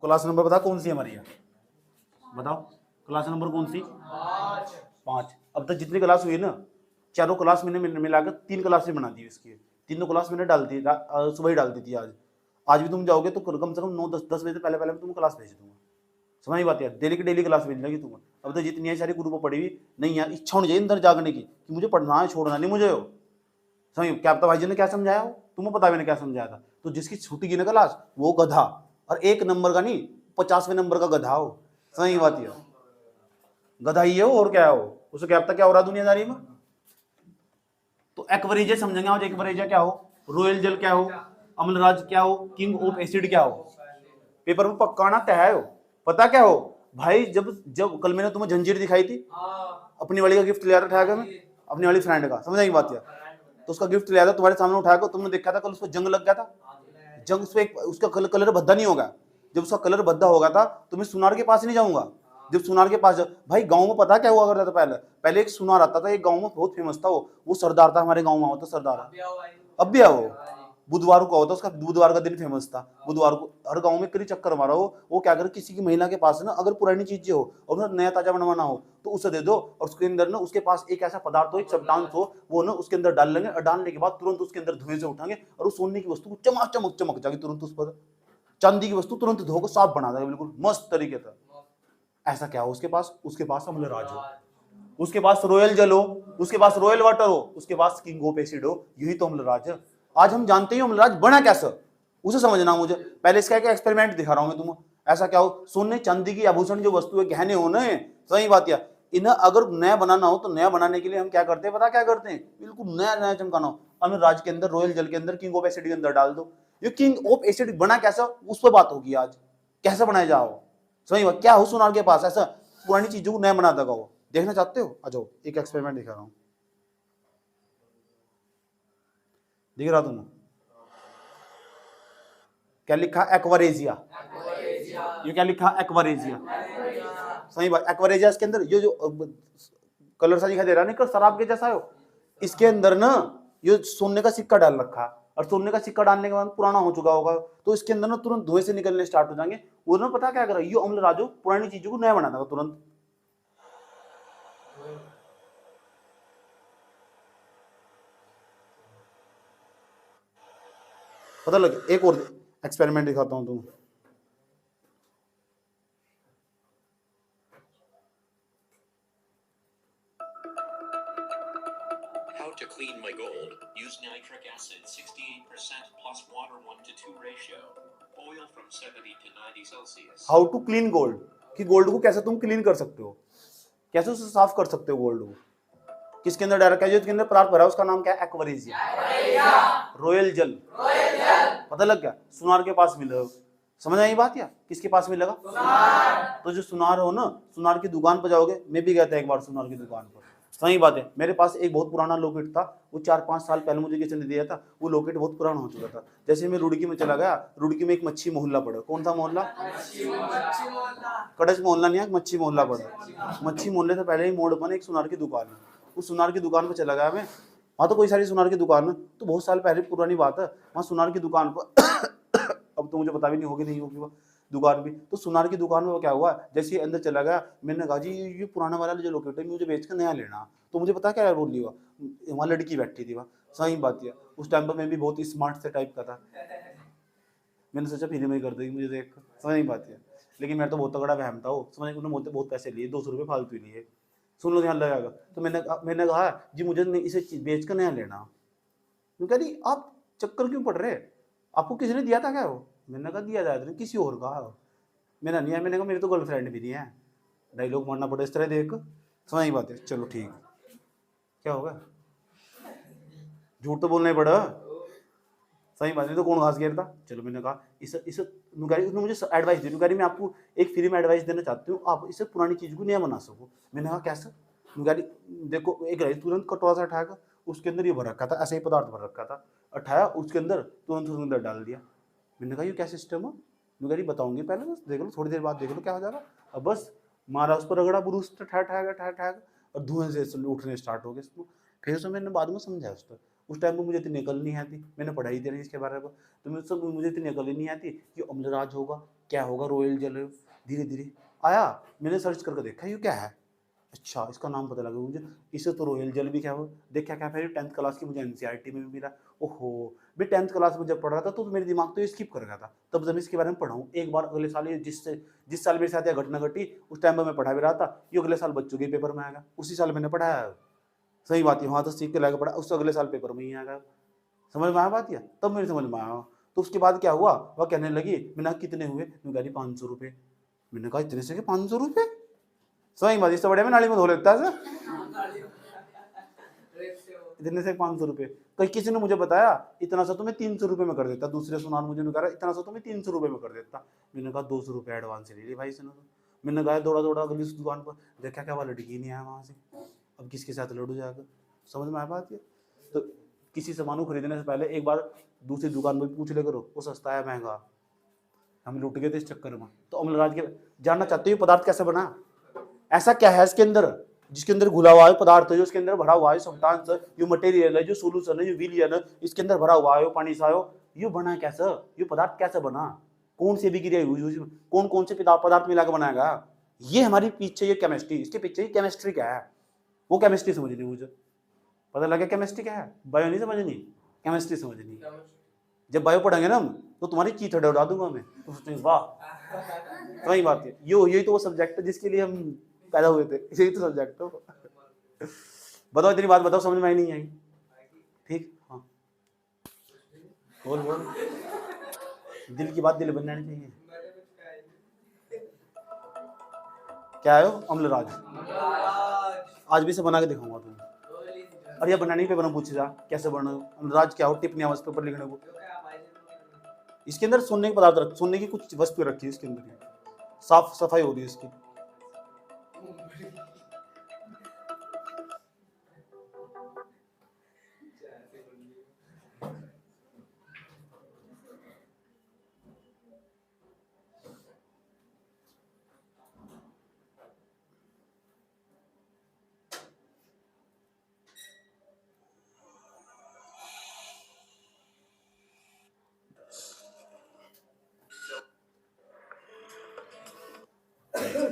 Class number बता कौन सी है हमारी है, बताओ क्लास नंबर कौन सी, 5। अब तक जितनी क्लास हुई ना, चारों क्लास मैंने मिलाकर 3 क्लास बना दी इसकी, तीनों क्लास मैंने डाल दी, सुबह ही डाल दी थी। आज भी तुम जाओगे तो कम से कम 9-10 बजे पहले पहले मैं तुमको क्लास भेज दूंगा। समझ बात यार, डेली की डेली क्लास मिल जाएगी तुम्हें। अब तो जितनी है सारी ग्रुप पड़ी हुई नहीं यार, इच्छा होनी चाहिए अंदर जागने की कि मुझे पढ़ना है, छोड़ना नहीं मुझे हो। समझ क्या पता भाई जी ने क्या समझाया हो, तुम्हें पता मैंने क्या समझाया था। तो जिसकी छूटी की ना क्लास वो गधा, और 1 नंबर का नहीं 50वें नंबर का गधा हो। सही बात है, गधा ही है वो, और क्या है वो, उसे क्या पता क्या हो रहा दुनियादारी में। तो एक्वरेजिया समझेंगे आज, एक्वरेजिया क्या हो, रॉयल जल क्या हो, अम्लराज क्या हो, किंग ऑफ एसिड क्या हो। पेपर में पक्का आना तय हो। पता क्या हो भाई, जब जब कल मैंने तुम्हें जंजीर दिखाई थी, अपनी वाली का गिफ्ट लिया था उठा के, मैं अपनी वाली फ्रेंड का, समझ आई बात यार। तो उसका गिफ्ट लिया था तुम्हारे सामने उठा कर, तुमने देखा था कल उसको जंग लग गया था। जंग उस पर उसका कलर भद्दा नहीं होगा। जब उसका कलर भद्दा होगा था तो मैं सुनार के पास नहीं जाऊंगा। जब सुनार के पास भाई गांव में पता क्या हुआ करता था, पहले पहले एक सुनार आता था, एक गांव में बहुत फेमस था, वो सरदार था हमारे गांव में, होता सरदार। अब भी है वो, बुधवार को होता, उसका बुधवार का दिन फेमस था। बुधवार को हर गांव में कई चक्कर मारा हो। वो क्या करे, किसी की महिला के पास ना अगर पुरानी चीजें हो और ना नया ताजा बनवाना हो तो उसे दे दो, और उसके अंदर ना उसके पास एक ऐसा पदार्थ हो, एक सब्सटेंस हो, वो ना उसके अंदर डाल लेंगे, और डालने के बाद तुरंत उसके अंदर धुएं से उठाएंगे और उस सोने की वस्तु को चमक चमक चमक जाएगी तुरंत, उस पर चांदी की वस्तु तुरंत धोकर साफ बना देगा बिल्कुल मस्त तरीके से। ऐसा क्या हो उसके पास, उसके पास अम्लराज हो, उसके पास रॉयल जल हो, उसके पास रॉयल वाटर हो, उसके पास किंग ऑफ एसिड हो। यही तो अम्लराज है। आज हम जानते हैं अम्लराज बना कैसे, उसे समझना मुझे। पहले इसका एक एक्सपेरिमेंट दिखा रहा हूं मैं तुम्हें। ऐसा क्या हो, सोने चांदी की आभूषण जो वस्तु है, गहने हो ना, सही बात है, इन्हें अगर नया बनाना हो तो नया बनाने के लिए हम क्या करते हैं, पता क्या करते हैं, बिल्कुल नया नया चमकाना हो, अम्लराज के अंदर, रॉयल जल के अंदर, किंग ऑफ एसिड के अंदर डाल दो। ये किंग ऑफ एसिड बना कैसा, उस पर बात होगी आज, कैसे बनाया जाओ। सही बात, क्या हो सोनार के पास ऐसा पुरानी चीजों को नया बना देगा वो। देखना चाहते हो, आ जाओ, एक एक्सपेरिमेंट दिखा रहा हूं, दिख रहा तुम्हें क्या लिखा, एक्वारेजिया। ये क्या लिखा, एक्वारेजिया। सही बात, एक्वारेजिया। इसके अंदर ये जो कलर सा दिखाई दे रहा है ना, शराब के जैसा हो, इसके अंदर ना ये सोने का सिक्का डाल रखा है, और सोने का सिक्का डालने के बाद पुराना हो चुका होगा तो इसके अंदर ना तुरंत धुएं से निकलने स्टार्ट हो जाएंगे। वो ना पता क्या कर रहा है, ये अम्लराजो पुरानी चीजों को नया बना देगा तुरंत। पता लगे, एक और एक्सपेरिमेंट दिखाता हूं तुम। How to clean my gold. Use nitric acid 68% plus water 1:2 ratio. Boil from 70 to 90 Celsius. How to clean gold, कि गोल्ड को कैसे तुम क्लीन कर सकते हो, कैसे उसे साफ कर सकते हो गोल्ड को। किसके अंदर डायरेक्ट है, जो इसके अंदर पदार्थ भरा है उसका नाम क्या है, एक्वारेजिया, रॉयल जल। पता लग गया, सुनार के पास मिलेगा। समझ आई बात, या किसके पास मिलेगा, तो जो सुनार हो ना, सुनार की दुकान पर जाओगे, मैं भी गया था एक बार सुनार की दुकान पर। सही बात है, मेरे पास एक बहुत पुराना लॉकेट था, वो 4-5 साल पहले मुझे किसी ने दिया था। वो लॉकेट बहुत पुराना हो चुका था। जैसे मैं रुड़की में चला गया, रुड़की में एक मच्छी मोहल्ला पड़ा। कौन सा मोहल्ला, कड़च मोहल्ला नहीं है, मच्छी मोहल्ला पड़ा। मच्छी मोहल्ले से पहले ही मोड़ पर एक सुनार की दुकान है। उस सुनार की दुकान पर चला गया मैं, वहाँ तो कोई सारी सुनार की दुकान है, तो बहुत साल पहले पुरानी बात है, वहाँ सुनार की दुकान पर अब तो मुझे पता भी नहीं होगी नहीं होगी वो दुकान भी। तो सुनार की दुकान में क्या हुआ, जैसे अंदर चला गया, मैंने कहा जी ये पुराना वाला जो लोकेट है मुझे बेच कर नया लेना। तो मुझे पता क्या बोल लिया, वहाँ लड़की बैठी थी वहाँ। सही बात है, उस टाइम पर मैं भी बहुत स्मार्ट से टाइप का था, मैंने सोचा फिर में कर देगी मुझे देख, समझ नहीं बात है। लेकिन मेरा तो बहुत तगड़ा वहम था वो, समझ, उन्होंने बहुत पैसे लिए, 200 रुपये फालतू लिए। सुन लो ध्यान लगाएगा। तो मैंने कहा जी मुझे इसे बेच कर नया लेना। तो कह रही आप चक्कर क्यों पड़ रहे, आपको किसी ने दिया था क्या वो। मैंने कहा दिया जाए तो किसी और का, मेरा नहीं है। मैंने कहा मेरी तो गर्लफ्रेंड भी नहीं है। डायलॉग मारना पड़े इस तरह देख, समझ नहीं बात है। चलो ठीक, क्या होगा, झूठ तो बोलना ही पड़ा, सही बात नहीं तो कौन घास घेरता। चलो मैंने कहा इसे उसने मुझे एडवाइस दी, नुकारी मैं आपको एक फ्री में एडवाइस देना चाहती हूँ, आप इसे पुरानी चीज़ को नया बना सको। मैंने कहा कैसे, नुकारी देखो, एक रही तुरंत कटोरा सा उठाया, उसके अंदर ये भर रखा था, ऐसे ही पदार्थ भर रखा था, उठाया उसके अंदर तुरंत उसके अंदर डाल दिया। मैंने कहा ये क्या सिस्टम है, नुकारी बताऊंगी पहले, बस देख लो थोड़ी देर बाद देख लो क्या हो जाएगा। अब बस मारा उस पर रगड़ा बुरुस ठहराया और धुएं से उठने स्टार्ट हो गए इसको। फिर उसे मैंने बाद में समझाया उसको, उस टाइम पर मुझे इतनी अकल नहीं आती, मैंने पढ़ाई थी नहीं इसके बारे में, तो मुझे इतनी अकल ही नहीं आती कि अम्लराज होगा क्या होगा, रॉयल जेल। धीरे धीरे आया, मैंने सर्च करके देखा ये क्या है, अच्छा इसका नाम पता लगा मुझे, इसे तो रॉयल जेल भी क्या हो। देखा क्या फिर 10th क्लास की मुझे एनसीईआरटी में भी मिला। ओहो, मैं 10th क्लास में जब पढ़ रहा था तो मेरे दिमाग तो ये स्किप कर गया था, तब जब मैं इसके बारे में पढ़ा हूँ एक बार अगले साल, ये जिस साल मेरे साथ यह घटना घटी उस टाइम पर मैं पढ़ा भी रहा था, ये अगले साल बच्चों के पेपर में आएगा, उसी साल मैंने पढ़ाया। सही बात है, वहाँ तो सीख के लाकर पढ़ा, उससे अगले साल पेपर में ही आएगा। समझ में आया बात, या तब मेरे समझ में आया। तो उसके बाद क्या हुआ, वह कहने लगी, मैंने कहा कितने हुए, मैं कह रही 500 रुपये। मैंने कहा इतने से 500 रुपये, सही बात, इससे बड़े में नाली में धो लेता है सर, इतने से 500 रुपये। कहीं किसी ने मुझे बताया इतना सा तो मैं 300 रुपये में कर देता, दूसरे सुनार मुझे कह रहा इतना सा तो मैं 300 रुपये में कर देता। मैंने कहा 200 रुपये एडवांस ले ली भाई इसने तो। मैंने कहा दौड़ा दौड़ा अगली दुकान पर, देखा क्या वह लड़की नहीं आया वहाँ से, अब किसके साथ लड़ू जाकर। समझ में आया बात है। तो किसी सामान को खरीदने से पहले एक बार दूसरी दुकान पर पूछ ले करो वो सस्ता है महंगा। हम लुट गए थे इस चक्कर में। तो अम्लराज के जानना चाहते हो पदार्थ कैसे बना, ऐसा क्या है इसके अंदर जिसके अंदर घुला हुआ है पदार्थ है, जो इसके अंदर भरा हुआ है सब्सटेंस, जो मटेरियल है, जो सोल्यूशन है, जो विलियन है, इसके अंदर भरा हुआ है, पानी सा हो, ये बना कैसे, ये पदार्थ कैसे बना, कौन सी अभिक्रिया हुई, कौन कौन से पदार्थ मिलाकर बनाएगा, ये हमारी पीछे ये केमिस्ट्री, इसके पीछे ये केमिस्ट्री क्या है, वो केमिस्ट्री समझनी। मुझे पता लगा केमिस्ट्री क्या है, बायो नहीं समझनी, केमिस्ट्री समझनी। जब बायो पढ़ेंगे ना हम तो तुम्हारी चीथ उड़ा दूंगा मैं, तो सोचेंगे वाह, वही बात है, यही तो वो सब्जेक्ट है जिसके लिए हम पैदा हुए थे, यही तो सब्जेक्ट हो। बताओ इतनी बात बताओ, समझ में आई नहीं आई, ठीक, हाँ बोल बोल, दिल की बात दिल बन जानी चाहिए। क्या है अम्लराज, आज भी से बना के दिखाऊंगा तुम्हें। अरे ये बनाने पे बना पूछे जा कैसे बना अम्लराज क्या हो, टिप्पणी आवाज पेपर लिखने को। इसके अंदर सोने के पदार्थ रख, सोने की कुछ वस्तु रखी है इसके अंदर, साफ सफाई हो रही है इसकी।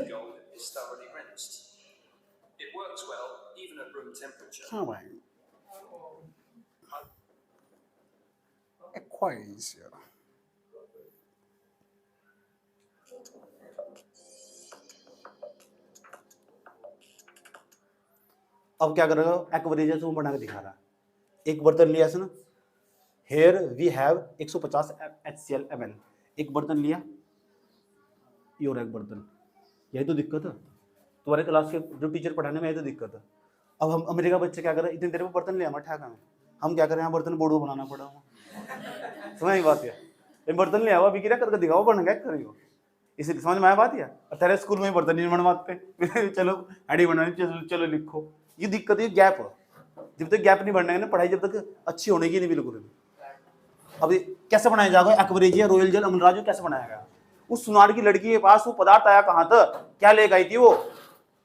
Gold is thoroughly rinsed. It works well even at room temperature. हाँ भाई, Equasia. अब क्या करेगा, एक्वेरिया से वो बना के दिखा रहा है। एक बर्तन लिया ना, here we have 150 HCl ml, एक बर्तन लिया, ये और एक बर्तन, यही तो दिक्कत है तुम्हारे क्लास के जो टीचर पढ़ाने में, यही तो दिक्कत है। अब हम अमेरिका बच्चे क्या करें, इतनी देर में बर्तन लिया हमारे ठेका में, हम क्या करें यहाँ बर्तन बोर्ड बनाना पड़ा हुआ, समझ में बात है, ये बर्तन लिया हुआ बिक्री करके दिखाओ बन गया करियो, इसी समझ में आया बात है। तेरे स्कूल में बर्तन नहीं बनवाते, चलो आईडी बनानी, चलो चलो लिखो, ये दिक्कत है, गैप, जब तक गैप नहीं बढ़ने ना पढ़ाई जब तक अच्छी होने की नहीं बिल्कुल भी। अब कैसे बनाया जाएगा एक्वेरिया रॉयल जेल अम्लराज, कैसे बनाया गया, उस सुनार की लड़की के पास वो पदार्थ आया कहाँ था, क्या लेकर आई थी वो,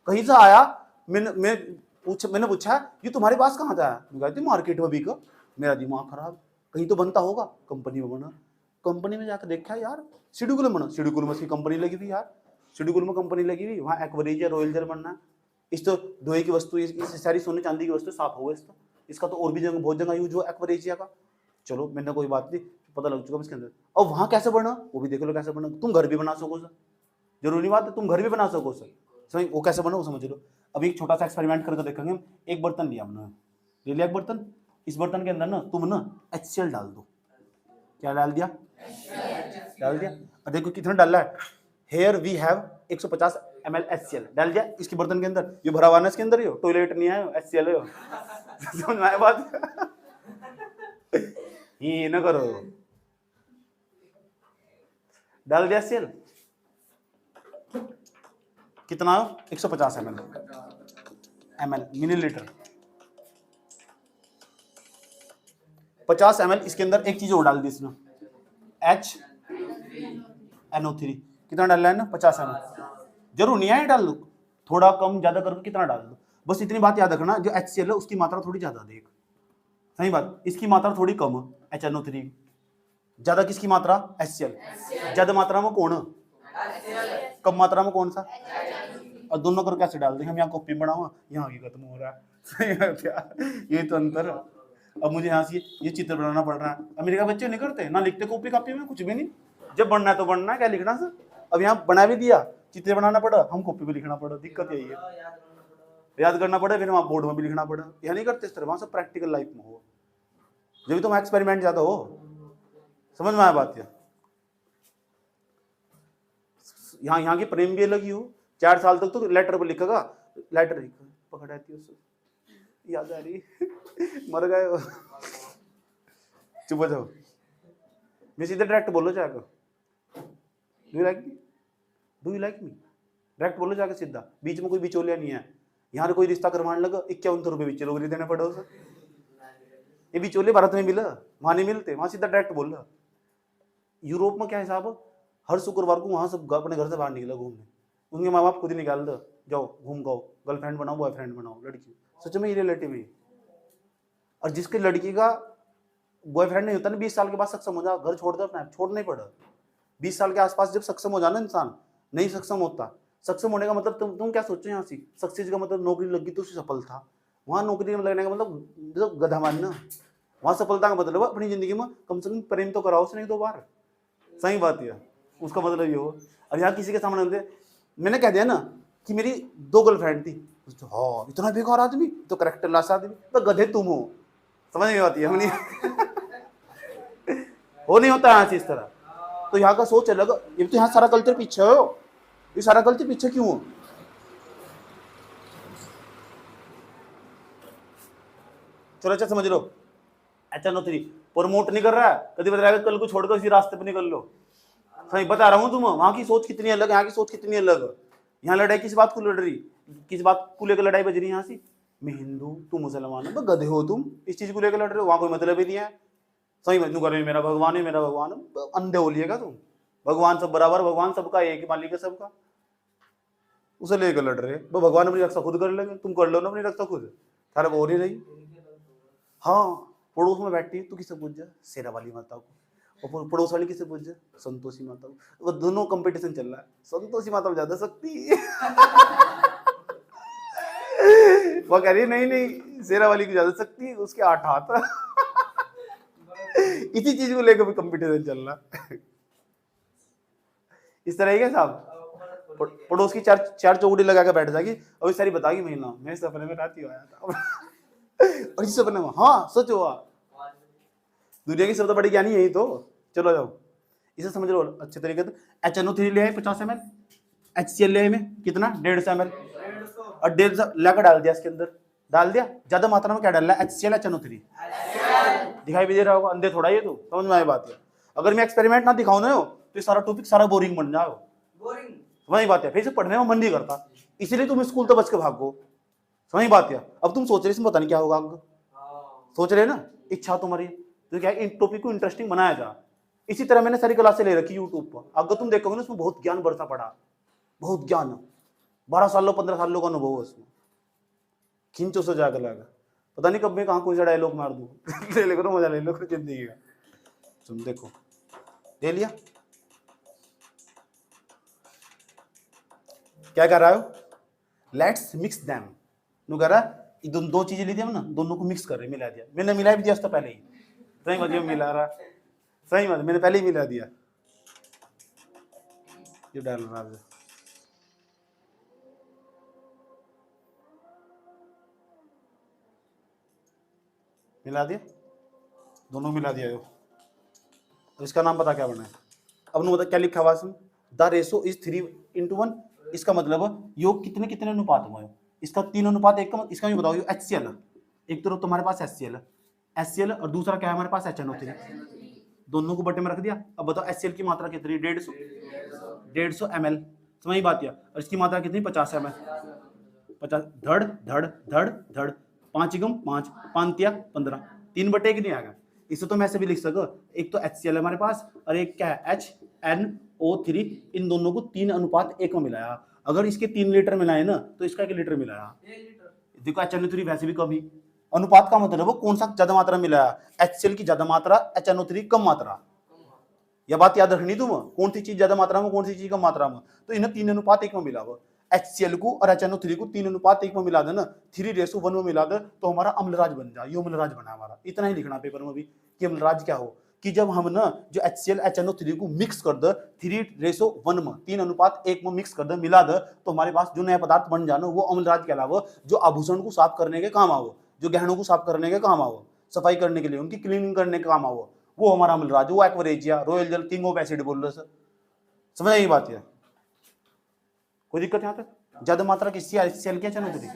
कहीं से आया, मैंने पूछा ये तुम्हारे पास कहाँ था, मैं कहती मार्केट में बिका। मेरा दिमाग खराब, कहीं तो बनता होगा, कंपनी में बना, कंपनी में जाकर देखा यार सिडुकुल में बना, सिडुकुल में उसकी कंपनी लगी हुई यार, सिडुकुल में कंपनी लगी हुई, वहाँ एक्वेरिया रॉयल जेल बनना, इस तो दोहे की वस्तु, इस सारी सोने चांदी की वस्तु साफ हो गई, इसका तो और भी जगह बहुत जगह यूज हुआ एक्वेरिया का। चलो मैंने कोई बात नहीं, पता लग चुका इसके अंदर। और वहाँ कैसे बना वो भी देख लो कैसे बना, तुम घर भी बना सको सर, जरूरी बात है तुम घर भी बना सको सर, समझ वो कैसे बना वो समझ लो। अभी एक छोटा सा एक्सपेरिमेंट करके देखेंगे हम। एक बर्तन लिया हमने, ले लिया एक बर्तन, इस बर्तन के अंदर ना तुम ना HCl डाल दो, क्या डाल दिया, डाल दिया, और देखो कितना डाला है, here we have 150 ml HCl डाल दिया इसके बर्तन के अंदर, ये भरा हुआ ना इसके अंदर, ये टॉयलेट नहीं है HCl है, समझ में आया बात, ये ना करो, डाल दिया HCl, कितना 150 ml मिलीलीटर, 50 ml इसके अंदर एक चीज और डाल दी इसने, HNO3, कितना डालना है ना 50 ml, जरूर नहीं है डाल दो, थोड़ा कम ज्यादा करके कितना डाल दो, बस इतनी बात याद रखना, जो HCl है उसकी मात्रा थोड़ी ज्यादा देख, सही बात, इसकी मात्रा थोड़ी कम है HNO3, ज्यादा किसकी मात्रा HCl, ज्यादा मात्रा में कौन, कम मात्रा में कौन सा, और दोनों को कैसे डाल दें हम, यहाँ कॉपी बनाओ यहाँ की खत्म हो रहा है। सही है क्या, ये तो अंतर है। अब मुझे यहाँ से ये चित्र बनाना पड़ रहा है, अमेरिका बच्चे नहीं करते ना, लिखते कॉपी कापी में कुछ भी नहीं, जब बनना है तो बनना है, क्या लिखना सर। अब यहाँ बना भी दिया, चित्र बनाना पड़ा, हम कॉपी पे लिखना पड़ा, दिक्कत यही है, याद करना पड़ा, फिर वहाँ बोर्ड में भी लिखना पड़ा। यहाँ नहीं करते इस तरह, वहाँ सब प्रैक्टिकल लाइफ में हो, जब तो वहाँ एक्सपेरिमेंट ज्यादा हो। समझ में आया बात क्या, यहाँ की प्रेम भी अलग ही हो। 4 साल तक तो लेटर पर लिखेगा, लेटर पकड़ आती है उससे, याद आ रही मर गए हो। चुप हो जाओ, मैं सीधे डायरेक्ट बोलो जाकर, do you like me, do you like me, direct बोलो जाकर सीधा, बीच में कोई बिचौलिया नहीं है। यहाँ कोई रिश्ता करवाने लगा 51 रुपये बिचौलिए देने पड़े उसे, ये बिचौलिए भारत में मिला, वहां नहीं मिलते, वहां सीधा डायरेक्ट बोल रहा। यूरोप में क्या हिसाब है, हर शुक्रवार को वहां सब अपने घर से बाहर निकला घूमने, उनके माँ बाप खुद ही निकाल दो, जाओ घूम गाओ, गर्लफ्रेंड बनाओ बॉयफ्रेंड बनाओ लड़की, सच में ये रिलेटिव है। और जिसकी लड़की का बॉयफ्रेंड नहीं होता ना, 20 साल के बाद सक्षम हो जा, घर छोड़ दो अपना, छोड़ना ही पड़ा। 20 साल के आसपास जब सक्षम हो जाना इंसान, नहीं सक्षम होता। सक्षम होने का मतलब तुम क्या सोचो यहाँ से, सक्सेस का मतलब नौकरी लगी तो सफल था, वहां नौकरी में लगने का मतलब गधा मानना, वहां सफलता का मतलब अपनी जिंदगी में कम से कम प्रेम तो कराओ उसने 2 बार। सही बात है, उसका मतलब ये हो। और यहाँ किसी के सामने मैंने कह दिया ना कि मेरी 2 गर्लफ्रेंड थी, तो हाँ इतना बेकार आदमी, तो करेक्टर लास आदमी, तो गधे तुम हो। समझ नहीं आती है, हम नहीं हो नहीं होता यहाँ से इस तरह। तो यहाँ का सोच अलग, ये तो यहाँ सारा कल्चर पीछे हो, ये सारा कल्चर पीछे क्यों हो। चलो अच्छा समझ लो, HNO3 प्रमोट नहीं कर रहा है, कभी बता रहा कल को छोड़कर इसी रास्ते पर निकल लो। सही बता रहा हूँ तुम, वहां की सोच कितनी अलग, यहाँ की सोच कितनी अलग। यहाँ लड़ाई किस बात को लड़ रही, किस बात को लेकर लड़ाई बज रही है यहाँ से, मैं हिंदू तुम मुसलमान, तो गधे हो तुम, इस चीज को लेकर लड़ रहे हो, वहां कोई मतलब ही नहीं है। सही मत कर, मेरा भगवान है, मेरा भगवान है, अंधे हो लिएगा तुम, भगवान सब बराबर, भगवान सबका एक मालिक है सबका, उसे लेकर लड़ रहे। वो भगवान अपनी रक्षा खुद कर लेंगे, तुम कर लो ना अपनी रक्षा खुद, सारा हो नहीं रही। हाँ पड़ोस में बैठी तू किसे पूछ जा, शेरा वाली माता को, और पड़ोस वाली किसे पूछ जा, संतोषी माता को। वो दोनों कंपटीशन चल रहा है, संतोषी माता में ज्यादा शक्ति वो कह रही है नहीं शेरा वाली की ज्यादा शक्ति, उसके 8 हाथ इसी चीज को लेकर भी कंपटीशन चल रहा इस तरह क्या साहब, पड़ोस की 4 चौकड़ी लगा कर बैठ जाएगी, अभी सारी बताएगी महीना मैं सपने में रात ही आया था और इस सपने में हाँ सच हुआ। दुनिया की सबसे बड़ी ज्ञानी यही तो। चलो जाओ इसे समझ लो अच्छे तरीके से। HNO3 ले आए 50 ml, HCl ले आए में कितना 150 ml, और 150 लाकर डाल दिया इसके अंदर, डाल दिया। ज्यादा मात्रा में क्या डाल रहा है, HCl HNO3 दिखाई भी दे रहा होगा, अंधे थोड़ा ये तो, समझ में आई बात है। अगर मैं एक्सपेरिमेंट ना दिखाऊं ना तो ये सारा टॉपिक सारा बोरिंग बन जाओ, समझ बात है, फिर से पढ़ने में मन नहीं करता, इसीलिए तुम स्कूल तो बच के भागो। समझ बात है। अब तुम सोच रहे इसमें पता नहीं क्या होगा आगे, सोच रहे ना, इच्छा तुम्हारी तो क्या इन टॉपिक को इंटरेस्टिंग बनाया जा। इसी तरह मैंने सारी क्लासें ले रखी यूट्यूब पर, अगर तुम देखोगे ना उसमें बहुत ज्ञान बरसा पड़ा, बहुत ज्ञान, 12 सालों 15 सालों का अनुभव है उसमें, खींचो से जाकर लगा, पता नहीं कब मैं कहाँ कोई सा डायलॉग मार दूँ ले ले करो मजा ले लो जिंदगी का। तुम देखो ले लिया, क्या कर रहा हो, लेट्स मिक्स दैम, नु कह रहा एकदम 2 चीजें ली थी हम ना, दोनों को मिक्स कर रहे, मिला दिया, मैंने मिला भी दिया उससे पहले ही। सही बात, मिला रहा, सही बात, मैंने पहले ही मिला दिया, ये डाल रहा है, मिला दिया, दोनों मिला दिया। तो इसका नाम पता क्या बना है, अब नु बता क्या लिखा हुआ है, द रेशो इज 3:1। इसका मतलब योग कितने कितने अनुपात में है, इसका 3:1 का, इसका भी बताओ। HCl एक तो तुम्हारे पास HCl और दूसरा क्या है हमारे पास HNO3, दोनों को बटे में रख दिया। अब बताओ HCl की मात्रा कितनी, 150 ml, समझ बात है, और इसकी मात्रा कितनी 50 ml, 50 धड़ धड़ धड़ धड़ 5 × 5 5 × 15 3/1 नहीं आएगा। इसे तो मैं ऐसे भी लिख सकूं, एक तो HCl हमारे पास और एक क्या है HNO3, इन दोनों को 3:1 में मिलाया। अगर इसके 3 लीटर मिलाए ना तो इसका 1 लीटर मिलाया। देखो HNO3 वैसे भी कभी, अनुपात का मतलब वो कौन सा ज्यादा मात्रा मिलाया, HCl की ज्यादा मात्रा, HNO3 कम मात्रा। यह बात याद रखनी तुम, कौन सी चीज ज्यादा मात्रा में, कौन सी चीज कम मात्रा में। तो इन्हें 3:1 में मिला हुआ HCl को और HNO3 को 3:1 में मिला देना, 3:1 में मिला दे तो हमारा अम्लराज बन जाए। ये अम्लराज बना हमारा। इतना ही लिखना पेपर में भी कि अम्लराज क्या हो, कि जब हम ना जो HCl HNO3 को मिक्स कर दे 3:1 में, 3:1 में मिक्स कर दे, मिला दे, तो हमारे पास जो नया पदार्थ बन जाना वो अम्लराज कहलावा, जो आभूषण को साफ करने के काम आओ, जो गहनों को साफ करने के काम आओ, सफाई करने के लिए, उनकी क्लीनिंग करने के काम आओ, वो हमारा अम्लराज, वो एक्वरेजिया, रॉयल जल, किंग ऑफ एसिड बोल रहे सर। समझ आई बात है? कोई दिक्कत यहाँ तक? ज्यादा मात्रा किसकी HCl क्या HNO3?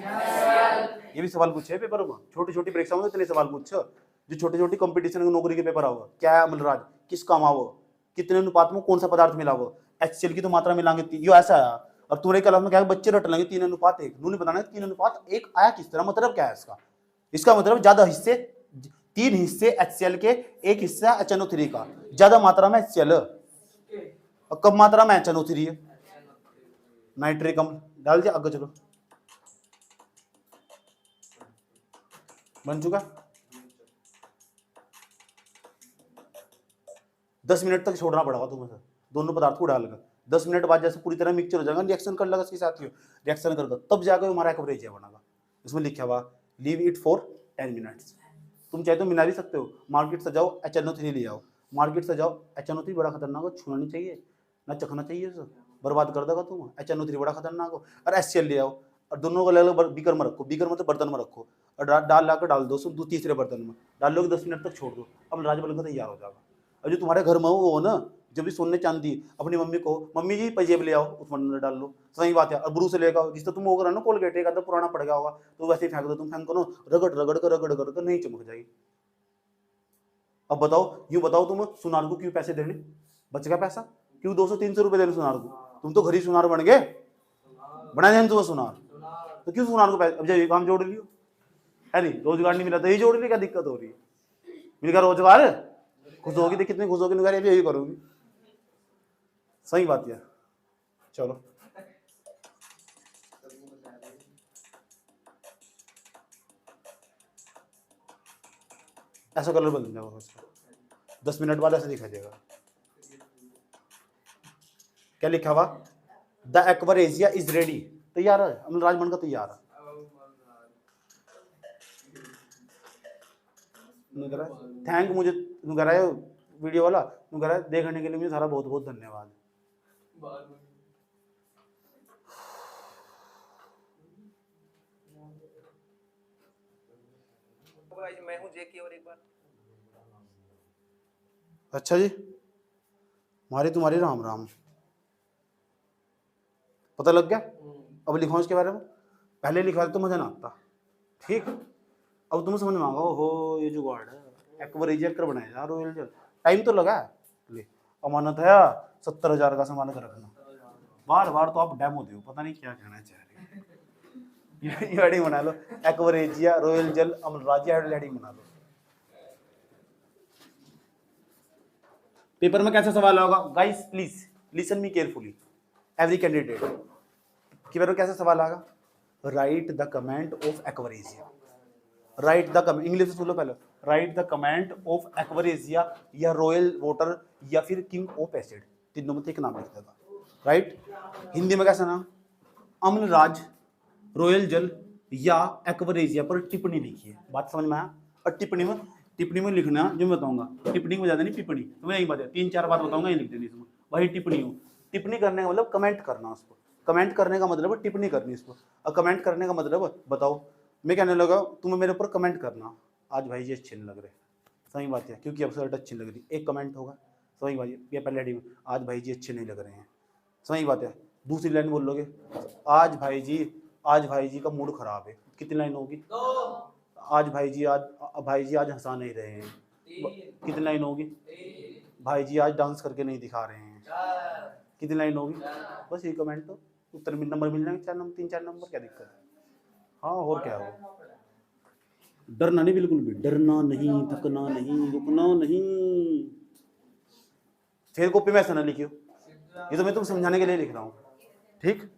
ये भी सवाल पूछे पेपर में, छोटी छोटी परीक्षा में इतने सवाल पूछे, जो छोटी छोटी कंपटीशन की नौकरी के पेपर आओ, क्या है अम्लराज, किस काम आओ, कितने अनुपात में कौन सा पदार्थ मिला हो, HCl की तो मात्रा मिलाएंगे, यो ऐसा आया। और तुम्हारे क्लास में क्या बच्चे रट लेंगे 3:1, उन्होंने बताना 3:1 आया किस तरह, मतलब क्या है इसका? इसका मतलब ज्यादा हिस्से, 3 हिस्से HCl के, 1 हिस्सा HNO3 का, ज्यादा मात्रा में HCl और कम मात्रा में HNO3 है। नाइट्रिक अम्ल डाल दिया, आगे चलो। बन चुका? 10 मिनट तक छोड़ना पड़ेगा तुम्हें सर, दोनों पदार्थ को डालकर। 10 मिनट बाद जैसे पूरी तरह मिक्सचर हो जाएगा, रिएक्शन कर लगा इसके साथ, रिएक्शन कर तब जाकर हमारा एक्वरेजिया बनेगा। इसमें लिखा हुआ लीव इट फॉर 10 मिनट्स। तुम चाहे तो मिला भी सकते हो, मार्केट से जाओ HNO3 ले आओ, मार्केट से जाओ HNO3 बड़ा खतरनाक हो, छूना नहीं चाहिए ना चखना चाहिए सर, बर्बाद कर देगा तुम। HNO3 बड़ा खतरनाक हो। और HCl ले आओ और दोनों को अलग अलग बीकर में रखो, बीकर में तो बर्तन में रखो, और डाल लाकर डाल दो उसमें, तीसरे बर्तन में डाल लो, 10 मिनट तक छोड़ दो, अब राज बनकर तैयार हो जाएगा। और जो तुम्हारे घर में हो ना, जब भी सोने चांदी, अपनी मम्मी को, मम्मी जी पंजेब ले आओ, उसमें अंदर डाल लो, सही बात है। और ब्रू से लेकर जिससे तुम होगा ना कोलगेट, एक आधा पुराना पड़ गया होगा तो वैसे ही फेंक दो, तुम फेंको ना, रगड़ रगड़ कर नहीं चमक जाएगी। अब बताओ, यूं बताओ, तुम सुनार को क्यों पैसे देने, बच गया पैसा, क्यों 200-300 रुपए देने सुनार को? तुम तो घर ही सुनार बन गए, बना दें तुम्हें सुनार, तो क्यों सुनार को पैसे? अब जब ये काम जोड़ लियो, है नहीं, रोजगार नहीं मिला तो ये जोड़ लियो, क्या दिक्कत हो रही है? मिल गया रोजगार, खुश होगी, देख कितनी खुश होगी, निगार भी यही करूंगी। सही बात है। चलो ऐसा कलर बदल जाएगा, 10 मिनट बाद ऐसा दिखाई देगा। क्या लिखा हुआ? द एक्वरेजिया इज रेडी, तैयार है, अमलराज बनकर तैयार है। थैंक मुझे कह रहा है वीडियो वाला, कह रहा है देखने के लिए मुझे सारा बहुत बहुत धन्यवाद। मैं हूं जेकी, और एक बार अच्छा जी, हमारी तुम्हारी राम राम, पता लग गया? अब लिखो इसके बारे में, पहले लिखा तो मजा ना आता, ठीक। अब तुम्हें समझ में आएगा, हो ये जो गार्ड है एक्वरेजिया कर बनाया यार, रॉयल जल, टाइम तो लगा है। ले अमानत है 70,000 का सामान कर रखना, बार बार तो आप डेमो दो, पता नहीं क्या कहना चाह रहे हैं। ये हेडिंग बना लो, एक्वरेजिया रॉयल जल अमलराजिया, हेडिंग बना लो। पेपर में कैसा सवाल होगा guys, please listen me carefully, every candidate. Paper में कैसा सवाल आएगा? Right the comment of एक्वरेजिया, right the comment, English में सुन लो पहले, राइट द कमेंट ऑफ एक्वरेजिया या रॉयल वाटर या फिर किंग ऑफ एसिड, तीनों में से एक नाम लिख देगा, राइट। हिंदी में कैसा नाम? अम्लराज, रॉयल जल या एक्वरेजिया पर टिप्पणी लिखिए। बात समझ में आया? और टिप्पणी में लिखना जो मैं बताऊंगा, टिप्पणी में ज्यादा नहीं, टिप्पणी तो मैं यही बात है, 3-4 बात बताऊंगा, ये लिख देनी इसमें, वही टिप्पणी हो। टिप्पणी करने का मतलब कमेंट करना उसको, कमेंट करने का मतलब टिप्पणी करनी इसको, और कमेंट करने का मतलब बताओ, मैं कहने लगा तुम्हें मेरे ऊपर कमेंट करना, आज भाई जी अच्छे नहीं लग रहे, सही बात है, क्योंकि अब शर्ट अच्छी लग रही, एक कमेंट होगा, सही बात है, ये पहले हेडिंग में, आज भाई जी अच्छे नहीं लग रहे हैं, सही बात है। दूसरी लाइन बोल लोगे, आज भाई जी का मूड खराब है, कितनी लाइन होगी? आज भाई जी आज हंसा नहीं रहे हैं, कितनी लाइन होगी? भाई जी आज डांस करके नहीं दिखा रहे हैं, कितनी लाइन होगी? बस ये कमेंट, तो उत्तर में नंबर मिल जाएंगे 4 नंबर, 3-4 नंबर, क्या दिक्कत है? हाँ और क्या हो, डरना नहीं, बिल्कुल भी डरना नहीं, थकना नहीं, रुकना नहीं। फिर कॉपी में ऐसा ना लिखियो, ये तो मैं तुम समझाने के लिए लिख रहा हूँ, ठीक।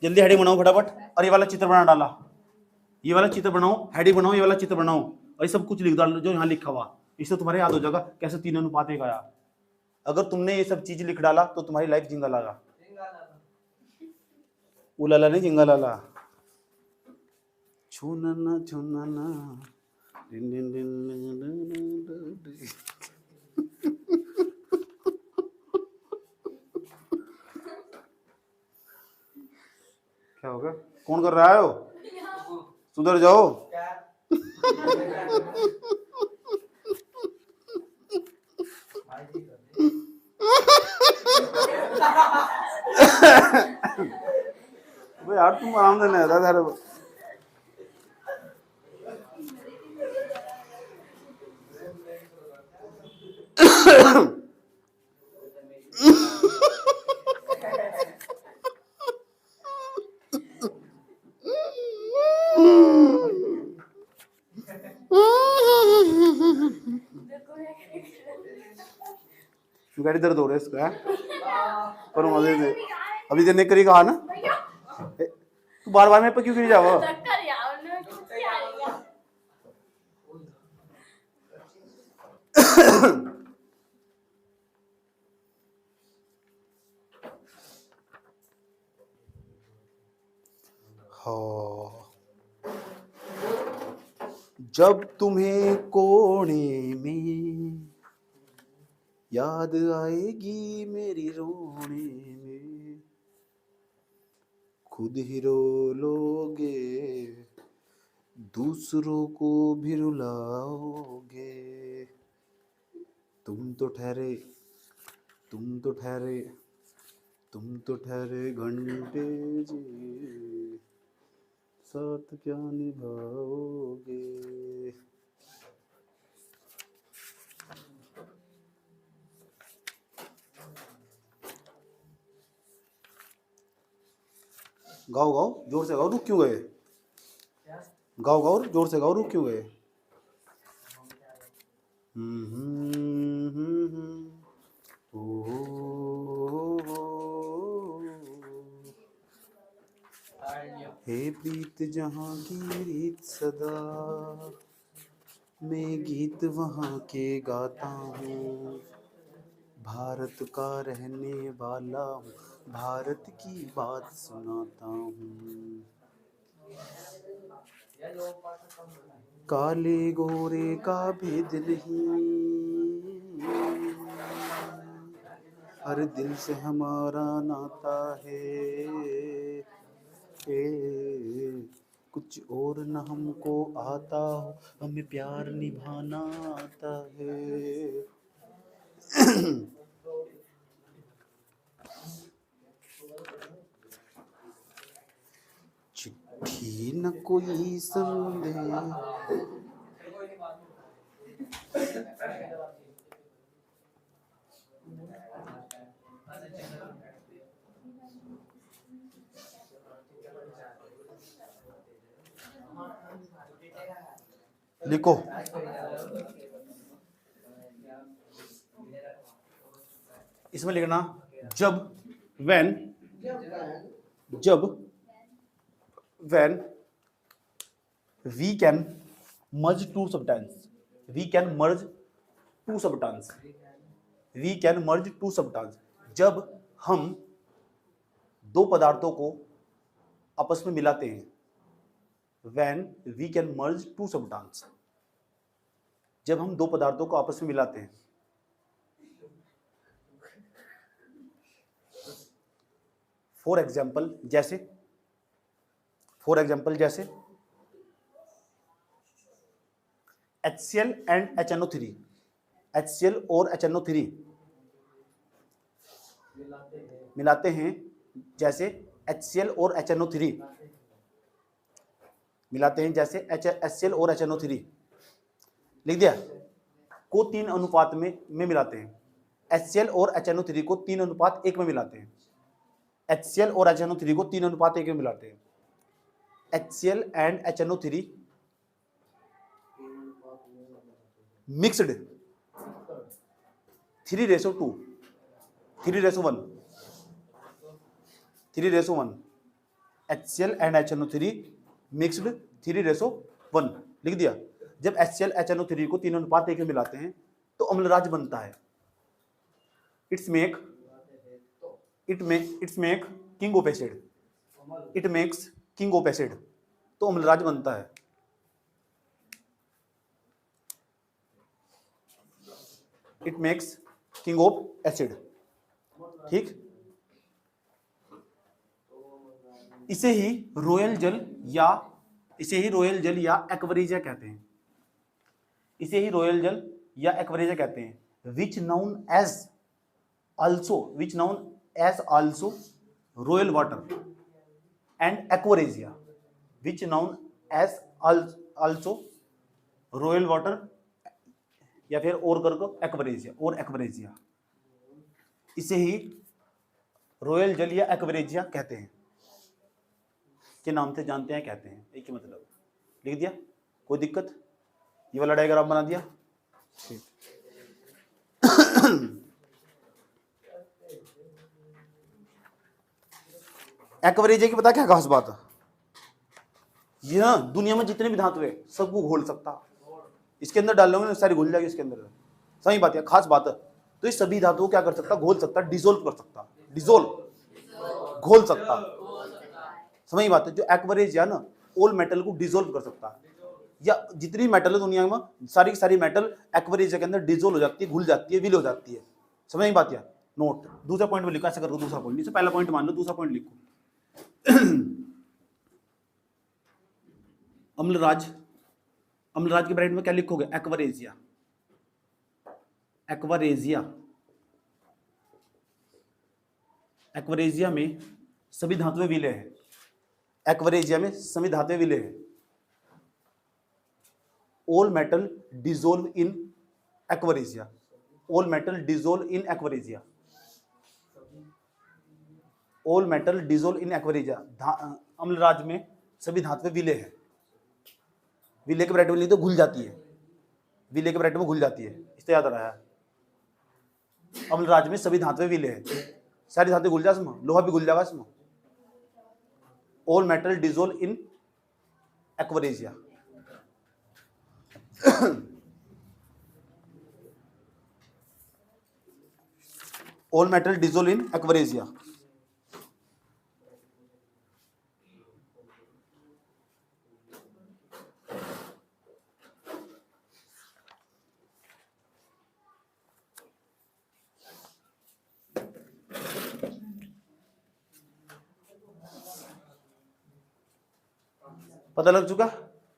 जल्दी हेडिंग बनाओ फटाफट। और ये वाला चित्र बना डाला, ये वाला चित्र बनाओ, हेडिंग बनाओ, ये वाला चित्र बनाओ और ये सब कुछ लिख डालो जो यहाँ लिखा हुआ। इससे तुम्हारे याद हो जाएगा कैसे 3:1 आया। अगर तुमने ये सब चीज लिख डाला तो तुम्हारी लाइफ जिंगा लाला, उलाला नहीं जिंगा लाला। छूना छूना दिन दिन दिन। क्या होगा? कौन कर रहा है हो? सुधर जाओ। यार तुम आराम से नहीं था यार। गाड़ी दर्द हो रहा है इसका, पर मजे से अभी देने करी कहा ना। तू बार बार मेरे पे क्यों गिर जाओ? जब तुम्हें कोने में याद आएगी मेरी रोने में, खुद ही रो लोगे, दूसरों को भी रुलाओगे। तुम तो ठहरे घंटे जे, साथ क्या निभाओगे। गाओ गाओ जोर से गाओ, रुक क्यों गए? गाओ गाओ जोर से गाओ, रुक क्यों गए? हे प्रीत जहाँ की रीत सदा, मैं गीत वहाँ के गाता हूँ। भारत का रहने वाला हूँ, भारत की बात सुनाता हूँ। काले गोरे का भेद नहीं, हर दिल से हमारा नाता है। कुछ और न हमको आता हो, हमें प्यार निभाना आता है। चिट्ठी न कोई संदेह, लिखो इसमें लिखना जब when we can merge two substances, we can merge two substances, जब हम दो पदार्थों को आपस में मिलाते हैं। when we can merge two substances, जब हम दो पदार्थों को आपस में मिलाते हैं। फॉर एग्जाम्पल जैसे HCl एंड HNO3, HCl और HNO3 मिलाते हैं। जैसे HCl और HNO3 मिलाते हैं, जैसे HCl और HNO3 लिख दिया को 3 अनुपात में मिलाते हैं। HCl और HNO3 को 3:1 में मिलाते हैं। HCl और HNO3 को 3:1 में मिलाते हैं। HCl and HNO3 mixed 3:2, 3:1 HCl and HNO3 mixed 3:1 लिख दिया। जब HCl HNO3 को 3:1 में मिलाते हैं तो अम्लराज बनता है। It's make king of acid, it makes king of acid, तो अम्लराज बनता है। It makes king of acid, ठीक। इसे ही रॉयल जल या एक्वरेजिया कहते हैं। इसे ही रॉयल जल या एक्वरेजिया कहते हैं। Which known as also royal water and aqua regia, which known as also royal water या फिर और करके एक्वरेजिया, इसे ही रॉयल जल या एक्वरेजिया कहते हैं, के नाम से जानते हैं, कहते हैं, एक ही मतलब। लिख दिया, कोई दिक्कत? ये वाला डायग्राम बना दिया, ठीक। एक्वरेजिया की पता क्या खास बात है? ये ना दुनिया में जितने भी धातु है सबको घोल सकता, इसके अंदर डाल लोगे ना सारी घुल जाएगी इसके अंदर, सही बात है, खास बात है। तो ये सभी धातुओं क्या कर सकता? घोल सकता, डिसोल्व कर सकता, घोल सकता, समझ बात है। जो एक्वरेजिया ना ऑल मेटल को डिसोल्व कर सकता है, या जितनी मेटल है दुनिया में सारी की सारी मेटल एक्वरेजिया के अंदर डिसोल्व हो जाती है, घुल जाती है, विल हो जाती है, समझ बात है। नोट, दूसरा पॉइंट में लिखो, ऐसे करो, दूसरा पॉइंट, पहला पॉइंट मान लो, दूसरा पॉइंट लिखो। अम्लराज के ब्रैकेट में क्या लिखोगे? एक्वरेजिया में सभी धातुएं विलय हैं। ऑल मेटल डिसोल्व इन एक्वरेजिया, अम्लराज में सभी धातुएं विलय हैं। विलय के ब्रैकेट में लिख दो, घुल जाती है, विलय के ब्रैकेट में घुल जाती है, इससे याद रहा है। अम्लराज में सभी धातुएं विलय हैं, सारी धातुएं घुल जाए, लोहा भी घुल जाएगा इसमें। ऑल मेटल डिसोल्व इन एक्वरेजिया। ऑल मेटल डिसोल्व इन एक्वरेजिया। पता लग चुका?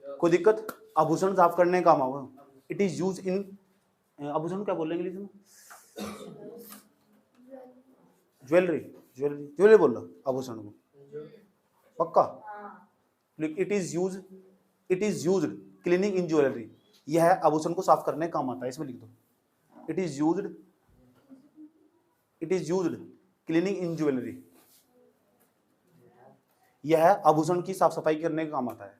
कोई दिक्कत? आभूषण साफ करने का काम आवा। इट इज यूज इन, आभूषण क्या बोलेंगे इंग्लिश में? ज्वेलरी बोल रहा आभूषण को, पक्का? It is used cleaning in jewellery, यह आभूषण को साफ करने का काम आता है, इसमें लिख दो। It is used cleaning in jewellery, यह आभूषण की साफ सफाई करने का काम आता है,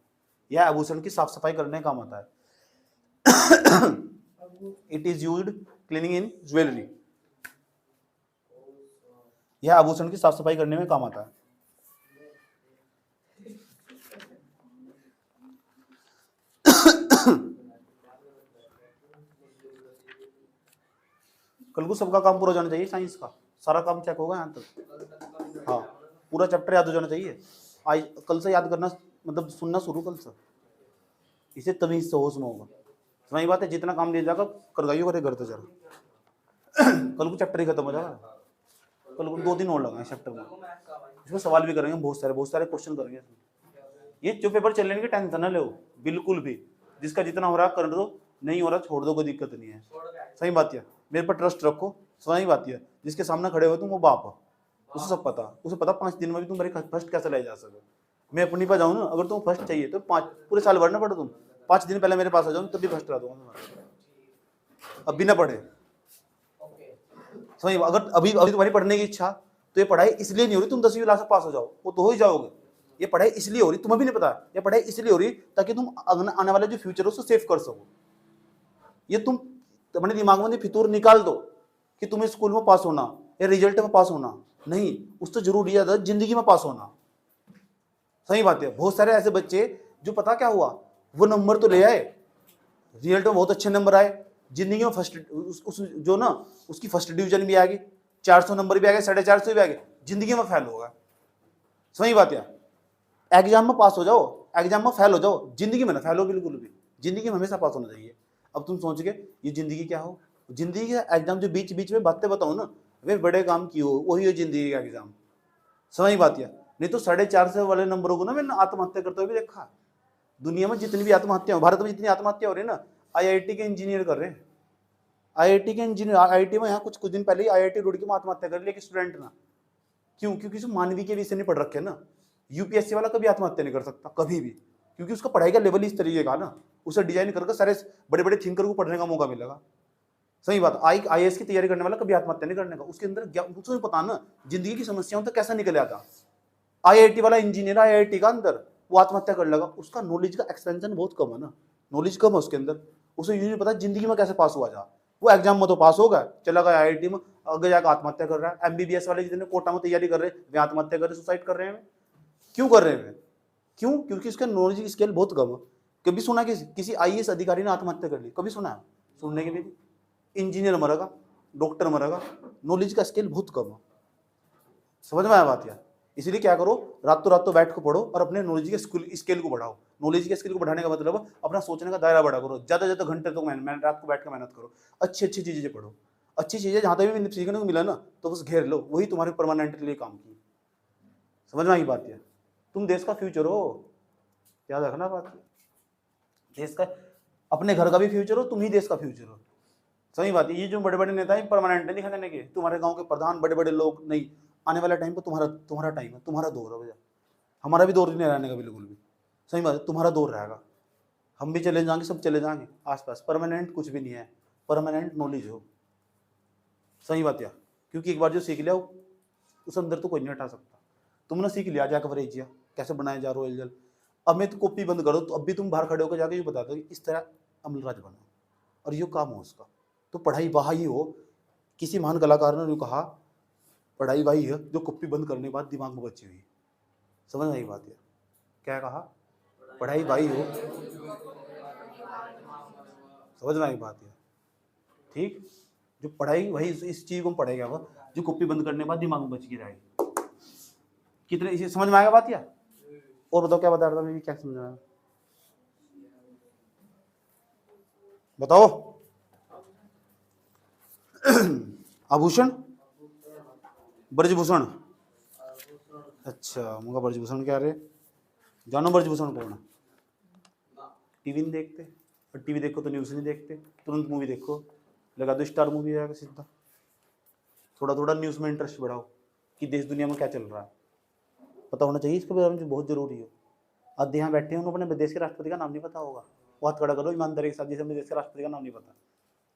it is used cleaning in jewellery, यह आभूषण की साफ सफाई करने में काम आता है। कल को सबका काम पूरा हो जाना चाहिए, साइंस का सारा काम चेक होगा यहाँ तक। हाँ, पूरा चैप्टर याद हो जाना चाहिए। आज कल से याद करना, मतलब सुनना शुरू कल से, इसे तभी इससे होश में होगा। समझ बात है? जितना काम दिया जाएगा कर गाइयो करे घर तो जरा। कल को चैप्टर ही खत्म हो जाएगा, कल को 2 दिन और लगाए चैप्टर में। इसमें सवाल भी करेंगे, बहुत सारे क्वेश्चन करेंगे। ये जो पेपर चलने की टेंशन ना लो बिल्कुल भी, जिसका जितना हो रहा कर दो, नहीं हो रहा छोड़ दो, कोई दिक्कत नहीं है। सही बात है, मेरे पर ट्रस्ट रखो। सही बात है, जिसके सामने खड़े हो तुम वो बाप, उसे सब पता, 5 दिन में भी तुम मेरे फर्स्ट कैसे ले जा सको। मैं अपनी पर जाऊँ ना, अगर तुम फर्स्ट चाहिए तो 5 पूरे साल भरना पड़े, तुम 5 दिन पहले मेरे पास आ जाओ तब भी फर्स्ट करा दूंगा, अब भी ना पढ़े। समझ, अगर अभी तुम्हारी पढ़ने की इच्छा, तो ये पढ़ाई इसलिए नहीं हो रही तुम 10वीं क्लास में पास हो जाओ, वो तो हो ही जाओगे। ये पढ़ाई इसलिए हो रही, तुम्हें भी नहीं पता, ये पढ़ाई इसलिए हो रही ताकि तुम आने वाला जो फ्यूचर है उसको सेव कर सको। ये तुम अपने दिमाग में फितूर निकाल दो कि तुम्हें स्कूल में पास होना या रिजल्ट में पास होना नहीं, उससे जरूरी है जिंदगी में पास होना। सही बात है। बहुत सारे ऐसे बच्चे जो पता क्या हुआ, वो नंबर तो ले आए, रिजल्ट में बहुत अच्छे नंबर आए, जिंदगी में फर्स्ट उस जो ना उसकी फर्स्ट डिवीजन भी आ गई, 400 नंबर भी आ गए, 450 भी आ गए, जिंदगी में फेल होगा। सही बात है। एग्जाम में पास हो जाओ, एग्जाम में फेल हो जाओ, जिंदगी में ना फेल हो बिल्कुल भी, जिंदगी में हमेशा पास होना चाहिए। अब तुम सोच के ये जिंदगी क्या हो, जिंदगी का एग्जाम जो बीच बीच में बातें बताओ ना, वे बड़े काम की हो, वही हो जिंदगी का एग्जाम। समझ बात है। नहीं तो 450 वाले नंबरों को ना मैंने आत्महत्या करते हुए भी देखा। दुनिया में जितनी भी आत्महत्या, भारत में जितनी आत्महत्या हो रही है ना, आईआईटी के इंजीनियर कर रहे हैं। आईआईटी के इंजीनियर, आईआईटी में यहाँ कुछ दिन पहले ही आईआईटी रुड़की में आत्महत्या कर लिया एक स्टूडेंट ना। क्यों? क्योंकि उसको मानवीय के विषय नहीं पढ़ रखे ना। यूपीएससी वाला कभी आत्महत्या नहीं कर सकता कभी भी, क्योंकि उसका पढ़ाई का लेवल इस तरीके का ना, उसे डिजाइन करके सारे बड़े बड़े थिंकर को पढ़ने का मौका मिलेगा। सही बात। आईएएस की तैयारी करने वाला कभी आत्महत्या नहीं करने का, उसके अंदर उसको पता ना जिंदगी की समस्याओं तक कैसा निकल आता। आईआईटी वाला इंजीनियर आईआईटी का अंदर वो आत्महत्या कर लगा, उसका नॉलेज का एक्सपेंशन बहुत कम है ना, नॉलेज कम है उसके अंदर, उसे ये नहीं पता जिंदगी में कैसे पास हुआ जा। वो एग्जाम में तो पास होगा, चला गया आईआईटी में, आगे जाकर आत्महत्या कर रहा है। एमबीबीएस वाले जितने कोटा में तैयारी कर रहे हैं वे आत्महत्या कर रहे, सुसाइड कर रहे हैं। क्यों कर रहे हैं? क्यों? क्योंकि उसका नॉलेज की स्केल बहुत कम है। कभी सुना कि किसी आईएएस अधिकारी ने आत्महत्या कर ली? कभी सुना है? सुनने के लिए इंजीनियर मरेगा, डॉक्टर मरेगा, नॉलेज का स्केल बहुत कम है। समझ में आया बात यार? इसलिए क्या करो, रातों रातों बैठ को पढ़ो और अपने नॉलेज के स्केल को बढ़ाओ। नॉलेज के स्केल को बढ़ाने का मतलब अपना सोचने का दायरा बड़ा करो, ज्यादा ज्यादा घंटे तक मेहनत रात को बैठ के मेहनत करो, अच्छी अच्छी चीजें पढ़ो, अच्छी चीजें जहां तक भी सीखने को मिला ना तो बस घेर लो, वही तुम्हारे परमानेंट के लिए काम की। समझ में आई बात है? तुम देश का फ्यूचर हो, याद रखना बात। देश का, अपने घर का भी फ्यूचर हो, तुम ही देश का फ्यूचर हो। सही बात है। ये जो बड़े बड़े नेता है परमानेंट नहीं खाने के, तुम्हारे गांव के प्रधान बड़े बड़े लोग नहीं, आने वाला टाइम पर तुम्हारा टाइम है, तुम्हारा दौर है भैया। हमारा भी दौर नहीं रहने का बिल्कुल भी। सही बात है, तुम्हारा दौर रहेगा, हम भी चले जाएंगे, सब चले जाएंगे आसपास। परमानेंट कुछ भी नहीं है, परमानेंट नॉलेज हो। सही बात है। क्योंकि एक बार जो सीख लिया उस अंदर तो कोई नहीं हटा सकता। तुमने सीख लिया जाकर वरेजिया कैसे बनाया जा रॉयल जल, अब मैं तो कॉपी बंद करो तो अब भी तुम बाहर खड़े होकर जाके ये बता दो कि इस तरह अमलराज बना और ये काम हो उसका। तो पढ़ाई वही हो, किसी महान कलाकार ने कहा पढ़ाई वही है जो कॉपी बंद करने के बाद दिमाग में बची हुई। समझ नहीं बात है? क्या कहा? पढ़ाई वही हो, समझ में आई बात है? ठीक, जो पढ़ाई वही इस चीज को पढ़ेगा वो जो कॉपी बंद करने के बाद दिमाग में बच की रहेगी। कितने इसे समझ में आएगा बात या? और बताओ क्या बता रहा था मैं, क्या समझ में आया बताओ। आभूषण, ब्रजभूषण, अच्छा मुझे ब्रजभूषण क्या रे, जानो ब्रजभूषण कौन है? टीवी नहीं देखते, और टीवी देखो तो न्यूज़ नहीं देखते, तुरंत मूवी देखो, लगा दो स्टार मूवी आएगा सीधा। थोड़ा थोड़ा न्यूज़ में इंटरेस्ट बढ़ाओ कि देश दुनिया में क्या चल रहा है, पता होना चाहिए इसके बारे में, बहुत जरूरी है। आज यहाँ बैठे हैं उन्होंने अपने देश के राष्ट्रपति का नाम नहीं पता होगा, वो हाथ खड़ा करो ईमानदारी के साथ जिसे अपने देश के राष्ट्रपति का नाम नहीं पता,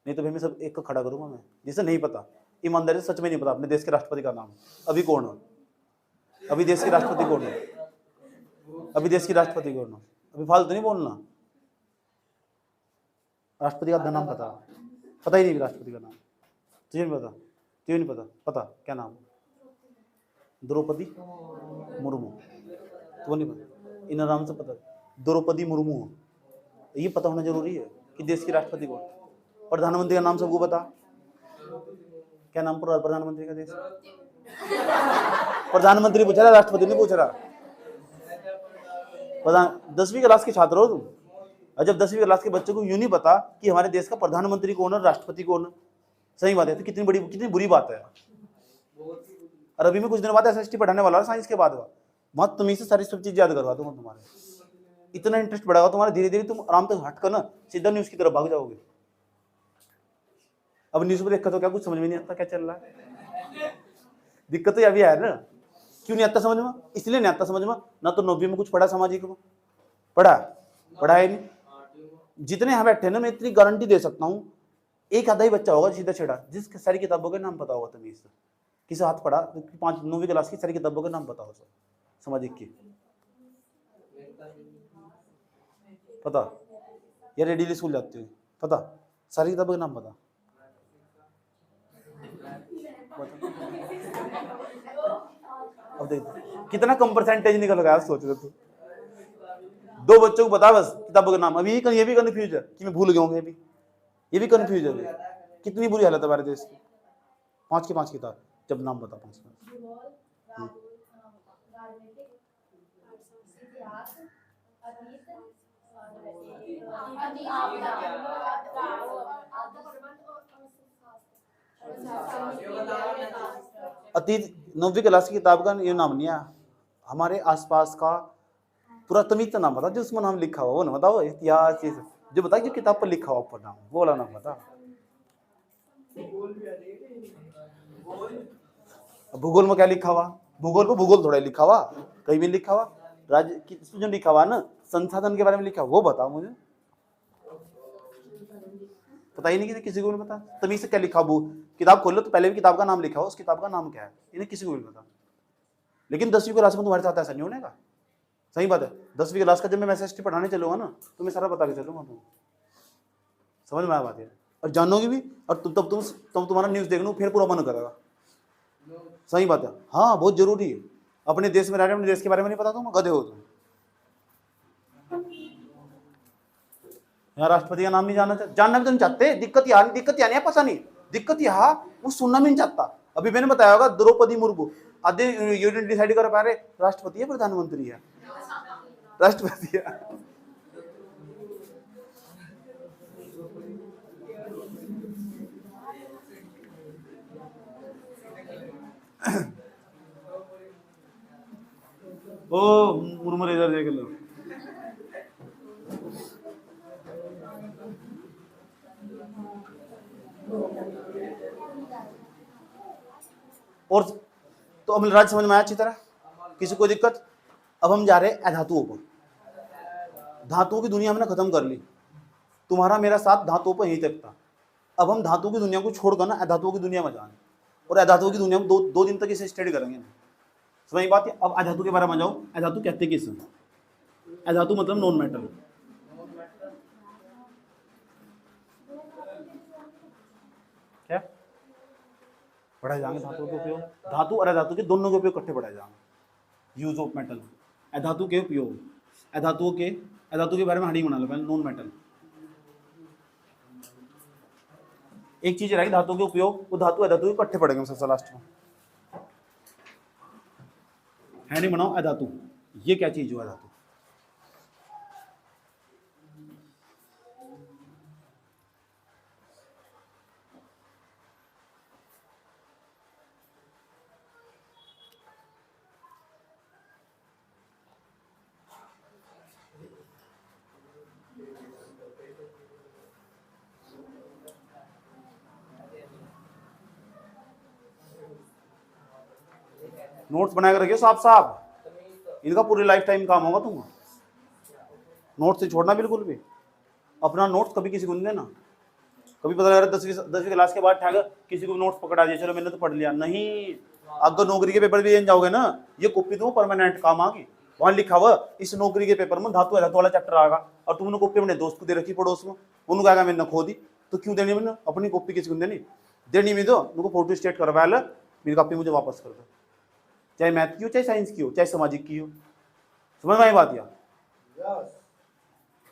नहीं तो फिर मैं सब एक को खड़ा करूँगा मैं जिसे नहीं पता, ईमानदारी से सच में नहीं पता अपने देश के राष्ट्रपति का नाम। अभी कौन हो? अभी देश के राष्ट्रपति कौन है? अभी देश की राष्ट्रपति कौन है? अभी फालतू नहीं बोलना। राष्ट्रपति का नाम पता ही नहीं राष्ट्रपति का नाम, तुझे नहीं पता? तुझे नहीं पता? पता क्या नाम? द्रौपदी मुर्मू। तो नहीं पता? इन नाम से पता द्रौपदी मुर्मू, ये पता होना जरूरी है कि देश की राष्ट्रपति कौन। प्रधानमंत्री का नाम सबको बता, क्या नाम प्रधानमंत्री का? देश प्रधानमंत्री पूछ रहा, राष्ट्रपति नहीं पूछ रहा। 10वीं क्लास के छात्र हो तुम, और जब 10वीं क्लास के बच्चों को यूं नहीं पता कि हमारे देश का प्रधानमंत्री कौन है, राष्ट्रपति कौन है, सही बात है, तो कितनी बुरी बात है। और अभी मैं कुछ दिन बाद एसएसटी पढ़ाने वाला साइंस के बाद वहां तुम्हें से सारी सब चीज याद करवा दूंगा, तुम्हारे इतना इंटरेस्ट बढ़ागा तुम्हारा, धीरे धीरे तुम आराम से हटकर ना सीधा न्यूज की तरफ भाग जाओगे। अब न्यूज में देखा तो क्या कुछ समझ में नहीं आता क्या चल रहा है, दिक्कत तो अभी है ना। क्यों नहीं आता समझ में? इसलिए नहीं आता समझ में, ना तो 9वीं में कुछ पढ़ा, सामाजिक में पढ़ा है नहीं। जितने यहाँ बैठे ना मैं इतनी गारंटी दे सकता हूँ, एक आधा ही बच्चा होगा सीधा छेड़ा जिसके सारी किताबों के नाम पता होगा तमीज से, किसी हाथ पढ़ा 9वीं क्लास की सारी किताबों के नाम पता हो, सामाजिक की पता, या रेडी स्कूल जाते हो पता, सारी किताबों के नाम पता। अब देख कितना कम परसेंटेज निकल गया सोच रहे तू। दो बच्चों को बता बस किताबों के नाम। अभी ये भी कंफ्यूज है कि मैं भूल गया हूँ, ये भी कंफ्यूज है। कितनी बुरी हालत है हमारे देश की। 5 की 5 किताब, जब नाम बता 5 अतीत 9वीं क्लास की किताब का ये नाम नहीं है। हमारे आसपास का पूरा तमीज का नाम बता जो उसमें नाम लिखा हुआ, वो ना बताओ। इतिहास ये जो बता जो किताब पर लिखा हुआ ऊपर नाम, वो वाला नाम बता। भूगोल में क्या लिखा हुआ? भूगोल को भूगोल थोड़ा लिखा हुआ, कहीं भी लिखा हुआ। राज्य जो लिखा हुआ ना संसाधन के बारे में लिखा, वो बताओ मुझे। पता ही नहीं किसी को भी पता। तमीज से क्या लिखा हुआ? किताब खोल लो तो पहले भी किताब का नाम लिखा हो, उस किताब का नाम क्या है इन्हें किसी को भी पता। लेकिन 10वीं क्लास में तुम्हारे साथ ऐसा नहीं होने का। सही बात है। 10वीं क्लास का जब मैं मैसेज पढ़ाने चलूंगा ना तो मैं सारा बता के चलूंगा तुम। समझ में आया बात है? और जानोगी भी। और तब तुम्हारा न्यूज देख लो फिर पूरा मन करेगा। सही बात है। हाँ बहुत जरूरी है। अपने देश में रह रहे अपने देश के बारे में नहीं पता तुम गधे हो तुम। यहाँ राष्ट्रपति का नाम नहीं जानना भी तो नहीं चाहते। दिक्कत यहाँ नहीं है, पता नहीं दिक्कत यहाँ वो सुनना भी नहीं चाहता। अभी मैंने बताया होगा द्रौपदी मुर्मू आधे यूनिट डिसाइड कर पा रहे राष्ट्रपति है प्रधानमंत्री है? राष्ट्रपति है। ओ मुर्मू इधर देख लो। और तो अमलराज समझ में आया अच्छी तरह? किसी को दिक्कत? अब हम जा रहे हैं अधातुओं पर। धातुओं की दुनिया हमने खत्म कर ली। तुम्हारा मेरा साथ धातुओं पर यहीं तक था। अब हम धातुओं की दुनिया को छोड़कर ना अधातुओं की दुनिया में जाएं। और अधातुओं की दुनिया में दो दिन तक इसे स्टडी करेंगे। समझ बात है? अब अधातु के बारे में जाओ। अधातु कहते किस? अधातु मतलब नॉन मेटल। क्या पढ़ाए जाएंगे धातुओं के उपयोग? धातु और अधातु के दोनों के उपयोग इकट्ठे पढ़ाए जाएंगे। यूज ऑफ मेटल, अधातु के उपयोग, अधातु के बारे में हडी बना लो पहले। नॉन मेटल एक चीज रहेगी धातु के उपयोग, वो धातु अधातु के इकट्ठे पढ़ेंगे सबसे लास्ट में। हेडिंग बनाओ अधातु। ये क्या चीज हुआ धातु? नोट्स बना कर रखिए साफ साफ। इनका पूरी लाइफ टाइम काम होगा तुम। नोट्स से छोड़ना बिल्कुल भी। अपना नोट्स कभी किसी को नहीं देना। कभी पता लग रहा है 10वीं क्लास के बाद ठाकर किसी को नोट्स पकड़ा दिया, चलो मैंने तो पढ़ लिया। नहीं, अगर नौकरी के पेपर भी देने जाओगे ना, ये कॉपी तो परमानेंट काम आगी। वहां लिखा हुआ इस नौकरी के पेपर में धातु वाला चैप्टर आएगा और तुमने कॉपी अपने दोस्त को दे रखी पड़ोस में, उन्होंने कहा मैंने खो दी। तो क्यों देनी? मैंने अपनी कॉपी किसी को देनी में दो उनको फोटो स्टेट करवा लो, मेरी कॉपी मुझे वापस कर दो। चाहे मैथ की हो, चाहे साइंस की हो, चाहे सामाजिक की हो। समझ में आई बात? या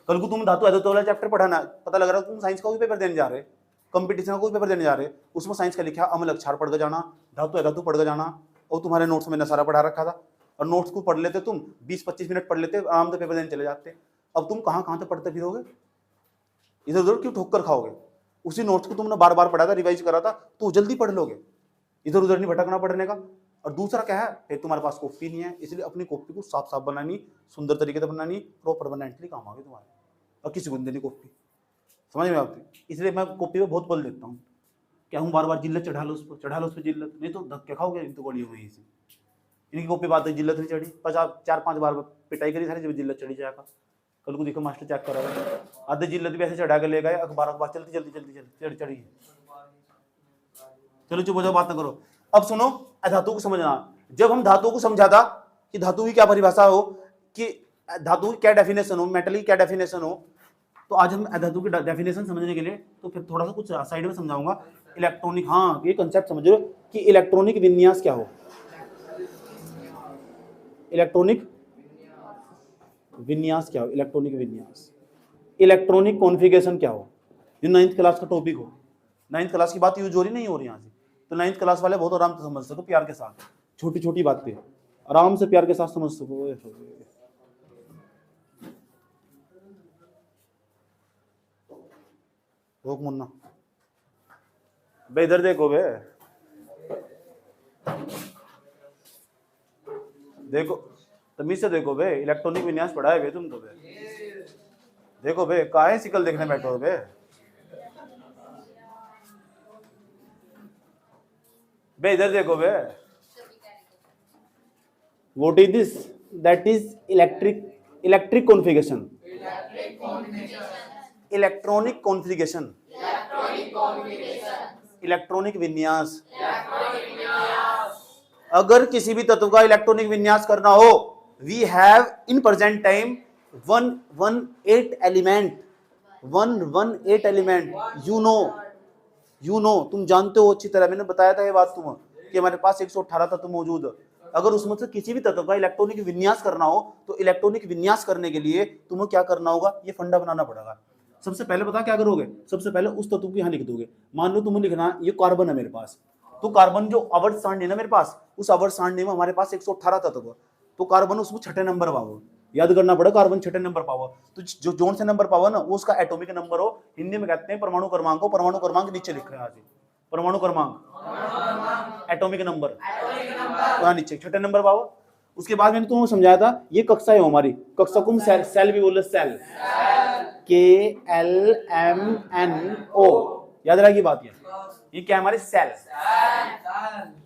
कल को तुम धातु अधातु वाला चैप्टर पढ़ाना, पता लग रहा है तुम साइंस का कोई पेपर देने जा रहे, कंपटीशन का कोई पेपर देने जा रहे, उसमें साइंस का लिखा अम्ल अक्षर पढ़ के जाना, धातु अधातु पढ़ के जाना, और तुम्हारे नोट्स में सारा पढ़ा रखा था। और नोट्स को पढ़ लेते तुम 20-25 मिनट पढ़ लेते, आराम से पेपर देने चले जाते। अब तुम कहाँ तक पढ़ते फिरोगे? इधर उधर क्यों ठोकर खाओगे? उसी नोट्स को तुमने बार बार पढ़ा था, रिवाइज करा था, तो जल्दी पढ़ लोगे। इधर उधर नहीं भटकना पढ़ने का। और दूसरा क्या है, फिर तुम्हारे पास कॉपी नहीं है, इसलिए अपनी कॉपी को साफ साफ बनानी, सुंदर तरीके से बनानी, प्रॉपर परमानेंटली काम आगे तुम्हारे। और किसी को नहीं देनी कॉपी। समझ में आती? इसलिए मैं कॉपी पे बहुत बल देता हूँ। क्या हूँ बार बार जिल्लत चढ़ा लो उस पर जिल्लत, नहीं तो धक्के खाओगे इन तो गोलियों में। इसी इनकी कॉपी बात है, जिल्लत नहीं चढ़ी, 4-5 बार पिटाई करी सारी, जब जिल्लत चढ़ी जाएगा। कल को देखो मास्टर चेक करा आधे जिल्लत भी ऐसे चढ़ा के ले गए, अखबार चलती चढ़ी। चलो चुप हो जाओ, बात ना करो। अब सुनो, धातु को समझना। जब हम धातु को समझा था कि धातु की क्या परिभाषा हो, कि धातु की क्या डेफिनेशन हो, मेटल की क्या डेफिनेशन हो, तो आज हम धातु की डेफिनेशन समझने के लिए तो फिर थोड़ा सा कुछ साइड में समझाऊंगा। इलेक्ट्रॉनिक, हाँ ये कंसेप्ट समझ लो कि इलेक्ट्रॉनिक विन्यास क्या हो। इलेक्ट्रॉनिक विन्यास क्या हो, इलेक्ट्रॉनिक विन्यास, इलेक्ट्रॉनिक कॉन्फ़िगरेशन क्या हो, ये 9th क्लास का टॉपिक हो। 9th क्लास की बात यूज हो रही नहीं हो रही यहाँ से, तो 9th क्लास वाले बहुत आराम से समझ सको, प्यार के साथ छोटी छोटी बातें आराम से प्यार के साथ समझ सको। रोक मुन्ना बे, इधर देखो बे, देखो तमीज से देखो बे, इलेक्ट्रॉनिक विन्यास पढ़ा है बे तुम तो बे, देखो बे काहे सिकल देखने बैठो हो बे, बे इधर देखो बे। What is this? That is electric configuration. Electronic configuration, electronic विन्यास। अगर किसी भी तत्व का इलेक्ट्रॉनिक विन्यास करना हो, we have in present time 118 element, 118 element. You know तुम जानते हो अच्छी तरह, मैंने बताया था ये बात तुम कि हमारे पास 118 तत्व मौजूद है। अगर उसमें से किसी भी तत्व का इलेक्ट्रॉनिक विन्यास करना हो, तो इलेक्ट्रॉनिक विन्यास करने के लिए तुम्हें क्या करना होगा, ये फंडा बनाना पड़ेगा। सबसे पहले पता क्या करोगे, सबसे पहले उस तत्व को यहाँ लिख दोगे। मान लो तुम्हें लिखना ये कार्बन है मेरे पास, तो कार्बन जो आवर्त सारणी है ना मेरे पास, उस आवर्त सारणी में हमारे पास 118 तत्व है, तो कार्बन उसमें 6ठे नंबर पावर, याद करना पड़ेगा, कार्बन 6ठे नंबर पावर। तो जो जोन से नंबर पावर ना, वो उसका एटॉमिक नंबर हो, हिंदी में कहते हैं परमाणु क्रमांक हो। परमाणु क्रमांक नीचे लिख रहे हैं, आज परमाणु क्रमांक, एटॉमिक नंबर वहां नीचे 6ठे नंबर पावर। उसके बाद मैंने तुम्हें समझाया था, ये कक्षा है हमारी, कक्षा को हम सेल भी बोले, सेल, KLMNO, याद रखिए बात। ये क्या है हमारे सेल,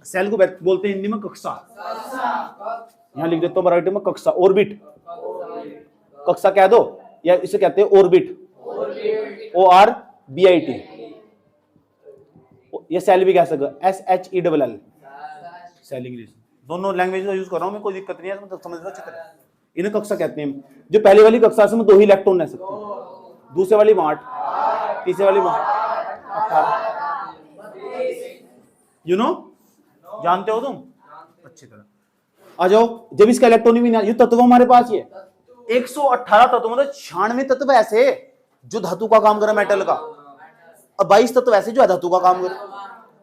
सेल को बोलते हैं हिंदी में कक्षा, यहाँ लिख देता हूँ मराठी में कक्षा। ऑर्बिट, कक्षा कह दो, या इसे कहते हैं ऑर्बिट, ORBIT। ये सेल भी कह सकते, SHELL, सेल इंग्लिश। दोनों लैंग्वेज का यूज कर रहा हूं मैं, कोई दिक्कत नहीं है, मतलब समझ लो अच्छी तरह। इन्हें कक्षा कहते हैं। जो पहले वाली कक्षा से में 2 ही इलेक्ट्रॉन रह सकते हैं, दूसरे वाली 8, तीसरे वाली 18। यू नो, जानते हो तुम अच्छी तरह। आ जाओ, जब इसका इलेक्ट्रॉनिक विन्यास, ये तत्व हमारे पास ये 118 तत्व, मतलब 96 तत्व ऐसे जो धातु का काम करे, मेटल का, और 22 तत्व ऐसे जो अधातु का काम करे।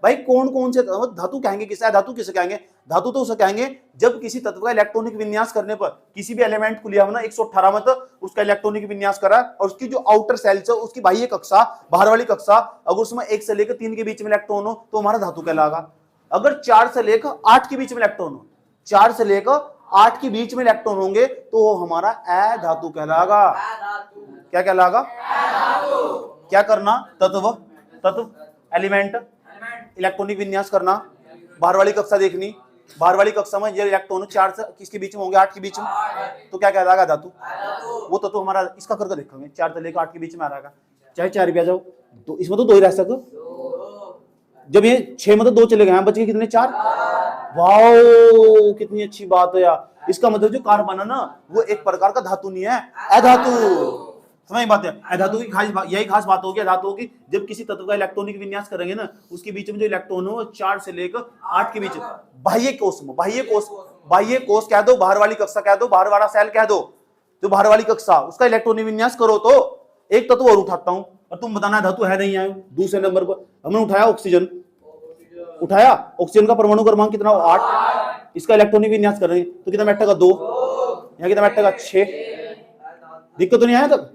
भाई कौन कौन से धातु कहेंगे, किसे धातु किसे कहेंगे? धातु तो उसे कहेंगे जब किसी तत्व का इलेक्ट्रॉनिक विन्यास करने पर, किसी भी एलिमेंट को लिया हमने 118 में, उसका इलेक्ट्रॉनिक विन्यास करा, और उसकी जो आउटर सेल्स है, उसकी बाह्य कक्षा, बाहर वाली कक्षा, अगर उसमें 1 से लेकर 3 के बीच में इलेक्ट्रॉन हो तो हमारा धातु कहलाएगा। अगर 4 से लेकर 8 के बीच में इलेक्ट्रॉन हो, 4 से लेकर 8 के बीच में इलेक्ट्रॉन होंगे तो हमारा अधातु कहलाएगा। क्या कहलाएगा? क्या करना? तत्व एलिमेंट इलेक्ट्रॉनिक विन्यास करना, बाहर वाली कक्षा देखनी, बाहर वाली कक्षा में ये इलेक्ट्रॉन 4 से किसके बीच में होंगे? 8 के बीच में, तो क्या कहलाएगा? धातु। वो तत्व हमारा इसका करके देखेंगे, 4 से लेकर 8 के बीच में आ रहेगा, चाहे 4 भी आ जाओ, तो इसमें तो 2 ही रह सको। जब ये 6 में तो 2 चले गए, बच गए कितने? 4। वाओ कितनी अच्छी बात है यार। इसका मतलब जो कार्बन है ना, वो एक प्रकार का धातु नहीं है, अधातु। समझ बात है? अधातु की खास यही खास बात होगी अधातुओं की, जब किसी तत्व का इलेक्ट्रॉनिक विन्यास करेंगे ना, उसके बीच में जो इलेक्ट्रॉन हो 4 से लेकर 8 के बीच, बाह्य कोश कह दो, बाहर वाली कक्षा कह दो, बाहर वाला सेल कह दो, जो बाहर वाली कक्षा, उसका इलेक्ट्रॉनिक विन्यास करो तो एक तत्व और उठाता हूं, और तुम बताना धातु है नहीं है। दूसरे नंबर पर हमने उठाया ऑक्सीजन, उठाया ऑक्सीजन का परमाणु क्रमांक कितना? 8। इसका इलेक्ट्रॉनिक विन्यास कर रहे हैं तो कितना बैठेगा? 2। यहाँ कितना बैठेगा? 6। दिक्कत तो नहीं आया तक?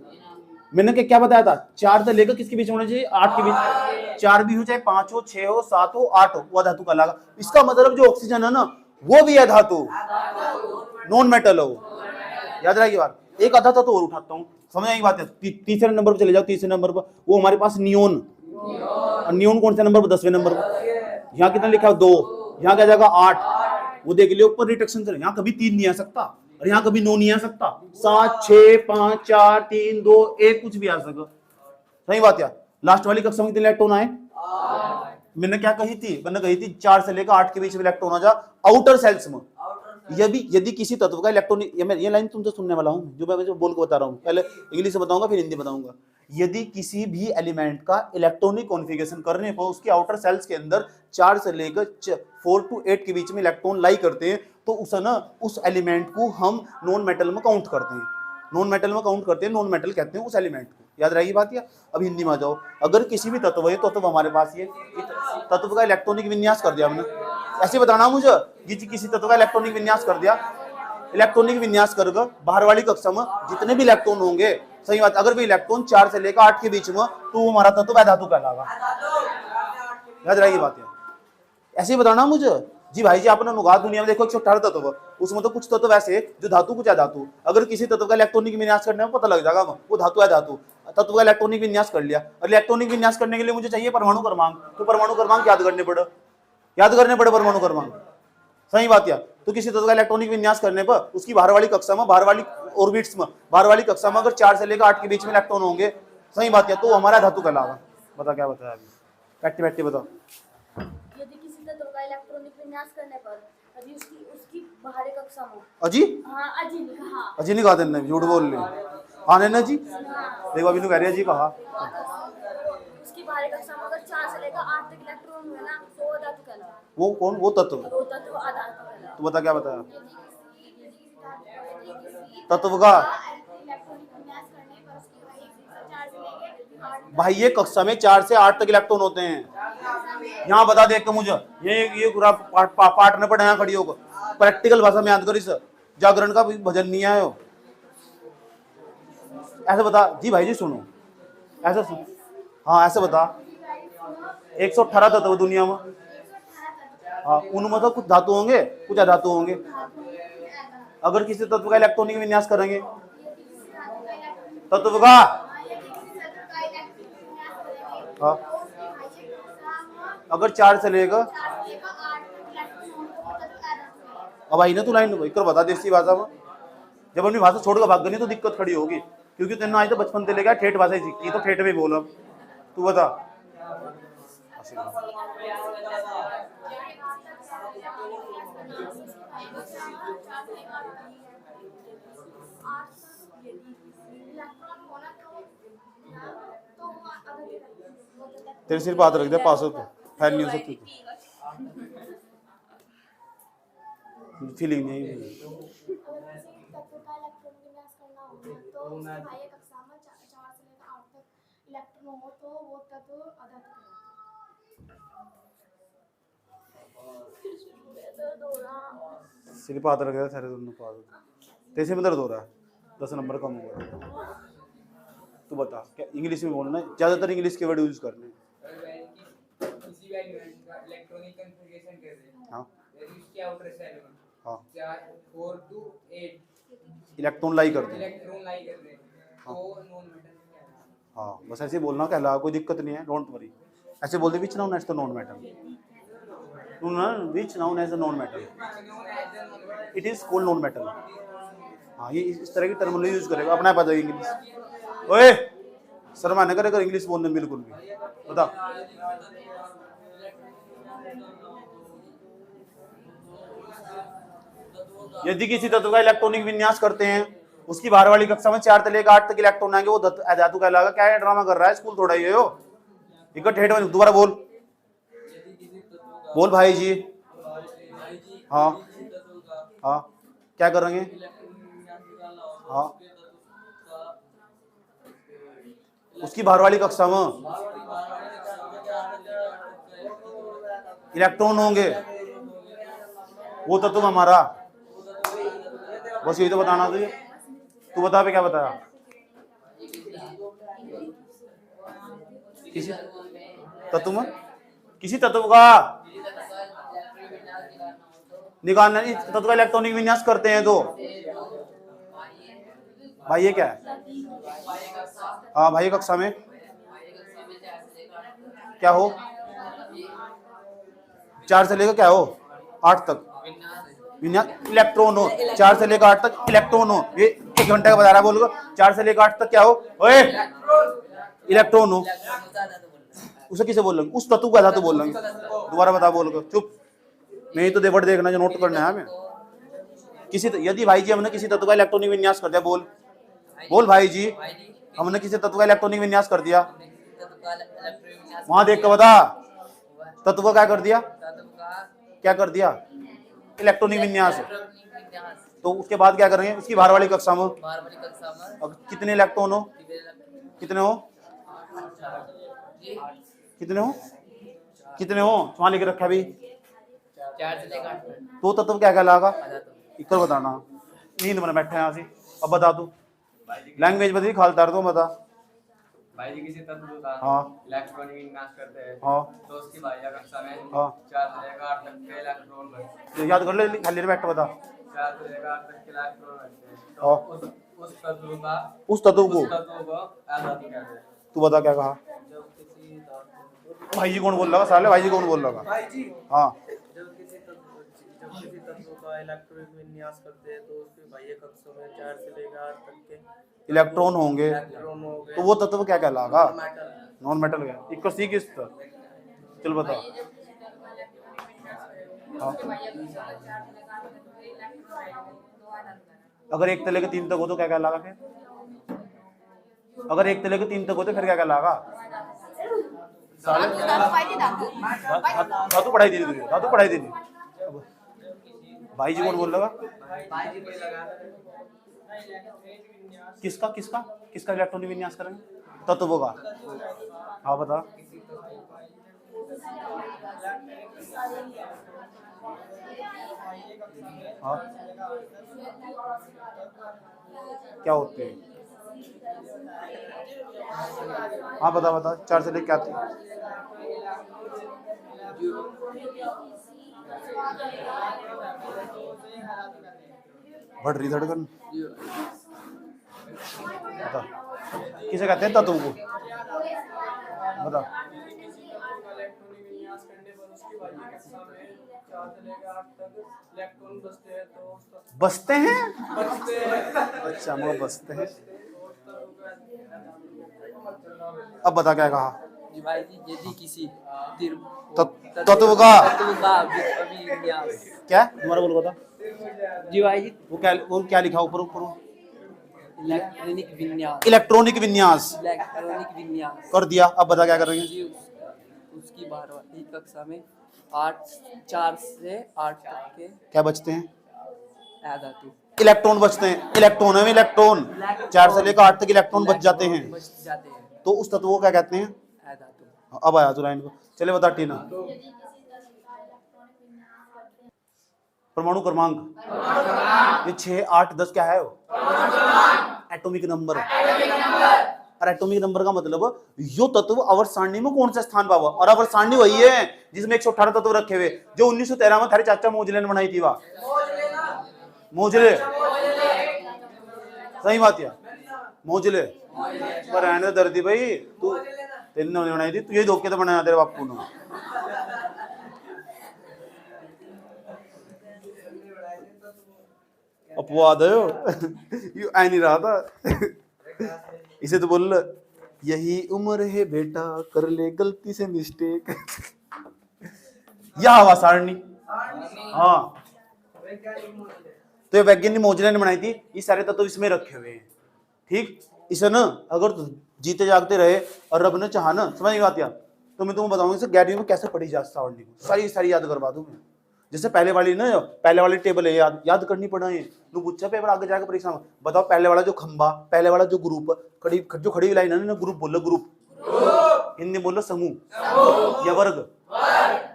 मैंने क्या बताया था? 4 से लेकर किसके बीच होना चाहिए? 8 के बीच। 4 भी हो, चाहे 5 हो, 6 हो, 7 हो, 8 हो, वो धातु का लगा। इसका मतलब जो ऑक्सीजन है ना, वो भी है धातु, नॉन मेटल हो। याद रखिए बात। एक आधा तत्व और उठाता हूँ, समझ आई बात है? तीसरे नंबर पर चले जाओ। तीसरे नंबर पर वो हमारे पास नियोन, और नियोन कौन से नंबर पर? 10वें नंबर पर। यहाँ कितना लिखा है? 2। यहाँ क्या जाएगा? 8। वो देख लियो ऊपर रिडक्शन से, यहाँ कभी 3 नहीं आ सकता, और यहाँ कभी 9 नहीं आ सकता। 7, 6, 5, 4, 3, 2, 1 कुछ भी आ सकता। सही बात यार। लास्ट वाली कक्षा में कितने इलेक्ट्रॉन आए? मैंने क्या कही थी? मैंने कही थी 4 से लेकर 8 के बीच में इलेक्ट्रॉन आ जा आउटर सेल्स में। यदि किसी तत्व का इलेक्ट्रॉनिक, ये लाइन तुमसे सुनने वाला हूं, जो मैं बोल के बता रहा हूं, पहले इंग्लिश से बताऊंगा फिर हिंदी बताऊंगा। यदि किसी भी एलिमेंट का इलेक्ट्रॉनिक कॉन्फ़िगरेशन करने पर उसके आउटर सेल्स के अंदर 4 से लेकर 4 to 8 के बीच में इलेक्ट्रॉन लाई करते हैं, तो उस एलिमेंट को हम नॉन मेटल में काउंट करते हैं, नॉन मेटल में काउंट करते हैं, नॉन मेटल कहते हैं उस एलिमेंट को। याद रहेगी बात। या अब हिंदी में आ जाओ, अगर किसी भी तत्व है, तत्व हमारे पास ये तत्व का इलेक्ट्रॉनिक विन्यास कर दिया हमने, ऐसे बताना मुझे किसी तत्व का इलेक्ट्रॉनिक विन्यास कर दिया, इलेक्ट्रॉनिक विन्यास करके बाहर वाली कक्षा में जितने भी इलेक्ट्रॉन होंगे, सही बात, अगर भी इलेक्ट्रॉन 4 से लेकर 8 के बीच में, तो वो हमारा तत्व धातु कहलाएगा। याद रहेगी बात। ऐसे ही बताना मुझे जी भाई जी, आपने अनुगात दुनिया में देखो 118 तत्व, उसमें तो कुछ तत्व ऐसे जो धातु, कुछ अधातु। अगर किसी तत्व का इलेक्ट्रॉनिक विन्यास करने में पता लग जाएगा वो धातु है धातु। तत्व का इलेक्ट्रॉनिक विन्यास कर लिया, और इलेक्ट्रॉनिक विन्यास करने के लिए मुझे चाहिए परमाणु क्रमांक, तो परमाणु क्रमांक याद करने पड़े परमाणु क्रमांक। सही बात। या तो किसी तत्व का इलेक्ट्रॉनिक विन्यास करने पर उसकी बाहर वाली कक्षा में, बाहर वाली ऑर्बिट्स में, बाहर वाली कक्षा में अगर 4 से लेकर 8 के बीच में इलेक्ट्रॉन होंगे, सही बात है, तो हमारा धातु कहलाएगा। बता क्या बताया अभी, बैठे बताओ। यदि किसी तत्व का इलेक्ट्रॉनिक विन्यास करने पर यदि उसकी बाहरी कक्षा में अजी अजी नहीं कहा तेने, झूठ बोल ले। हाँ नैना जी, देखो अभी तो कह रही है जी कहा। उसकी बाहरी कक्षा में अगर 4 से लेकर 8 तक इलेक्ट्रॉन हुए ना, तो वो धातु कहलाएगा। वो कौन? वो तत्व वो तत्व अधातु कहलाएगा। तो बता क्या बताया तत्व का। इलेक्ट्रॉनिक विन्यास करने पर उसकी बाहरी कक्षा 4 से लेकर 8 भाई ये कक्षा में 4 से 8 तक इलेक्ट्रॉन होते हैं। यहाँ बता देख के मुझे, ये पूरा पाठ न पढ़े, यहाँ खड़ी होकर प्रैक्टिकल भाषा में याद कर। इस जागरण का भजन नहीं आयो, ऐसे बता जी भाई जी, सुनो ऐसे सुन। हाँ ऐसे बता, 118 तत्व दुनिया में, हाँ उनमें तो कुछ धातु होंगे, कुछ अधातु होंगे। अगर किसी तत्व का इलेक्ट्रॉनिक विन्यास करेंगे, तत्व का, हाँ अगर 4 से लेकर, अब आई ना तू लाइन भाई कर बता देसी भाषा में। जब अपनी भाषा छोड़कर भाग गई तो दिक्कत खड़ी होगी, क्योंकि तेने आज तो बचपन से लेकर ठेठ भाषा ही सीखी, तो ठेठ में बोल। अब तू बता। तेरे सिर बात रख दे, पास हो फैल नहीं हो सकती, फीलिंग नहीं। तत्व का इलेक्ट्रॉन विन्यास करना हो तो उसकी बाह्य कक्षा में 4 से लेकर 8 तक इलेक्ट्रॉन हो, तो वो तत्व अधातु कहलाएगा। सिर पे हाथ रख दे, सारे दोनों पास। तेरे में दर्द हो रहा है, 10 नंबर कम हो गया। तू बता क्या इंग्लिश में बोलना है, ज्यादातर इंग्लिश के वर्ड यूज करने। किसी भी एलिमेंट का इलेक्ट्रॉनिक कॉन्फ़िगरेशन कर रहे हैं, हाँ यदि उसकी आउटर शेल में हाँ 4 to 8 इलेक्ट्रॉन लाई कर दे, इलेक्ट्रॉन लाई कर रहे हैं, तो नॉन मेटल कहलाएगा। हाँ बस ऐसे ही बोलना, कहला कोई दिक्कत नहीं है, डोंट वरी। ऐसे बोल दे which known as the non metal, तू ना which known as the non metal, it is called non metal. हाँ ये इस तरह की टर्मिनोलॉजी यूज करेगा, अपना पता है इंग्लिश। ओए शर्मा न करेगा इंग्लिश बोलने में बिल्कुल भी। बता यदि किसी तत्व का इलेक्ट्रॉनिक विन्यास करते हैं, उसकी बाहर वाली कक्षा में 4 से लेकर 8 तक इलेक्ट्रॉन आएंगे, वो धातु कहलाएगा। क्या है ड्रामा कर रहा है स्कूल थोड़ा ये हो, इकट्ठे दोबारा बोल, बोल भाई जी। हाँ हाँ क्या करेंगे, हाँ उसकी बाहर वाली कक्षा में इलेक्ट्रॉन होंगे, वो तत्व हमारा, बस यही तो बताना तुझे। तू बता पे क्या बताया। किसी तत्व में, किसी तत्व का निकालना, इस तत्व का इलेक्ट्रॉनिक विन्यास करते हैं तो भाई ये क्या है। हाँ भाई कक्षा में क्या हो, 4 से लेकर क्या हो 8 तक विन्यास, इलेक्ट्रॉन हो। 4 से लेकर 8 तक इलेक्ट्रॉन हो, ये 1 घंटे का बता रहा बोल। 4 से लेकर 8 तक क्या हो, ओए इलेक्ट्रॉन हो। उसे किसे बोल रहे, उस तत्व का धातु बोल रहे। दोबारा बता बोल कर, चुप नहीं तो देवड़ देखना जो नोट करना है हमें। किसी यदि भाई जी हमने किसी तत्व का इलेक्ट्रॉनिक विन्यास कर दिया, बोल बोल भाई जी, हमने किसी तत्व का इलेक्ट्रॉनिक विन्यास कर दिया, वहां देख कर बता तत्व का क्या कर दिया, क्या कर दिया, इलेक्ट्रॉनिक विन्यास। इलेक्ट्रॉनिक विन्यास। तो उसके बाद क्या करेंगे, उसकी बाहर वाली कक्षा में बाहर वाली कक्षा में अब कितने इलेक्ट्रॉन हो, कितने हो, जी कितने हो वहां लिख रखा है अभी। 4 से लेकर 8 तक। तो तत्व क्या कहलाएगा, आधा तो इक्वल बताना। नींद में बैठे हैं यहाँ से, अब बता तू लैंग्वेज बता, खालदार तो बता। भाई जी किसी तत्व का हाँ इलेक्ट्रॉनिक विन्यास करते हैं हाँ तो उसकी बाह्य कक्षा में हाँ 4 से लेकर 8 तक के इलेक्ट्रॉन बनते हैं। तो याद कर ले, खाली बैठ बता। 4 से लेकर 8 तक के इलेक्ट्रॉन बनते हैं। तो हाँ। उस तत्व को आधातु कहते हैं। तू बता क्या कहा। भाई जी कौन बोल रहा है, साले भाई जी कौन बोल रहा है। भाई जी हाँ जब किसी तत्व का इलेक्ट्रॉनिक विन्यास करते हैं तो उसके बाह्य कक्षों में 4 से लेकर 8 तक के इलेक्ट्रॉन होंगे, इलेक्ट्रॉन हो गए। तो वो तत्व क्या कहलाएगा, मेटल नॉन मेटल का। इक्को सी किस तरह, चल बता। हाँ। अगर एक तले के 3 तक हो तो क्या कहलाएगा फिर, अगर एक तले के 3 तक हो तो फिर क्या कहलाएगा। धातु पढ़ाई दे दी तुझे, धातु पढ़ाई दे दी। भाई जी कौन बोल रहा है, भाई जी कोई लगा किसका किसका किसका इलेक्ट्रॉनिक विन्यास करेंगे, तत्व का। हाँ बता। हाँ क्या होते हैं, हाँ बता बता। 4 से लेकर क्या थे, बढ़ रही धड़कन। बता किसे कहते हैं तत्व को, बता। बसते हैं, अच्छा वो बसते हैं। अब बता क्या कहा। जी भाई जी यदि किसी तत्व का विन्यास। क्या तुम्हारा बोल बता। जी भाई जी वो क्या लिखा ऊपर ऊपर, इलेक्ट्रॉनिक विन्यास। इलेक्ट्रॉनिक विन्यास इलेक्ट्रॉनिक विन्यास कर दिया। अब बता क्या करेंगे। जी उसकी बाहर वाली कक्षा में 4 से 8 तक के क्या बचते हैं, आधातु इलेक्ट्रॉन बचते हैं। इलेक्ट्रॉन है इलेक्ट्रॉन, 4 से लेकर 8 तक इलेक्ट्रॉन बच जाते हैं। बच जाते हैं तो उस तत्व को क्या कहते हैं, आधातु। अब आया तू लाइन को। चले बता टीना। परमाणु क्रमांक ये 6 8 10 क्या है, एटॉमिक नंबर। और एटॉमिक नंबर का मतलब यो तत्व अवर सारणी में कौन सा स्थान पावा, और अवर सारणी वही है जिसमें 118 तत्व रखे हुए, जो 1913 में थारे चाचा मोजले ने बनाई थी। वाह मोजले, सही बात है मोजले। पर रहने दर्दी भाई, तू तेने बनाई थी, तू यही धोखे तो बनाया तेरे बापू ने। अपवाद है यू आई नहीं रहा था। इसे तो बोल यही उम्र है बेटा कर ले गलती से मिस्टेक। यह हवा सारणी। हाँ तो ये वैज्ञानिक मोजले ने बनाई थी। ये सारे तत्व इसमें रखे हुए हैं। ठीक, इसे ना अगर जीते जागते रहे और रब ने चाहा ना, समझ बात यार, तो मैं तुमको बताऊंगा इसे 11वीं में कैसे पढ़ी जा सारणी को, सारी याद करवा दूं मैं। जैसे पहले वाली टेबल है, याद करनी पड़ा है। तू पूछा पेपर आगे जाकर परीक्षा में, बताओ पहले वाला जो खंबा, पहले वाला जो ग्रुप, खड़ी लाइन है ना, ग्रुप बोलो, ग्रुप हिंदी बोलो समूह या वर्ग।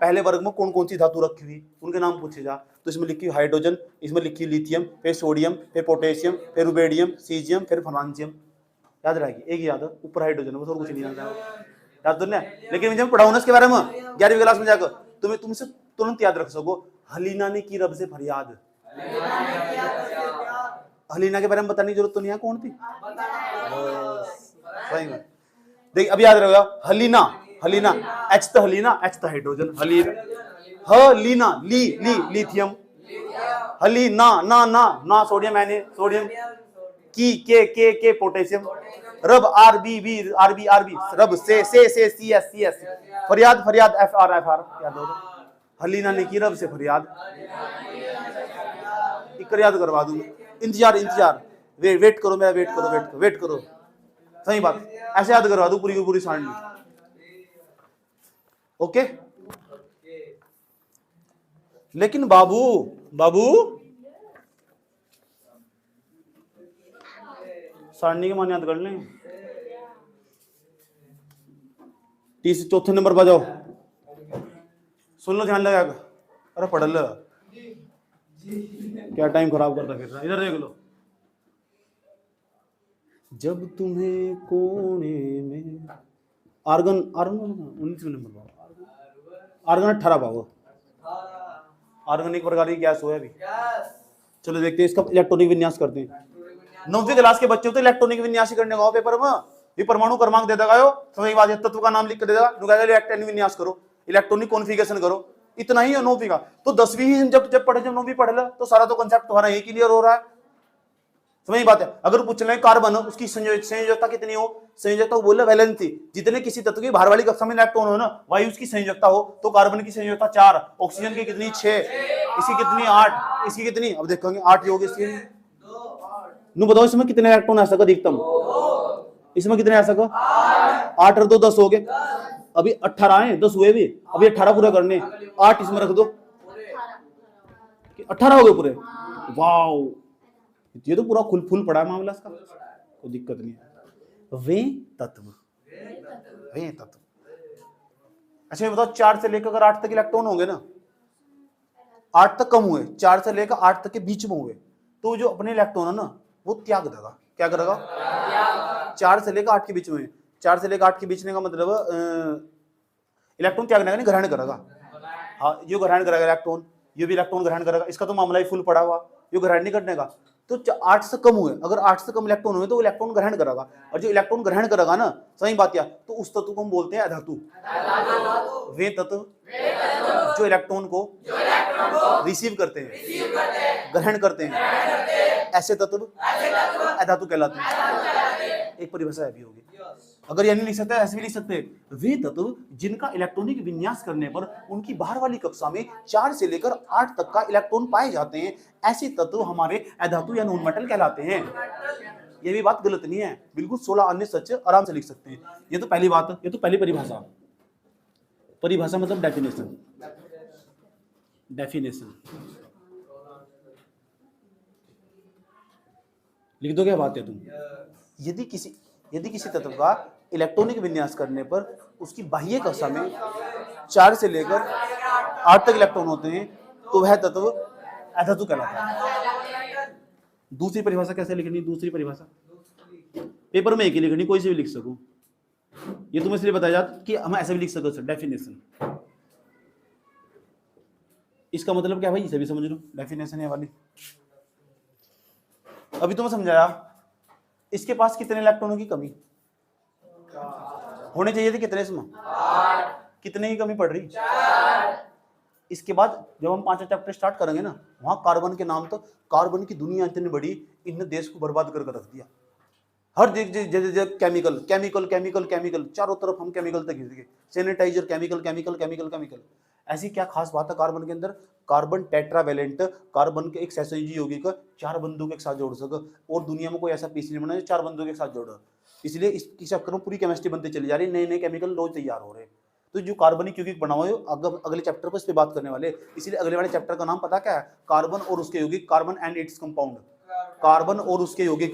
पहले वर्ग में कौन कौन सी धातु रखी हुई उनके नाम पूछे जा, तो इसमें लिखी हाइड्रोजन, इसमें लिखी लिथियम, फिर सोडियम, फिर पोटेशियम, फिर रुबेडियम, सीजियम, फिर फ्रांसियम। याद रहेगी, एक ही याद है, ऊपर हाइड्रोजन, बस और कुछ नहीं याद तो नहीं। लेकिन जब पढ़ाऊँ इसके बारे में 11वीं क्लास में जाकर, तुम्हें तुमसे तुरंत याद रख सको, हलीना ने की रब से फरियाद। हलीना के बारे में बताने की जरूरत तो नहीं है, कौन थी। देख अब याद रहेगा, हलीना एच तो हलीना, एच तो हाइड्रोजन, हलीना लिथियम, हलीना ना सोडियम, सोडियम के पोटेशियम, रब आरबी रब से सी एस फरियाद एफ आर याद होगा। हलीना ने की रब से फरियाद, इकर याद करवा दूंगा। इंतजार वेट करो मेरा, वेट करो। सही बात, ऐसे याद करवा दूं पूरी की पूरी सारणी। ओके, लेकिन बाबू बाबू सारणी के मान याद कर लें। चौथे नंबर पर जाओ, सुन लो, ध्यान लगा। अरे पढ़ लो, क्या टाइम खराब करता फिर रहा। इधर देख लो। जब तुम्हें कोने में आर्गन 19वें नंबर पर, आर्गन 18 पाओ। आर्गन एक प्रकार की गैस हो है अभी। चलो देखते हैं इसका इलेक्ट्रॉनिक विन्यास करते हैं। 9वीं क्लास के बच्चे हो तो इलेक्ट्रॉनिक विन्यास करने का पेपर में ये परमाणु क्रमांक दे देगा। समझ बात है, तत्व का नाम लिख कर दे देगा, इलेक्ट्रॉनिक विन्यास करो, इलेक्ट्रॉनिक कॉन्फ़िगरेशन करो, इतना ही है 9वीं का। तो 10वीं ही जब पढ़े, जब 9वीं पढ़े ला तो सारा तो कांसेप्ट तुम्हारा यही क्लियर हो रहा है। समझ बात है। अगर पूछ लें कार्बन उसकी संयोजकता कितनी हो, संयोजकता वो बोले वैलेंसी, जितने किसी तत्व की बाहर वाली कक्षा में इलेक्ट्रॉन हो ना, वायु उसकी संयोजकता हो, तो कार्बन की संयोजकता 4, ऑक्सीजन की कितनी 6, इसकी कितनी 8, इसकी कितनी, अब देखेंगे 8 होगी इसकी। नु बताओ इसमें कितने इलेक्ट्रॉन आ सके अधिकतम, इसमें कितने आ सके 8 और 2 10 हो गए। अभी 18 आए, 10 हुए भी, अभी 18 पूरा करने, 8 इसमें रख दो, 18 हो गए पूरे। वाओ, ये तो पूरा फुल पड़ा है मामला इसका, कोई दिक्कत नहीं है। वे तत्व अच्छा ये बताओ 4 से लेकर अगर 8 तक इलेक्ट्रॉन होंगे ना, 8 तक कम हुए, 4 से लेकर 8 तक के बीच में हुए, तो जो अपने इलेक्ट्रॉन है ना वो त्याग देगा। क्या करेगा? 4 से लेकर 8 के बीच में, 4 से लेकर 8 के बीच में का मतलब इलेक्ट्रॉन त्यागने का नहीं, ग्रहण करेगा। हाँ, ये ग्रहण करेगा इलेक्ट्रॉन, ये भी इलेक्ट्रॉन ग्रहण करेगा। इसका तो मामला ही फुल पड़ा हुआ, ये ग्रहण नहीं करने का। तो 8 से कम हुए, अगर 8 से कम इलेक्ट्रॉन हुए तो वो इलेक्ट्रॉन ग्रहण करेगा, और जो इलेक्ट्रॉन ग्रहण करेगा ना, सही बात क्या, तो उस तत्व को हम बोलते हैं अधातु। वे तत्व जो इलेक्ट्रॉन को रिसीव करते हैं, ग्रहण करते हैं, ऐसे तत्व अधातु कहलाते हैं। एक परिभाषा है भी होगी। अगर ये नहीं लिख सकते, ऐसे भी लिख सकते हैं, वे तत्व जिनका इलेक्ट्रॉनिक विन्यास करने पर उनकी बाहर वाली कक्षा में 4 से लेकर 8 तक का इलेक्ट्रॉन पाए जाते हैं, ऐसे तत्व हमारे अधातु या नॉन मेटल कहलाते हैं। ये भी बात गलत नहीं है, बिल्कुल 16 अन्य सच आराम से लिख सकते हैं। ये तो पहली बात, ये तो पहली परिभाषा। परिभाषा मतलब डेफिनेशन, लिख दो क्या बात है तुम। यदि किसी तत्व का इलेक्ट्रॉनिक विन्यास करने पर उसकी बाह्य कक्षा में 4 से लेकर 8 तक इलेक्ट्रॉन होते हैं, तो वह तत्व अधातु कहलाता है। दूसरी परिभाषा कैसे लिखनी? दूसरी परिभाषा पेपर में एक ही लिखनी, कोई से भी लिख सकूं। ये तुम्हें इसलिए बताया जाता कि हम ऐसे भी लिख सकते, डेफिनेशन। इसका मतलब क्या भाई, इसे भी समझ लो, डेफिनेशन है वाली। अभी तुम्हें समझाया, इसके पास कितने इलेक्ट्रॉनों की कमी होने चाहिए थे, कितने इसमें 8, कितने की कमी पड़ रही 4। इसके बाद जब हम 5वां चैप्टर स्टार्ट करेंगे ना, वहां कार्बन के नाम तक, कार्बन की दुनिया इतनी बड़ी, इन देश को बर्बाद करके रख दिया। हर जगह केमिकल केमिकल केमिकल केमिकल, चारों तरफ हम केमिकल तक घिस गए, sanitiser chemical chemical chemical chemical. ऐसी क्या खास बात है कार्बन के अंदर? कार्बन टेट्रावेलेंट, कार्बन के एक सहसंयोजी यौगिक 4 बंधुओं एक साथ जोड़ सके, और दुनिया में कोई ऐसा पीस नहीं बना जो 4 बंधुओं एक साथ जोड़ा। इसलिए इस चक्कर में पूरी केमिस्ट्री बनती चली जा रही है, नए नए केमिकल रोज तैयार हो रहे हैं। तो जो कार्बनिक यौगिक बना हुआ है, अगले चैप्टर पर इस पर बात करने वाले, इसलिए अगले वाले चैप्टर का नाम पता क्या है? कार्बन और उसके यौगिक, carbon and its compound. Carbon और उसके यौगिक,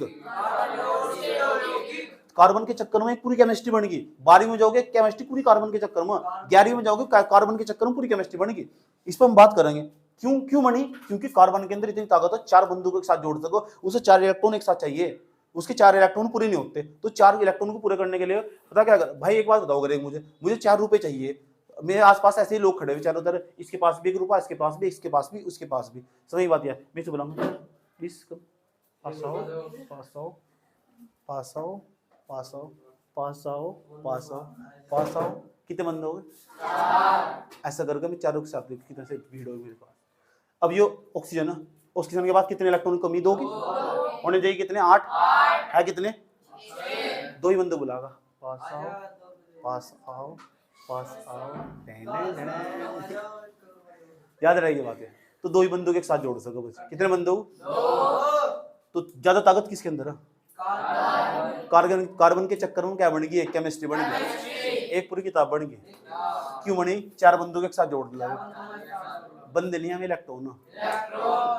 कार्बन के चक्कर में पूरी केमिस्ट्री बन गई। 12वीं में जाओगे केमिस्ट्री पूरी कार्बन के चक्कर में, 11वीं में जाओगे कार्बन के चक्कर में पूरी केमिस्ट्री बन गई। इस पर हम बात करेंगे क्यों बनी, क्योंकि कार्बन के अंदर इतनी ताकत है, 4 बंधुओं को एक साथ जोड़ सको, उसे 4 इलेक्ट्रॉन एक साथ चाहिए, उसके 4 इलेक्ट्रॉन पूरे नहीं होते। तो 4 इलेक्ट्रॉन को पूरे करने के लिए पता क्या कर, भाई एक बात बताओ, अगर मुझे 4 रुपए चाहिए, मेरे आसपास ऐसे ही लोग खड़े हुए चारों तरफ, इसके पास भी 1 रुपया, इसके पास भी, इसके पास भी, उसके पास भी। समझ बात है? मैं तो बोलाऊंगा प्लीज पास आओ, पास आओ, पास आओ, पास आओ, पास आओ, पास आओ, पास आओ। कितने बंद हो गए? ऐसा करके मैं चारों के साथ कितने से भीड़ होगी मेरे पास। अब ये ऑक्सीजन है, ऑक्सीजन के बाद कितने इलेक्ट्रॉन कमी दोगी? होने चाहिए कितने? 8 है, कितने? 2 ही बंदे बुलागा, पास आओ, पास आओ, पास आओ। याद रहेगी बातें। तो 2 ही बंदों के एक साथ जोड़ सको बस। कितने बंदे हो? 2। तो ज्यादा ताकत किसके अंदर है? कार्बन के चक्कर में क्या बन गई? एक केमिस्ट्री बन गई, एक पूरी किताब बन गई। क्यों बनी? 4 बंदूक एक साथ जोड़ दिया, बंदे नहीं है इलेक्ट्रॉन,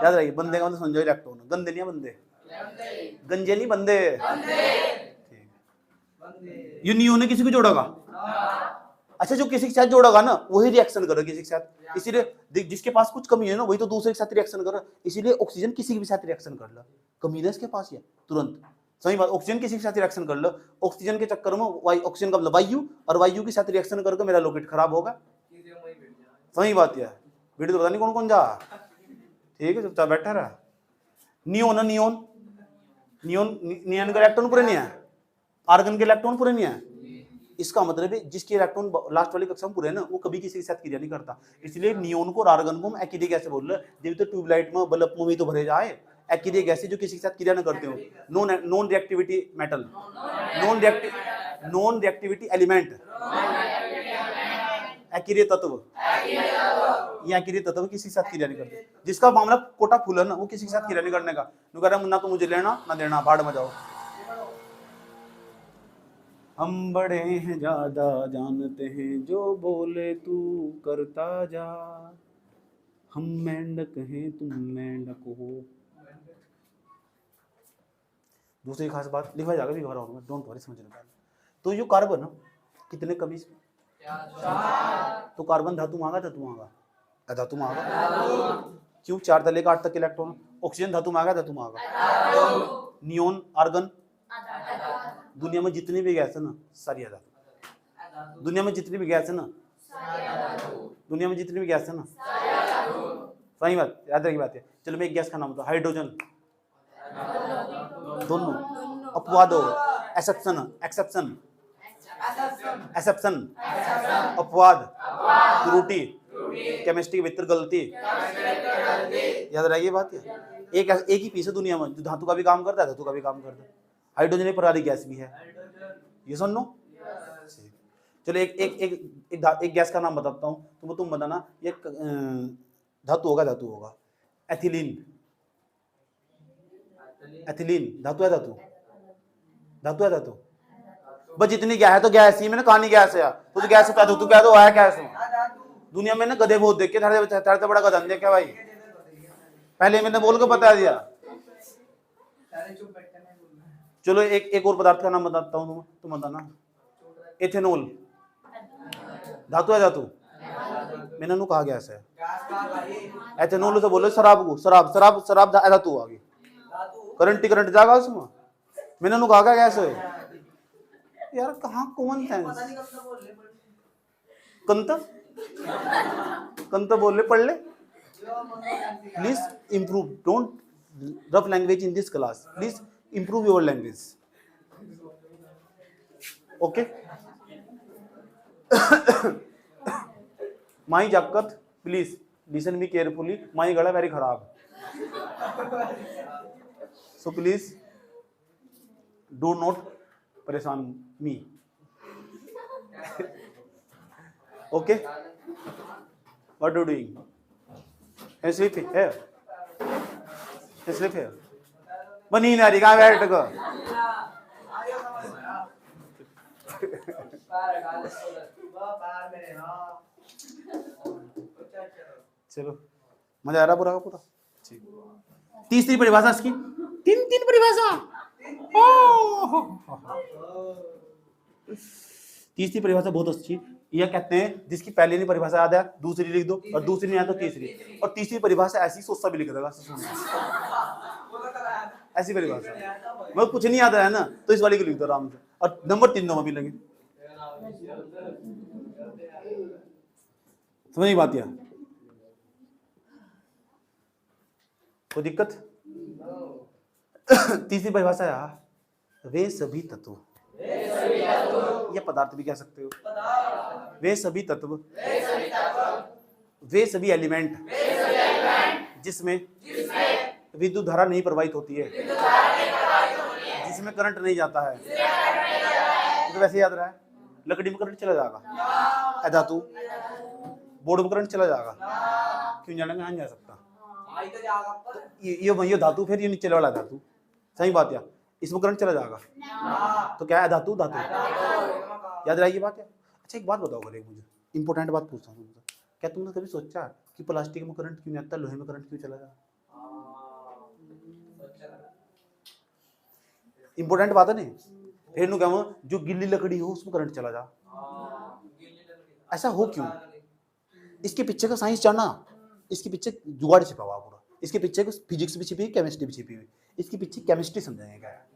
याद रखिए बंदे का मतलब समझो इलेक्ट्रॉन, गंदे नहीं है बंदे, गंजे नहीं बंदे, ये नियोन ने किसी को जोड़ेगा, अच्छा जो किसी के साथ जोड़ेगा ना वही रिएक्शन करेगा किसी के साथ, इसीलिए जिसके पास कुछ कमी है ना वही तो दूसरे के साथ रिएक्शन करे, इसीलिए ऑक्सीजन किसी के भी साथ रिएक्शन कर लो, कमी है इसके पास ये तुरंत, सही बात, ऑक्सीजन किसी के साथ रिएक्शन कर लो, ऑक्सीजन के चक्कर में ऑक्सीजन का मतलब वायु और वायु के साथ रिएक्शन करके मेरा लोकेट खराब होगा, सही बात है, वीडियो तो पता नहीं कौन कौन जा, ठीक है चुपचाप बैठा रहा। नियोन नियोन नियोन नियन का इलेक्ट्रॉन पूरे नहीं है, आर्गन के इलेक्ट्रॉन पूरे नहीं है, इसका मतलब है जिसके इलेक्ट्रॉन लास्ट वाली कक्षा में पूरे हैं ना वो कभी किसी के साथ क्रिया नहीं करता, इसलिए नियोन को और आर्गन को हम एक्रिया गैस बोल रहे हैं, जब तो ट्यूबलाइट में बल्ब में भी तो भरे जाए, एक्रिया गैस जो किसी के साथ क्रिया न करते हो, non reactivity metal, non reactivity element, एक्रिय तत्व, ये एक्रिय तत्व किसी के साथ क्रिया नहीं करते, जिसका मामला कोटा फूल है ना वो किसी के साथ क्रिया नहीं करने का, ना तो मुझे लेना ना देना, भाड़ में जाओ, हम बड़े हैं ज्यादा जानते हैं जो बोले तू करता जा, हम मेंढक हैं तुम मेंढक हो। दूसरी खास बात लिखवा जाएगा भी घबराओ मत, डोंट वरी, समझने का। तो ये कार्बन कितने कमी, तो कार्बन धातु मांगा धातु मांगा क्यों, 4 से लेकर 8 तक इलेक्ट्रॉन, ऑक्सीजन धातु मांगा, नियोन आर्गन, दुनिया में जितनी भी गैस है ना सारी धातु, दुनिया में जितनी भी गैस है ना, दुनिया में जितनी भी गैस है ना, सही बात, याद रखी बात है। चलो मैं एक गैस का नाम बताऊं, हाइड्रोजन, दोनों, अपवाद, एक्सेप्शन, एक्सेप्शन, एक्सेप्शन, अपवाद, त्रुटि, केमिस्ट्री के भीतर गलती, याद रखिए बात है। एक ही पीस है दुनिया में जो धातु का भी काम करता है, धातु का भी काम करता है, हाइड्रोजन एक प्रकार की गैस भी है, ये सुन लो। चलो एक गैस का नाम बताता हूँ, तो तुम बताना ये धातु होगा, एथिलीन, एथिलीन धातु है, धातु है, धातु बस जितनी गैस है तो गैस ही, मैंने कहानी गैस है, तो गैस होता है, तू कह दो है गैस दुनिया में ना गधे बहुत देख के, थोड़ा बड़ा गधा नहीं देखा भाई, पहले मैंने बोल के बता दिया। चलो एक और पदार्थ का नाम बताता हूँ, तुम बताना, एथेनॉल धातु है, धातु मैंने नु कहा गैस है, एथेनॉल से बोलो शराब को, शराब धातु आ गई, करंट जाएगा उसमें, मैंने नु कहा गैस है यार, कहाँ कॉमन सेंस, कंत बोल ले, पढ़ ले, please improve, don't rough language in this class, please improve your language, okay? My Jakat, please listen me carefully, my gala very kharab, so please do not परेशान me, okay? What are you doing? Hey, sleep here, hey, sleep here, बनी ना रही, कहाँ बैठ को, चलो मजा आ रहा पूरा का पूरा। तीसरी परिभाषा इसकी, तीन परिभाषा, तीसरी परिभाषा बहुत अच्छी, यह कहते हैं जिसकी पहले नहीं परिभाषा याद है दूसरी लिख दो, और दूसरी नहीं आया तो तीसरी, और तीसरी परिभाषा ऐसी सोचा भी लिख देगा, ऐसी परिभाषा, मतलब कुछ नहीं आता है ना तो इस वाली को लिख दो आराम से, और नंबर 3 भी लगे, समझ बात यार, कोई दिक्कत। तीसरी परिभाषा यार, वे सभी तत्व, या पदार्थ भी कह सकते हो, वे सभी तत्व, वे सभी एलिमेंट जिसमें विद्युत धारा नहीं प्रवाहित होती है, जिसमें करंट नहीं जाता है, तो वैसे याद रहा है, लकड़ी में करंट चला जाएगा, धातु बोर्ड में करंट चला जाएगा, क्यों जानेंगे, नहीं जा सकता, ये धातु, फिर ये नीचे वाला धातु, सही बात है, इसमें करंट चला जाएगा, तो क्या है, धातु, याद रहेगी बात है। अच्छा एक बात बताओ, मुझे इंपॉर्टेंट बात पूछता हूँ, क्या तुमने कभी सोचा कि प्लास्टिक में करंट क्यों नहीं आता, लोहे में करंट क्यों चला जाता? इंपॉर्टेंट बात है नहीं। फिर नु क्या जो गिल्ली लकड़ी हो उसमें करंट चला जा, ऐसा हो क्यों? इसके पीछे का साइंस जानना, इसके पीछे जुगाड़ छिपा हुआ पूरा, इसके पीछे फिजिक्स भी छिपी है, केमिस्ट्री भी छिपी हुई, इसके पीछे केमिस्ट्री समझेंगे क्या है।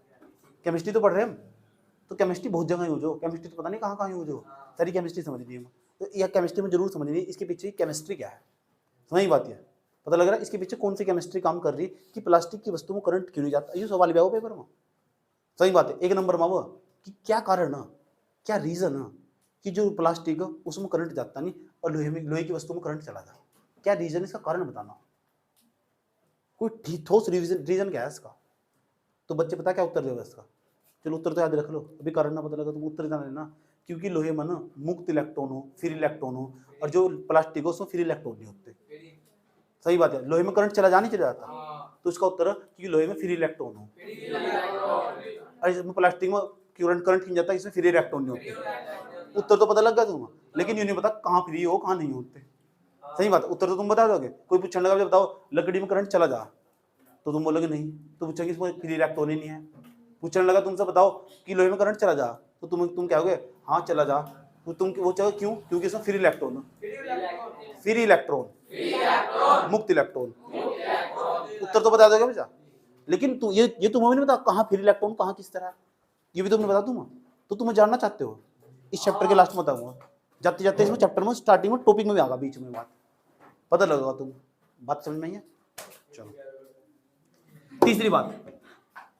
केमिस्ट्री तो पढ़ रहे हैं हम, तो केमिस्ट्री बहुत जगह यूज हो, केमिस्ट्री तो पता नहीं कहाँ कहाँ यूज हो, सारी केमिस्ट्री समझ ली हम। तो यह केमिस्ट्री में जरूर समझनी है इसके पीछे केमिस्ट्री क्या है। समझ बात है, पता लग रहा है इसके पीछे कौन सी केमिस्ट्री काम कर रही है कि प्लास्टिक की वस्तु में करंट क्यों नहीं जाता। ये सवाल भी आओ पेपर में। सही बात है, एक नंबर में वो कि क्या कारण है, क्या रीजन है कि जो प्लास्टिक है उसमें करंट जाता नहीं और लोहे की वस्तु में करंट चला जाता। क्या रीजन, इसका कारण बताना, कोई ठोस रीजन क्या है इसका। तो बच्चे पता क्या उत्तर देगा इसका, चलो उत्तर तो याद रख लो, अभी कारण ना पता लगा तो उत्तर जाना लेना। क्योंकि लोहे में ना मुक्त इलेक्ट्रॉन हो, फ्री इलेक्ट्रॉन हो, और जो प्लास्टिक हो उसमें फ्री इलेक्ट्रॉन नहीं होते। सही बात है, लोहे में करंट चला नहीं चला जाता, तो उसका उत्तर है क्योंकि लोहे में फ्री इलेक्ट्रॉन हो, और इसमें प्लास्टिक में करंट क्यों जाता है, इसमें फ्री इलेक्ट्रॉन नहीं होते। उत्तर तो पता लग गया तुम्हें, लेकिन ये नहीं पता कहाँ फ्री हो कहाँ नहीं होते। सही बात है, उत्तर तो तुम बता दोगे। कोई पूछने लगा बताओ लकड़ी में करंट चला जा, तो तुम बोलोगे नहीं, तो पूछेंगे इसमें फ्री इलेक्ट्रॉन ही नहीं है। पूछने लगा तुमसे बताओ कि लोहे में करंट चला जा, तो तुम क्या कहोगे, हाँ चला जा। तो तुम वो चाहो क्यों, क्योंकि इसमें फ्री इलेक्ट्रॉन, फ्री इलेक्ट्रॉन, मुक्त इलेक्ट्रॉन। उत्तर तो बता दोगे बेटा, लेकिन तू ये तुम्हें नहीं बता कहाँ फ्री इलेक्ट्रॉन कहाँ किस तरह, ये भी तुमने बता दूंगा। तो तुम्हें जानना चाहते हो इस चैप्टर के लास्ट में बताऊंगा, जाते जाते इसमें चैप्टर में स्टार्टिंग में टॉपिक में भी आगा, बीच में बात पता लगेगा। तुम बात समझ में आई है। चलो तीसरी बात,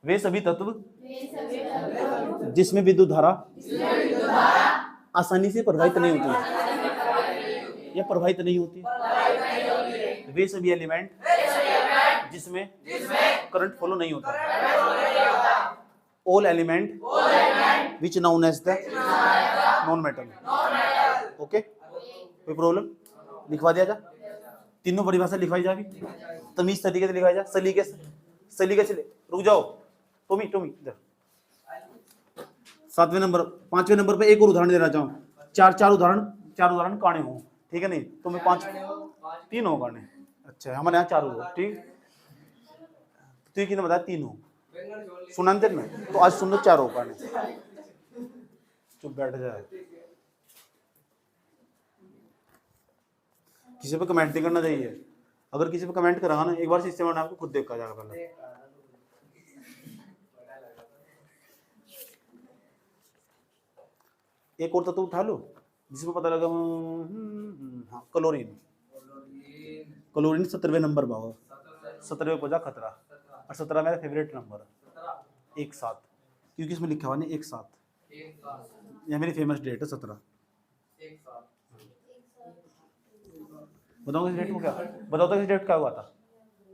वे सभी तत्व जिसमें विद्युत धारा आसानी से प्रवाहित नहीं होती या प्रवाहित नहीं होती, वे सभी एलिमेंट जिसमें करंट फ्लो नहीं होता, all element which known as the non metal. Okay, कोई प्रॉब्लम? लिखवा दिया जा, तीनों परिभाषा लिखवाई जा, तमीज तरीके से लिखवाई जा, सलीके से। रुक जाओ टोमी इधर। 7वें नंबर 5वें नंबर पे एक और उदाहरण देना चाहूँ। चार उदाहरण काने हो, ठीक है नहीं, तो मैं 3 हो काने। अच्छा हमारे यहाँ 4 हो, ठीक। तो किसने बताया 3 हो, सुना में, तो आज सुन लो 4 हो काने। चुप बैठ जाए, किसी पे कमेंट नहीं करना चाहिए। अगर किसी पे कमेंट कराना ना, एक बार सिस्टम में आपको खुद देखा जाएगा पहले। एक और तत्व उठा लो जिसमें पता लगा, हाँ क्लोरीन। 17वें नंबर बाबा, 17वें पहुंचा खतरा, और 17 मेरा फेवरेट नंबर, 1 7, क्योंकि इसमें लिखा हुआ नहीं 1 7, यह मेरी फेमस डेट है 17। बताओ इस डेट को क्या, बताओ तो इस डेट क्या हुआ था,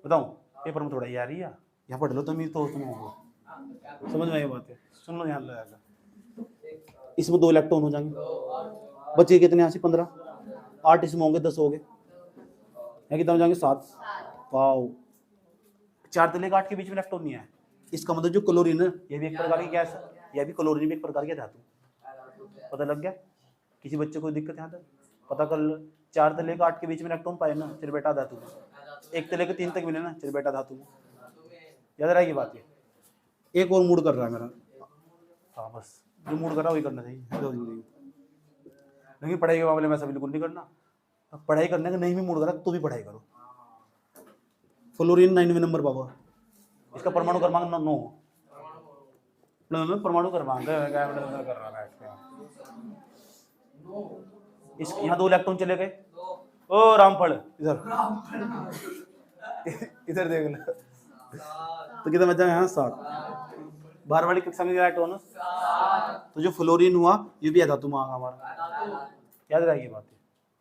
बताओ। पेपर में थोड़ा यार ही यहाँ पढ़ लो तुम, तो तुम होगा समझ में आई बात है। सुन लो ध्यान लगाएगा, इसमें 2 इलेक्ट्रॉन हो जाएंगे, बचे कितने यहाँ से 15, 8 इसमें होंगे, 10 हो गए, कितना हो जाएंगे 7। वाओ, 4 से लेकर 8 के बीच में इलेक्ट्रॉन नहीं है। इसका मतलब जो क्लोरीन है यह भी एक प्रकार की गैस है, यह भी क्लोरीन भी एक प्रकार की धातु। पता लग गया? किसी बच्चे को दिक्कत यहाँ तक पता कर लो। 4 से लेकर 8 के बीच में इलेक्ट्रॉन पाए ना, फिर बेटा धातु। 1 से लेकर 3 तक मिले ना, फिर बेटा धातु। याद रहेगी बात ये। एक और मूड कर रहा है मेरा, हाँ बस जो मूड कर रहा है वही करना चाहिए, लेकिन पढ़ाई के मामले में ऐसा बिल्कुल नहीं करना। पढ़ाई करने का नहीं भी मूड करा तो भी पढ़ाई करो। फ्लोरीन 9वें नंबर बाबा, इसका परमाणु क्रमांक 9, परमाणु क्रमांक कर रहा है इस, यहाँ 2 इलेक्ट्रॉन चले गए। ओ रामफल इधर देख लो, तो कितना बचा यहाँ 7। 12 वाली कक्षा में इलेक्ट्रॉन, तो जो फ्लोरीन हुआ ये भी धातु में हमारा, याद रहेगी बात।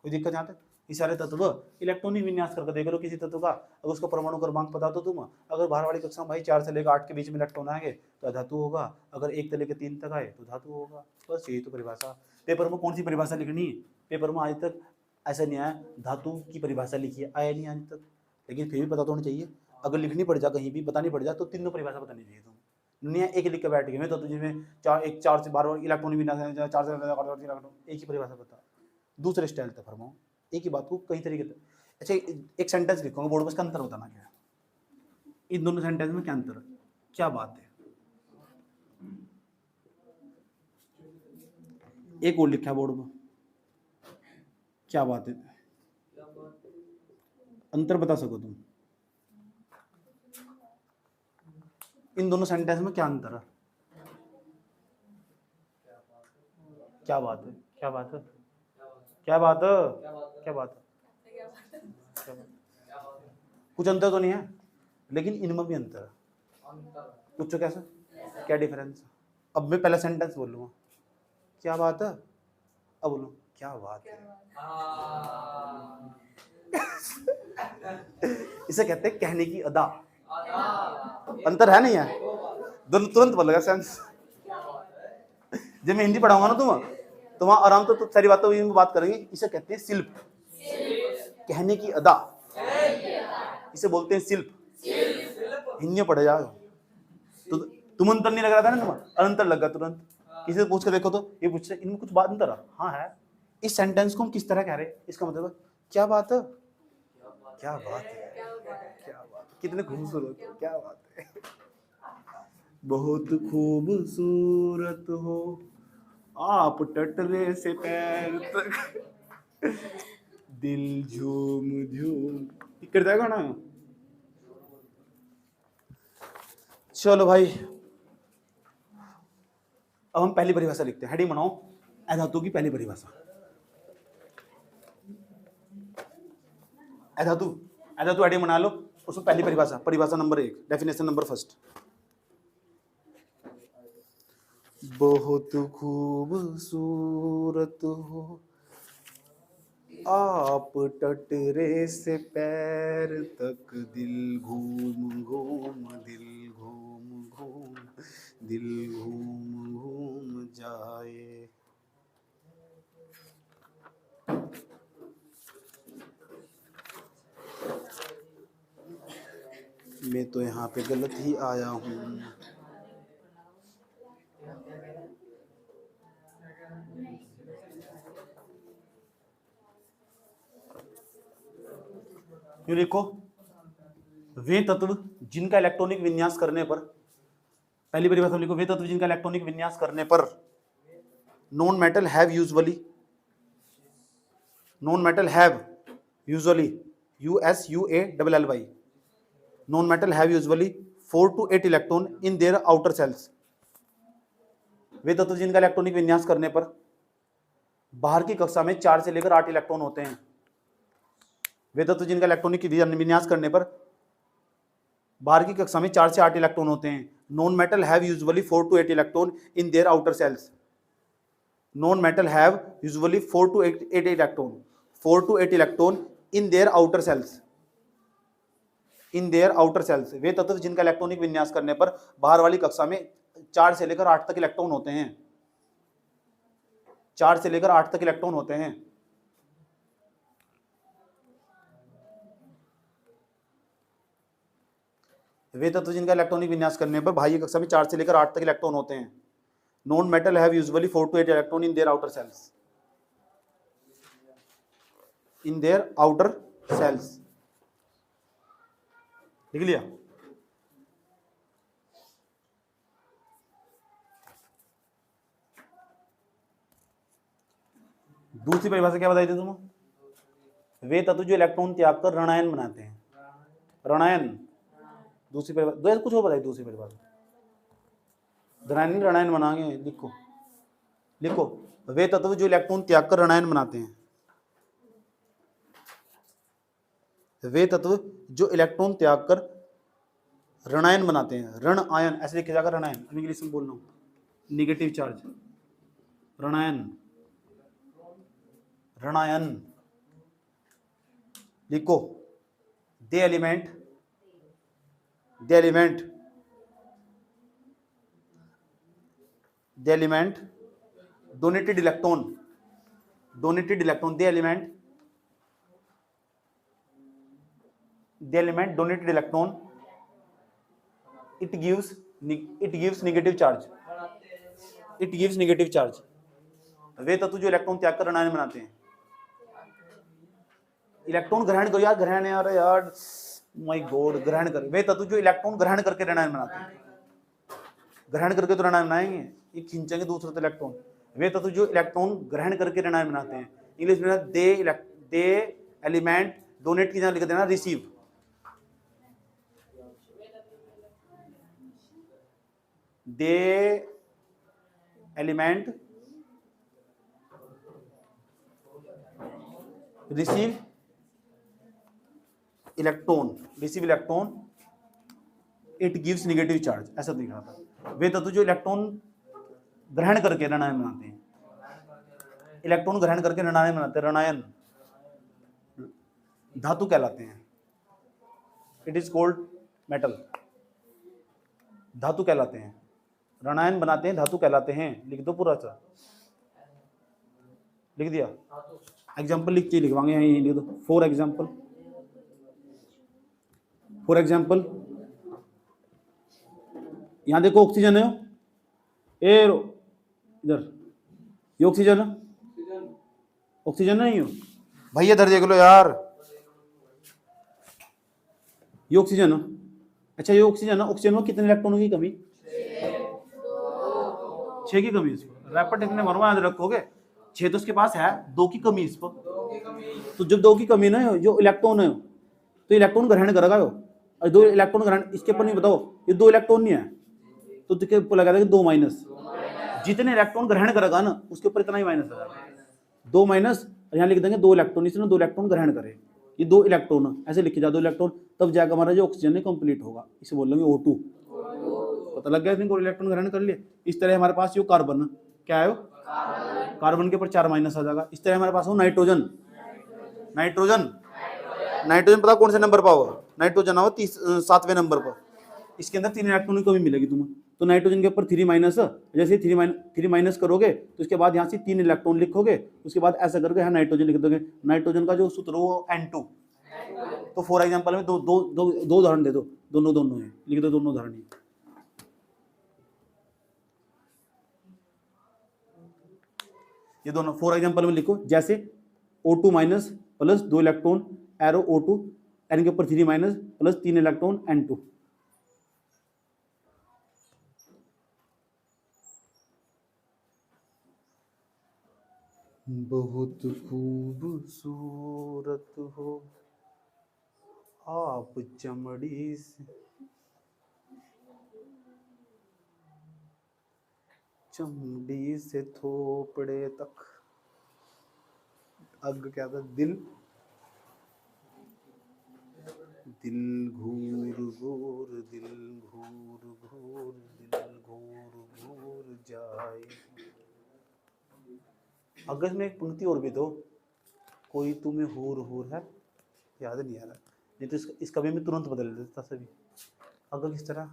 कोई दिक्कत यहाँ तक? ये सारे तत्व इलेक्ट्रॉनिक विन्यास करके देख लो किसी तत्व का, अगर उसका परमाणु क्रमांक पता तो तुम, अगर 12 वाली कक्षा में भाई 4 से लेकर 8 के बीच में इलेक्ट्रॉन आएंगे तो धातु होगा, अगर 1 से लेकर 3 तक आए तो धातु होगा। बस यही तो परिभाषा। पेपर में कौन सी परिभाषा लिखनी है? पेपर में आज तक ऐसा नहीं आया धातु की परिभाषा लिखी है, आया नहीं आज तक, लेकिन फिर भी पता तो होना चाहिए। अगर लिखनी पड़ जाए कहीं भी बतानी पड़ जाए तो तीनों परिभाषा बतानी चाहिए तुम। दुनिया एक लिख के बैठ गए मैं तो जिसमें 4 से 12 इलेक्ट्रॉन भी ना, 4 से एक ही परिभाषा बता, दूसरे स्टाइल तक फरमाओ एक ही बात को कई तरीके से। अच्छा एक सेंटेंस लिखूंगा बोर्ड पर, इसका अंतर बताना क्या है, इन दोनों सेंटेंस में क्या अंतर है, क्या बात है। एक और लिखा है बोर्ड पर, क्या बात है, अंतर बता सको तुम, इन दोनों सेंटेंस में क्या अंतर है, क्या बात है, क्या बात है, क्या बात है, क्या बात है, कुछ अंतर तो नहीं है, लेकिन इनमें भी अंतर है। पूछो कैसे, क्या डिफरेंस। अब मैं पहला सेंटेंस बोलूंगा, क्या बात है, अब बोलो क्या बात है। इसे कहते हैं कहने की अदा। अंतर है नहीं है, दोनों तुरंत बोलेगा सेंस। जब मैं हिंदी पढ़ाऊंगा ना तुम आराम से तो सारी बातों में बात करेंगे। इसे कहते हैं शिल्प, कहने की अदा, इसे बोलते हैं शिल्प। हिंदी में पढ़े जाओ तो तुम अंतर नहीं लग रहा था ना, तुम अंतर लगा तुरंत। किसी से पूछ के देखो तो ये पूछ इनमें कुछ बात अंतर है, हाँ है। इस सेंटेंस को हम किस तरह कह रहे हैं, इसका मतलब क्या बात है, क्या बात है, क्या बात है, कितने खूबसूरत हो, क्या बात है, बहुत खूबसूरत हो आप टटले से पैर तक, दिल झूम झूम कर जाएगा ना। चलो भाई, अब हम पहली परिभाषा लिखते हैं। हेडिंग बनाओ, अ धातु की पहली परिभाषा। अ धातु हेडिंग बना लो, उसमें पहली परिभाषा नंबर 1, डेफिनेशन नंबर 1। बहुत खूबसूरत हो आप टटरे से पैर तक, दिल घूम घूम दिल घूम घूम दिल घूम घूम जाए। मैं तो यहाँ पे गलत ही आया हूँ। यूँ लिखो, वे तत्व जिनका इलेक्ट्रॉनिक विन्यास करने पर, पहली परिभाषा लिखो, वे तत्व जिनका इलेक्ट्रॉनिक विन्यास करने पर non metal have usually USUALLY non metal have usually 4 to 8 electron in their outer shells. वे तत्व जिनका इलेक्ट्रॉनिक विन्यास करने पर बाहर की कक्षा में 4 से लेकर 8 इलेक्ट्रॉन होते हैं। वे तत्व जिनका इलेक्ट्रॉनिक विन्यास करने पर बाहर की कक्षा में 4 से 8 इलेक्ट्रॉन होते हैं। Non metal have usually 4 to 8 electron in their outer shells. Non metal have usually 4 to 8 electron in their outer shells. वे तत्व जिनका इलेक्ट्रॉनिक विन्यास करने पर बाहर वाली कक्षा में 4 से लेकर 8 तक इलेक्ट्रॉन होते हैं। 4 से लेकर 8 तक इलेक्ट्रॉन होते हैं। वे तत्व जिनका इलेक्ट्रॉनिक विन्यास करने पर बाह्य कक्षा में 4 से लेकर 8 तक इलेक्ट्रॉन होते हैं। Non metal have usually 4 to 8 electron in their outer shells. लिख लिया। दूसरी परिभाषा क्या बताई थी तुम? वे तत्व जो इलेक्ट्रॉन त्याग कर ऋणायन बनाते हैं। ऋणायन दूसरी परिभाषा, कुछ और बताई दूसरी परिभाषा। ऋणायन बनाएंगे, लिखो वे तत्व जो इलेक्ट्रॉन त्याग कर ऋणायन बनाते हैं। वे तत्व जो इलेक्ट्रॉन त्याग कर ऋणायन बनाते हैं। ऋण आयन ऐसे लिखे जाकर ऋणायन, इंग्लिश में बोल रहा हूं, निगेटिव चार्ज। ऋणायन लिखो। The element donated electron donated electron, it gives negative charge। वे तत्व जो इलेक्ट्रॉन त्याग कर ऋणायन बनाते हैं। इलेक्ट्रॉन ग्रहण करो यार, ग्रहण यार यार माय गॉड, ग्रहण कर, वे तत्व जो इलेक्ट्रॉन ग्रहण करके ऋणायन बनाते हैं, ग्रहण करके तो ऋणायन बनाएंगे, ये खींचेंगे दूसरे से इलेक्ट्रॉन। वे तत्व जो इलेक्ट्रॉन ग्रहण करके ऋणायन बनाते हैं, इंग्लिश में दे एलिमेंट, डोनेट की जगह लिख देना receive. They element receive electron, receive electron, it gives negative charge, ऐसा दिख रहा था। वे तत्व जो इलेक्ट्रॉन ग्रहण करके ऋणायन बनाते हैं, इलेक्ट्रॉन ग्रहण करके ऋणायन बनाते हैं, ऋणायन धातु कहलाते हैं। इट इज कॉल्ड मेटल, धातु कहलाते हैं, ऋणायन बनाते हैं, धातु कहलाते हैं। लिख दो पूरा सा, लिख दिया, एग्जाम्पल लिख के लिखवाएंगे, यहीं लिख दो। फॉर एग्जाम्पल यहां देखो ऑक्सीजन है, एयर इधर, ये ऑक्सीजन है, ऑक्सीजन नहीं हो भाई, इधर देख लो यार, ये ऑक्सीजन है। अच्छा ये ऑक्सीजन है, ऑक्सीजन में कितने इलेक्ट्रॉनों की कमी? 6 की कमी। इसको रैपिड इतने मरवा याद रखोगे, 6 तो उसके पास है, 2 की कमी इस पर। तो जब 2 की कमी ना जो इलेक्ट्रॉन है तो इलेक्ट्रॉन ग्रहण करेगा यो, और 2 इलेक्ट्रॉन ग्रहण, इसके ऊपर नहीं बताओ, ये 2 इलेक्ट्रॉन नहीं है तो इसके ऊपर लगा देगा 2 माइनस, जितने इलेक्ट्रॉन ग्रहण करेगा ना उसके ऊपर इतना ही माइनस लगा, 2 माइनस, यहाँ लिख देंगे 2 इलेक्ट्रॉन, इसने 2 इलेक्ट्रॉन ग्रहण करे, ये 2 इलेक्ट्रॉन ऐसे लिखे जा, 2 इलेक्ट्रॉन, तब जाकर हमारा जो ऑक्सीजन है कंप्लीट होगा, इसे बोल लेंगे O2। पता लग गया इनको, इलेक्ट्रॉन ग्रहण कर लिए। इस तरह हमारे पास ये कार्बन, क्या है कार्बन के ऊपर 4 माइनस आ जाएगा। इस तरह हमारे पास हो नाइट्रोजन, नाइट्रोजन पता कौन से नंबर पर होगा? नाइट्रोजन आओ 7वें नंबर पर, इसके अंदर 3 इलेक्ट्रॉन की कमी मिलेगी तुम्हें। तो नाइट्रोजन के ऊपर 3 माइनस, जैसे 3 माइनस करोगे तो उसके बाद यहाँ से 3 इलेक्ट्रॉन लिखोगे, उसके बाद ऐसा करके यहाँ नाइट्रोजन लिख दोगे। नाइट्रोजन का जो सूत्र वो N2। तो फॉर एग्जाम्पल में दो उदाहरण दे दो, दोनों है, लिख दो दोनों उदाहरण। ये दोनों फॉर एग्जाम्पल में लिखो, जैसे O2 minus plus 2 electron arrow O2, N के ऊपर 3 माइनस प्लस 3 इलेक्ट्रॉन N2। बहुत खूबसूरत हो आप चमड़ी से, चमड़ी से थोपड़े तक। अब क्या था? दिल घूर घूर, दिल घूर घूर, दिल घूर घूर जाए। अगर में एक पंक्ति और भी दो, कोई तुम्हें हूर हूर है, याद नहीं आ रहा, नहीं तो इस कवि में तुरंत बदल देता सभी। अगर किस तरह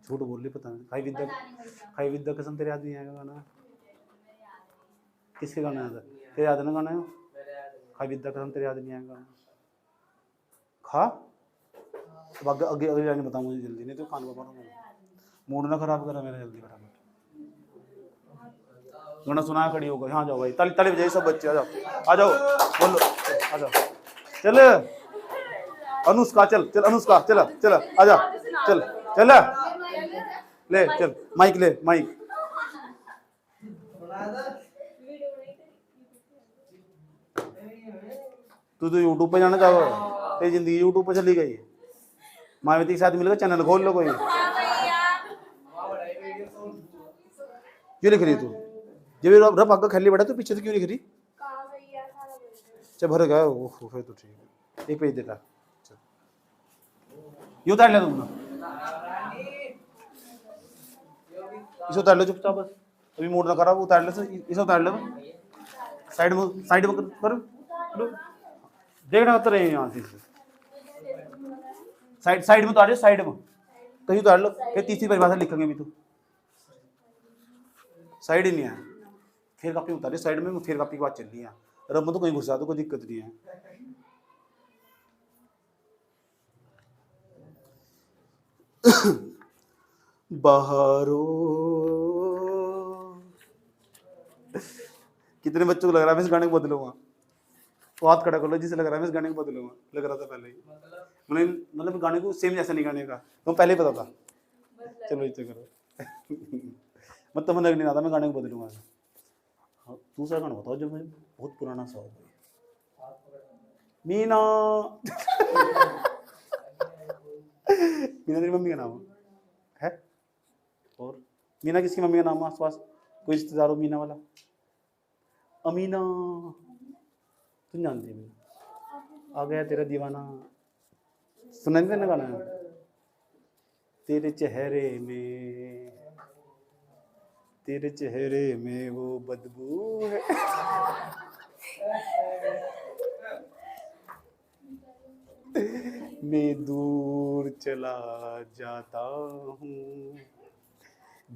झूठ बोल रही, पता नहीं। खाई विद्या कसम, तेरे याद नहीं आएगा गाना? किसके गाना याद है? तेरे याद है ना गाना? खाई विद्या कसम, तेरे याद नहीं आएगा गाना? खा अब आगे जाके बताऊँ मुझे जल्दी, नहीं तो खान का मूड ना खराब करा मेरा, जल्दी फटाफट। गाना सुना खड़ी होगा, यहाँ जाओ भाई, ताली बजाइए सब बच्चे, आ जाओ बोलो, आ जाओ। चल अनुष्का, चल अनुष्का, चल आ जा, चल ले, चल माइक ले, माइक। तू तो यूट्यूब पे जाना चाहो, तेरी जिंदगी यूट्यूब पे चली गई। मायावती के साथ मिलकर चैनल खोल लो कोई। क्यों लिख रही तू? जब रफ आगे खाली बैठा तो पीछे से क्यों लिख रही? चल भर गया, ओह फिर तो ठीक है, एक पेज देता। ये उतार ले तुमने, इसे उतार लो चुपचाप बस, अभी मूड ना खराब, उतार ले इसे, उतार ले साइड में कर, देखना तो रहे यहाँ से, साइड में उतार, साइड में कहीं उतार लो, फिर तीसरी परिभाषा लिखेंगे अभी तो। साइड ही नहीं है, फिर कापी उतारे साइड में, फिर कापी की बात चल रही है। रब तो कहीं घुसा दो, कोई दिक्कत नहीं है। बहारो, कितने बच्चों को लग रहा है मैं इस गाने को बदलूंगा? तो हाथ खड़ा कर लो जिसे लग रहा है मैं इस गाने को बदलूंगा, लग रहा था पहले ही मैंने, मतलब गाने को सेम जैसा नहीं गाने का तो पहले ही पता था। चलो इसे करो मतलब लग नहीं रहा था मैं गाने को बदलूंगा। हाँ दूसरा गाना बताओ जो मुझे बहुत पुराना सा हो। मीना मीना तेरी मम्मी का नाम है? और मीना किसकी मम्मी का नाम है आसपास? कोई रिश्तेदार हो मीना वाला? अमीना, तुम जानती है मीना? आ गया तेरा दीवाना, सुना नहीं गाना है? तेरे चेहरे में वो बदबू है मैं दूर चला जाता हूँ,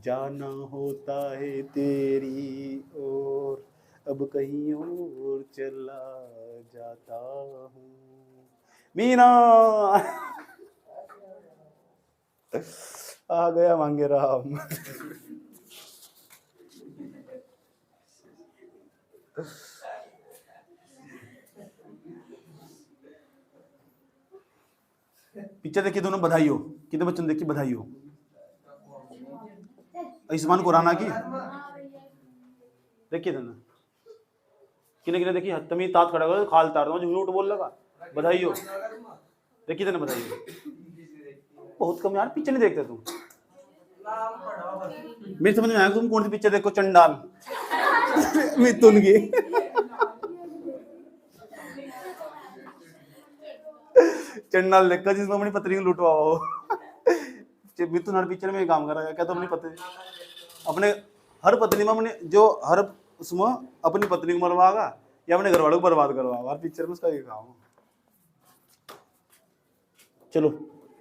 जाना होता है तेरी ओर, अब कहीं और चला जाता हूँ। मीना आ गया मांगे राम। पिक्चर देखिए दोनों, बधाई हो। कितने बच्चों ने देखी? बधाई हो। आयुष्मान खुराना की देखिए दोनों, किने किने देखी? तमी तात खड़ा कर खाल तार दो, झूठ बोल लगा। बधाई हो देखी तेने? बधाई हो बहुत कम यार, पिक्चर नहीं देखते तुम। मेरी समझ में आया तुम कौन सी पिक्चर देखो? चंडाल मिथुन की चंडाल देखा जिसमें अपनी पत्नी को लुटवा हो। मिथुन हर पिक्चर में काम कर रहा है क्या? तो अपनी पत्नी, अपने हर पत्नी में अपने जो हर उसमें अपनी पत्नी को मरवाएगा या अपने घर वालों को बर्बाद करवाएगा, हर पिक्चर में उसका ये काम है। चलो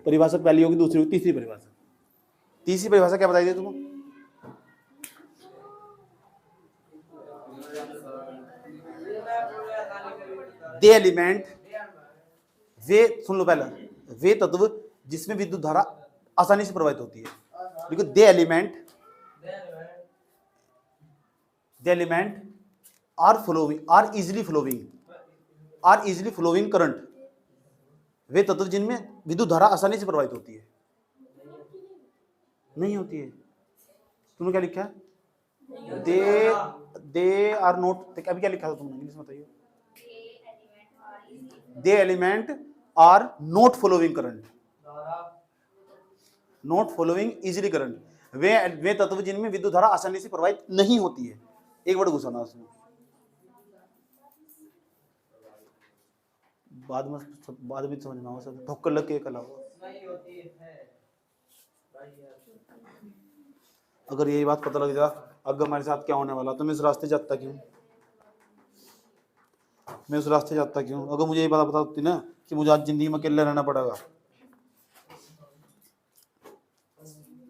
परिभाषा पहली होगी, दूसरी होगी, तीसरी परिभाषा। तीसरी परिभाषा क्या बताई थी तुम? दे एलिमेंट, वे, सुन लो पहले, वे तत्व जिसमें विद्युत धारा आसानी से प्रवाहित होती है। देखो the element are easily flowing current, वे तत्व जिनमें विद्युत धारा आसानी से प्रवाहित होती है। नहीं होती है। तुमने क्या लिखा है? दे आर नॉट, अभी क्या लिखा था तुमने? इंग्लिश में बताइए। The element are not following current, not following easily current, वे तत्व जिनमें विद्युत धारा आसानी से प्रवाहित नहीं होती है। एक वर्ड घुसाना उसमें, बाद में समझना हो सब ठोकर लग के कला हो। अगर यही बात पता लग जाए अगर हमारे साथ क्या होने वाला, तो मैं इस रास्ते जाता क्यों? अगर मुझे ये पता होती ना कि मुझे आज जिंदगी में अकेले रहना पड़ेगा,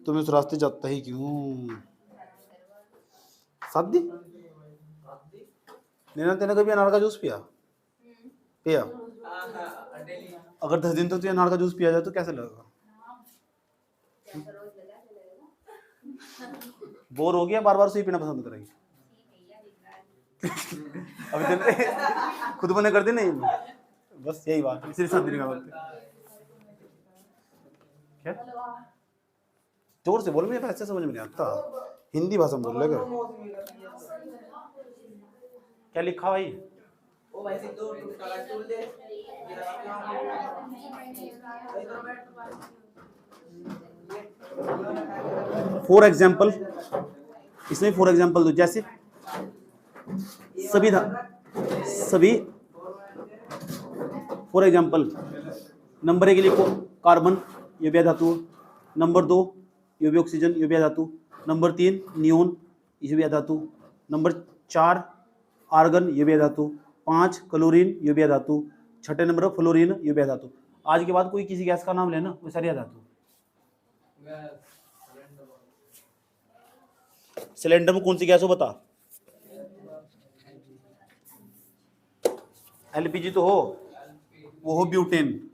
तो मैं उस रास्ते जाता ही क्यों? शादी नैना, तेने कभी अनार का जूस पिया? अगर 10 दिन तक तो अनार का जूस पिया जाए तो कैसे लगेगा? बोर हो गया? बार बार सुई पीना पसंद करेगी? अभी तेने खुद बने कर दी नहीं? बस यही बात, इसलिए शादी का बात क्या? जोर से बोल, मुझे ऐसे समझ में नहीं आता, हिंदी भाषा में बोल रहे क्या लिखा भाई? फॉर एग्जाम्पल, इसमें फॉर एग्जाम्पल दो, जैसे सभी फॉर एग्जाम्पल नंबर 1 लिखो कार्बन, ये भी धातु। नंबर 2 ये भी ऑक्सीजन, ये भी धातु। नंबर 3 नियोन, ये भी धातु। नंबर 4 आर्गन, ये भी धातु। 5 क्लोरीन, ये भी धातु। 6 नंबर फ्लोरीन, ये भी धातु। आज के बाद कोई किसी गैस का नाम लेना, वो सारी धातु। सिलेंडर में कौन सी गैस हो बता? एलपीजी तो हो, वो हो ब्यूटेन,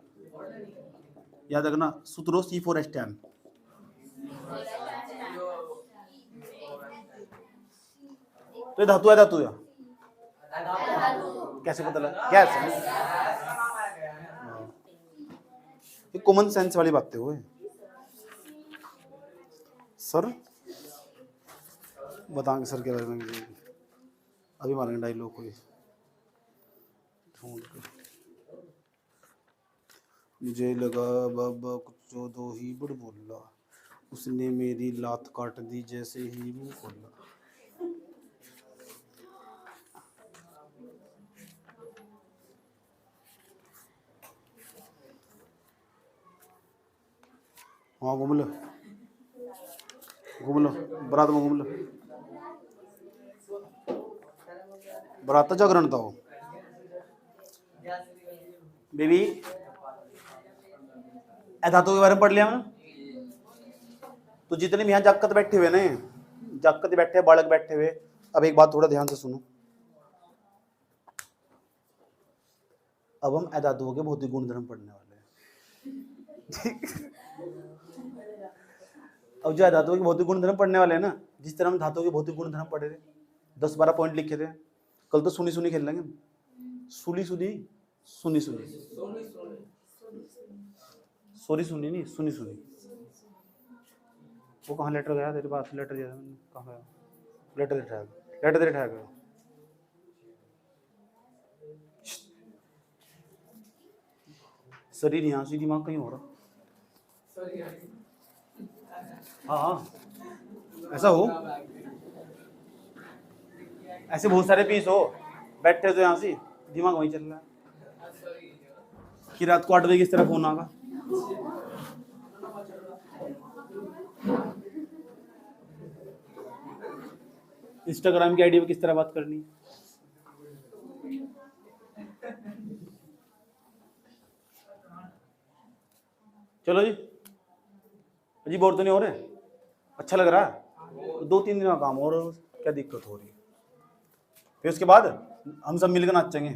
याद रखना। सूत्रो C4H10। तो धातु है, धातु है कैसे पता लगा? कैसे? ये कॉमन सेंस वाली बातें हुए सर। बताएंगे सर के बारे में, अभी मारेंगे डायलॉग कोई ढूंढ के। मुझे लगा बाबा कुछ जो दो ही बड़ बोला, उसने मेरी लात काट दी जैसे ही मुंह खोला। हाँ घूम लो बारात में घूम लो। बारात जागरण था वो बेबी। धातु के बारे में पढ़ लिया हमने। तो जितने भी यहाँ जागत बैठे हुए ना, जागत बैठे बालक बैठे हुए, अब एक बात थोड़ा ध्यान से सुनो। अब हम अधातुओं के भौतिक गुणधर्म पढ़ने वाले हैं। अब जो धातुओं के भौतिक गुणधर्म पढ़ने वाले हैं ना, जिस तरह हम धातुओं के भौतिक गुणधर्म पढ़े थे, 10-12 पॉइंट लिखे थे, कल तो सुनी सुनी खेल लेंगे। सुनी सुनी सुनी सुनी सॉरी सुनी नहीं सुनी सुनी। वो कहाँ लेटर गया तेरे पास? लेटर दिया था मैंने, कहाँ गया? लेटर दे गया। शरीर यहाँ से, दिमाग कहीं हो रहा। हाँ ऐसा हो, ऐसे बहुत सारे पीस हो बैठे तो यहाँ से दिमाग वहीं चल रहा है कि रात को 8 बजे किस तरह फोन आगा। इंस्टाग्राम की आईडी पे किस तरह बात करनी। चलो जी बोर तो नहीं हो रहे? अच्छा लग रहा है? 2-3 दिन का काम और क्या दिक्कत हो रही है? फिर उसके बाद हम सब मिलकर नाचेंगे।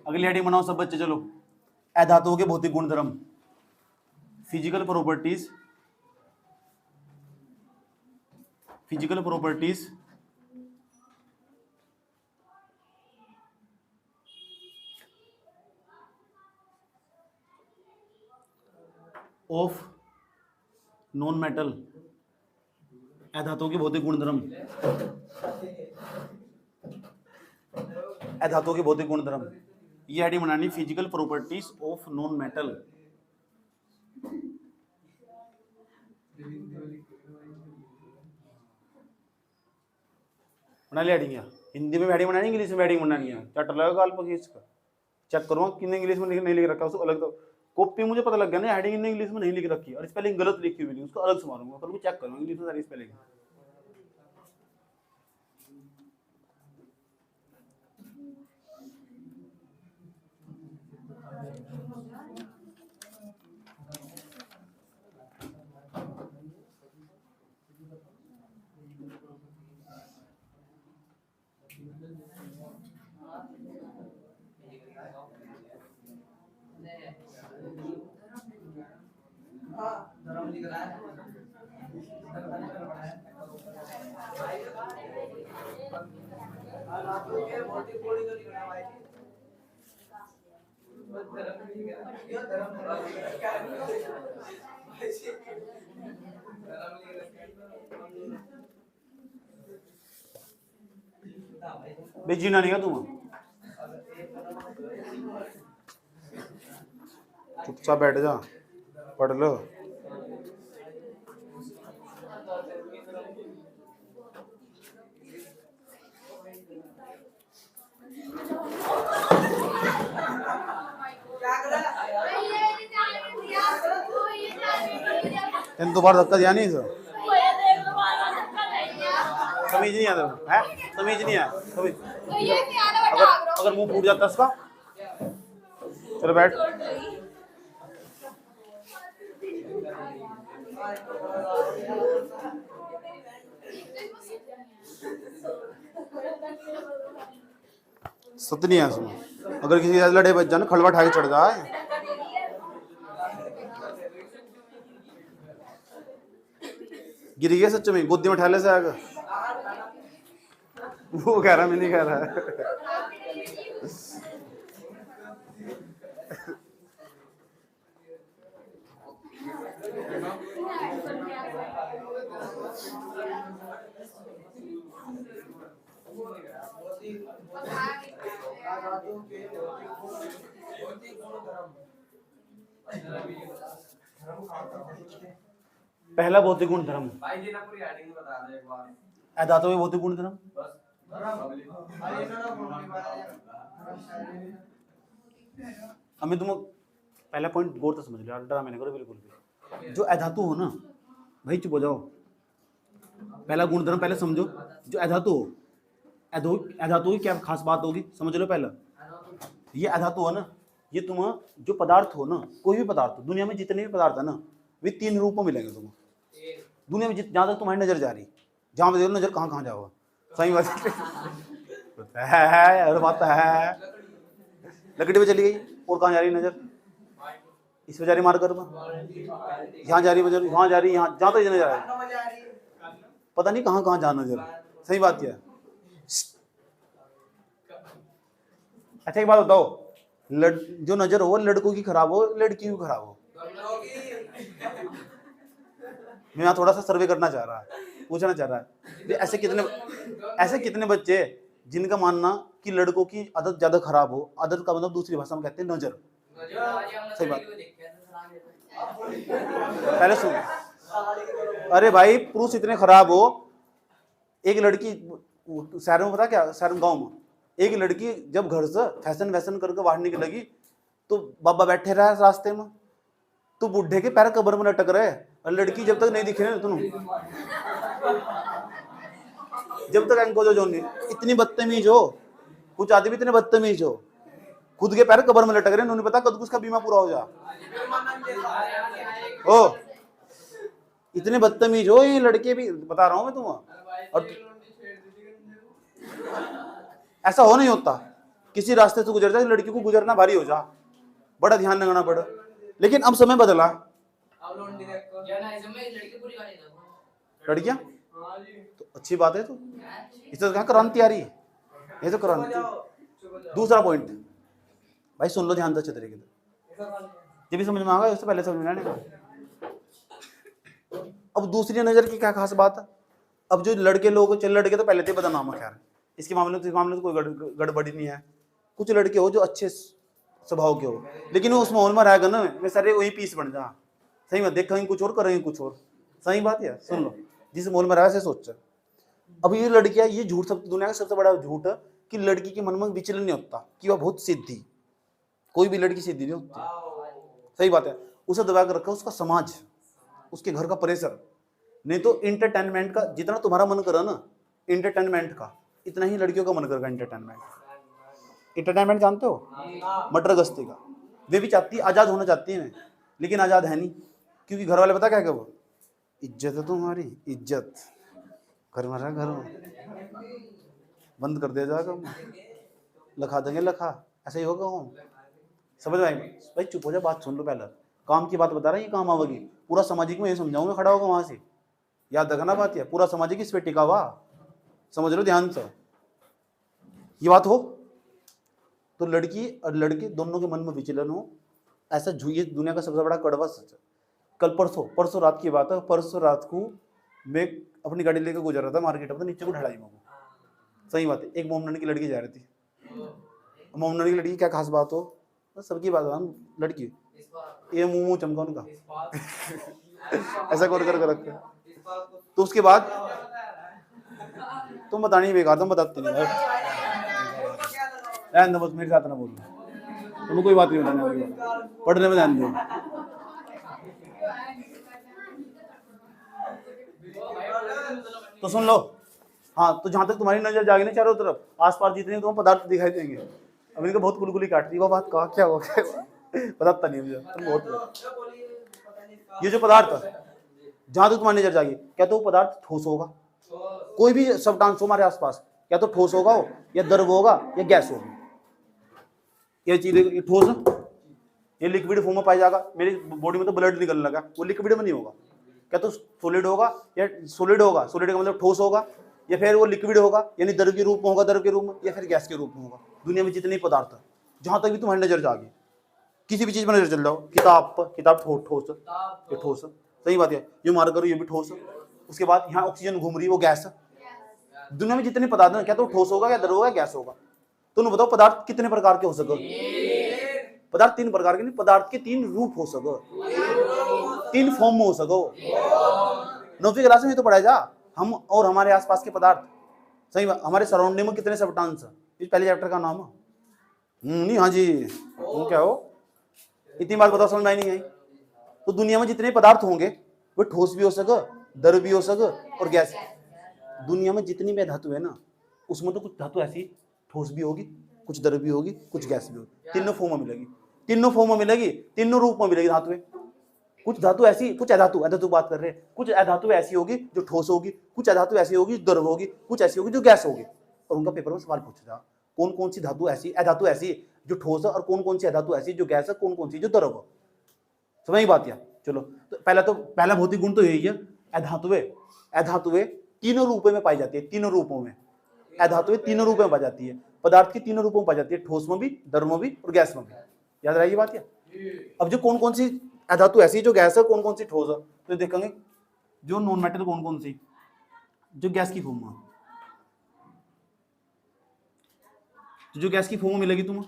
अगली हेडिंग बनाओ सब बच्चे। चलो, अधातुओं के भौतिक गुणधर्म, physical properties of non metal. अधातुओं के भौतिक गुणधर्म, अधातुओं के भौतिक गुणधर्म, ये हेडिंग बनानी, physical properties of non metal. बना लिया हेडिंग? हिंदी में हेडिंग बनानी, इंग्लिश में हेडिंग बनानी है? चट लगा गाल पर खींच कर चेक करो कितने इंग्लिश में नहीं लिख रखा उसको अलग। तो कॉपी मुझे पता लग गया ना, हेडिंग इंग्लिश में नहीं लिख रखी और स्पेलिंग गलत लिखी हुई, उसको अलग से मारूंगा, कल चेक करूंगा इंग्लिश में सारी स्पेलिंग। बेचीना नहीं का तुम, चुपचाप बैठ जा, पढ़ लो। तेन दोबारा धक्का दिया नहीं सर? तमीज नहीं आता है? तमीज नहीं है तमीज। अगर मुंह फूट जाता इसका। चलो बैठ। सत नहीं है इसमें। अगर किसी के लड़े बच जाए ना, खड़वा ठाके चढ़ जाए। गिर गया सच में, गोदी में ठहले से आएगा। वो कह रहा, मैं नहीं कह रहा। पहला भौतिक गुण धर्म, भाई जी ना पूरी हेडिंग बता दो एक बार। अधातु में भौतिक गुण धर्म। बस अब मैं तुम पहला पॉइंट गौर से समझ लो यार, ड्रामे नहीं करो बिल्कुल भी। जो अधातु हो ना भाई, चुप हो जाओ। पहला गुणधर्म पहले समझो। जो अधातु हो, अधातु की क्या खास बात होगी समझ लो पहले। ये अधातु हो ना, ये तुम जो पदार्थ हो ना, कोई भी पदार्थ हो, दुनिया में जितने भी पदार्थ है ना, वे 3 रूप में मिलेंगे तुम्हें दुनिया में। जहाँ तक तुम्हारी नजर जा रही, जहाँ पे देखो नजर कहाँ कहाँ जाओगा। सही बात है, और बात है। लकड़ी पे चली गई और कहाँ जा रही नजर? इस पे जा रही मार्कर में, यहाँ जा रही नजर, यहाँ जा रही, यहाँ जहाँ तक नजर आ रही, पता नहीं कहाँ कहाँ जाना नजर। सही बात क्या है? अच्छा एक बात बताओ, जो नजर हो लड़कों की खराब हो लड़की की खराब हो? मैं यहाँ थोड़ा सा सर्वे करना चाह रहा है, पूछना चाह रहा है, ऐसे कितने बच्चे जिनका मानना कि लड़कों की आदत ज्यादा खराब हो। आदत का मतलब दूसरी भाषा में कहते हैं नजर। सही बात। पहले सुन, अरे भाई पुरुष इतने खराब हो, एक लड़की शहर में, पता क्या, शहर गांव में एक लड़की जब घर से फैशन वैशन करके बाहर निकल लगी तो बाबा बैठे रहा रास्ते में, तो बुढ़े के पैर कब्र में लटक रहे, और लड़की जब तक नहीं दिखे ना तुम, जब तक इनको जो नहीं, इतनी बदतमीज हो। कुछ आदमी इतने बदतमीज हो, खुद के पैर कब्र में लटक रहे, उन्हें पता कद उसका बीमा पूरा हो जा। ओ इतने बदतमीज हो ये लड़के भी, बता रहा हूं मैं तुम्हें। और ऐसा हो नहीं होता, किसी रास्ते से गुजर जाए लड़की को गुजरना भारी हो जा, बड़ा ध्यान लगाना पड़ा। लेकिन अब समय बदला, लड़कियां तो अच्छी बात है, तो इससे कहाँ क्रांति आ रही है, ये तो क्रांति। दूसरा पॉइंट भाई सुन लो ध्यान से अच्छे तरीके से, जब भी समझ में आएगा उससे पहले समझ में आने। अब दूसरी नजर की क्या खास बात है? अब जो लड़के लोग, चल लड़के तो पहले थे बदनाम है, खैर इसके मामले में कोई गड़बड़ी नहीं है। कुछ लड़के हो जो अच्छे स्वभाव के हो, लेकिन वो उस माहौल में रहेगा ना, वे सारे वही पीस बन जा। सही बात, देखेंगे कुछ और करेंगे कुछ और। सही बात है, सुन लो, जिस माहौल में रहा से सोच। अब ये लड़कियां, ये झूठ सब दुनिया का सबसे बड़ा झूठ है कि लड़की के मन में विचलन नहीं होता कि वह बहुत सीधी, कोई भी लड़की सीधी नहीं होती। सही बात है, उसे दबा कर रखा उसका समाज, उसके घर का प्रेशर। नहीं तो एंटरटेनमेंट का जितना तुम्हारा मन करा ना, एंटरटेनमेंट का, इतना ही लड़कियों का मन करेगा। एंटरटेनमेंट जानते हो, मटर गश्ती का। वे भी चाहती, आजाद होना चाहती है, लेकिन आजाद है नहीं, क्योंकि घर वाले पता क्या क्या वो, इज्जत है तुम्हारी इज्जत, घर में रहा, घर में बंद कर दिया जाएगा, लखा देंगे लखा, ऐसा ही होगा। समझ में आई भाई? चुप हो जा, बात सुन लो पहले। काम की बात बता रहा है, ये काम आवेगी। पूरा सामाजिक में ये समझाऊंगा, खड़ा होगा वहां से, याद रखना बात है। पूरा सामाजिक इस पे टिका हुआ, समझ लो ध्यान से। ये बात हो तो लड़की और लड़के दोनों के मन में विचलन हो, ऐसा ये दुनिया का सबसे बड़ा कड़वा सच है। कल परसों रात की बात है, परसों रात को मैं अपनी गाड़ी लेकर गुजर रहा था मार्केट में, नीचे को ढलाई में। सही बात है, एक मोमडन की लड़की जा रही थी। मोमडन की लड़की क्या खास बात हो, सबकी बात है, लड़की ये मुंह चमका उनका ऐसा कर रखे। तो उसके बाद तुम बतानी बेकार, तुम बताते नहीं, बस मेरे साथ ना बोलो, तुम्हें कोई बात नहीं बताने वाली, पढ़ने में ध्यान दो। तो सुन लो, हाँ, तो जहां तक तुम्हारी नजर जाएगी ना चारों तरफ, आसपास जितने तुम्हें पदार्थ दिखाई देंगे, अब इनका बहुत कुलकुली काट दी, वो बात कहा क्या हो गया बताता नहीं मुझे, तुम बहुत। ये जो पदार्थ है जहां तक तुम्हारी नजर जाएगी, क्या तो वो पदार्थ ठोस होगा, कोई भी सब्सटेंस हो हमारे आसपास, क्या तो ठोस होगा हो, या द्रव होगा, या गैस होगी। ये चीज, ये ठोस, ये लिक्विड फॉर्म में पाया जाएगा। मेरी बॉडी में तो ब्लड निकलने लगा, वो लिक्विड में नहीं होगा। क्या तो सॉलिड होगा, या सॉलिड होगा, सॉलिड का मतलब ठोस होगा, या फिर वो लिक्विड होगा यानी द्रव के रूप में होगा, द्रव के रूप में, या फिर गैस के रूप में होगा। दुनिया में जितने पदार्थ जहां तक भी तुम्हारी नजर जाएगी, किसी भी चीज में नजर चल जाओ, किताब ठोस, ये ठोस, सही बात है, ये मार करो ये भी ठोस। उसके बाद यहाँ ऑक्सीजन घूम रही, वो गैस। दुनिया में जितने पदार्थ हैं क्या तो ठोस होगा, क्या द्रव होगा, गैस होगा। तुम बताओ पदार्थ कितने प्रकार के हो सके? पदार्थ 3 प्रकार के नहीं, पदार्थ के 3 रूप हो सको, 3 फॉर्म में हो सको। 9वीं क्लास में तो पढ़ाया जा, हम और हमारे आसपास के पदार्थ, सही बात। हमारे सराउंडिंग में कितने सब्सटेंस है, इस पहले चैप्टर का नाम है। नहीं, हाँ जी, तुम क्या हो, इतनी बात बताओ, समझ में नहीं आई? तो दुनिया में जितने पदार्थ होंगे वो ठोस भी हो सके, द्रव भी हो सके और गैस। दुनिया में जितनी भी धातु है ना, उसमें तो कुछ धातु ऐसी ठोस भी होगी, कुछ द्रव भी होगी, कुछ गैस भी होगी। तीनों फॉर्म में मिलेगी, तीनों फॉर्म में मिलेगी, तीनों रूप में मिलेगी धातुएं। कुछ धातु ऐसी, कुछ अधातु बात कर रहे हैं, कुछ अधातु ऐसी होगी जो ठोस होगी, कुछ अधातु ऐसी होगी जो द्रव होगी, कुछ ऐसी होगी जो गैस होगी। और उनका पेपर में सवाल पूछा था, कौन कौन सी धातु ऐसी, अधातु ऐसी जो ठोस है, और कौन कौन सी अधातु ऐसी जो गैस है, कौन कौन सी जो द्रव है। समझ में बात? या चलो, तो पहला भौतिक गुण तो यही है, अधातुएं तीनों रूपों में पाई जाती है, तीनों रूपों में अधातुएं तीनों रूपों में पाई जाती है, पदार्थ की तीनों रूपों में पाई जाती है, ठोस में भी, द्रव में भी और गैस में भी। याद रही बात? या अब जो कौन कौन सी अधातु ऐसी जो गैस है, कौन कौन सी ठोस है, तो देखेंगे जो नॉन मेटल कौन कौन सी जो गैस की फॉर्म में, जो गैस की फॉर्म में मिलेगी तुम्हें,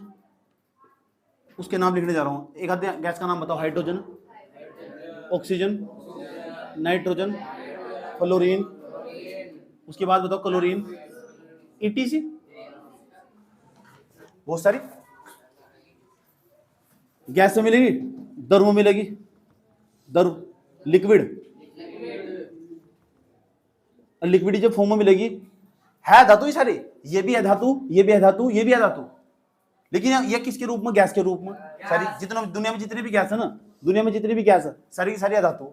उसके नाम लिखने जा रहा हूं। एक आधे गैस का नाम बताओ। हाइड्रोजन, ऑक्सीजन, नाइट्रोजन, फ्लोरीन, उसके बाद बताओ क्लोरीन, ETC, बहुत सारी गैस में मिलेगी, द्रव में मिलेगी, द्रव लिक्विड, लिक्विड जब फॉर्म में मिलेगी, है धातु ही सारी, ये भी है धातु, ये भी है धातु, ये भी है धातु, लेकिन ये किसके रूप में? गैस के रूप में। सारी जितना दुनिया में जितनी भी गैस है ना, दुनिया में जितनी भी गैस है सारी की सारी अधातु।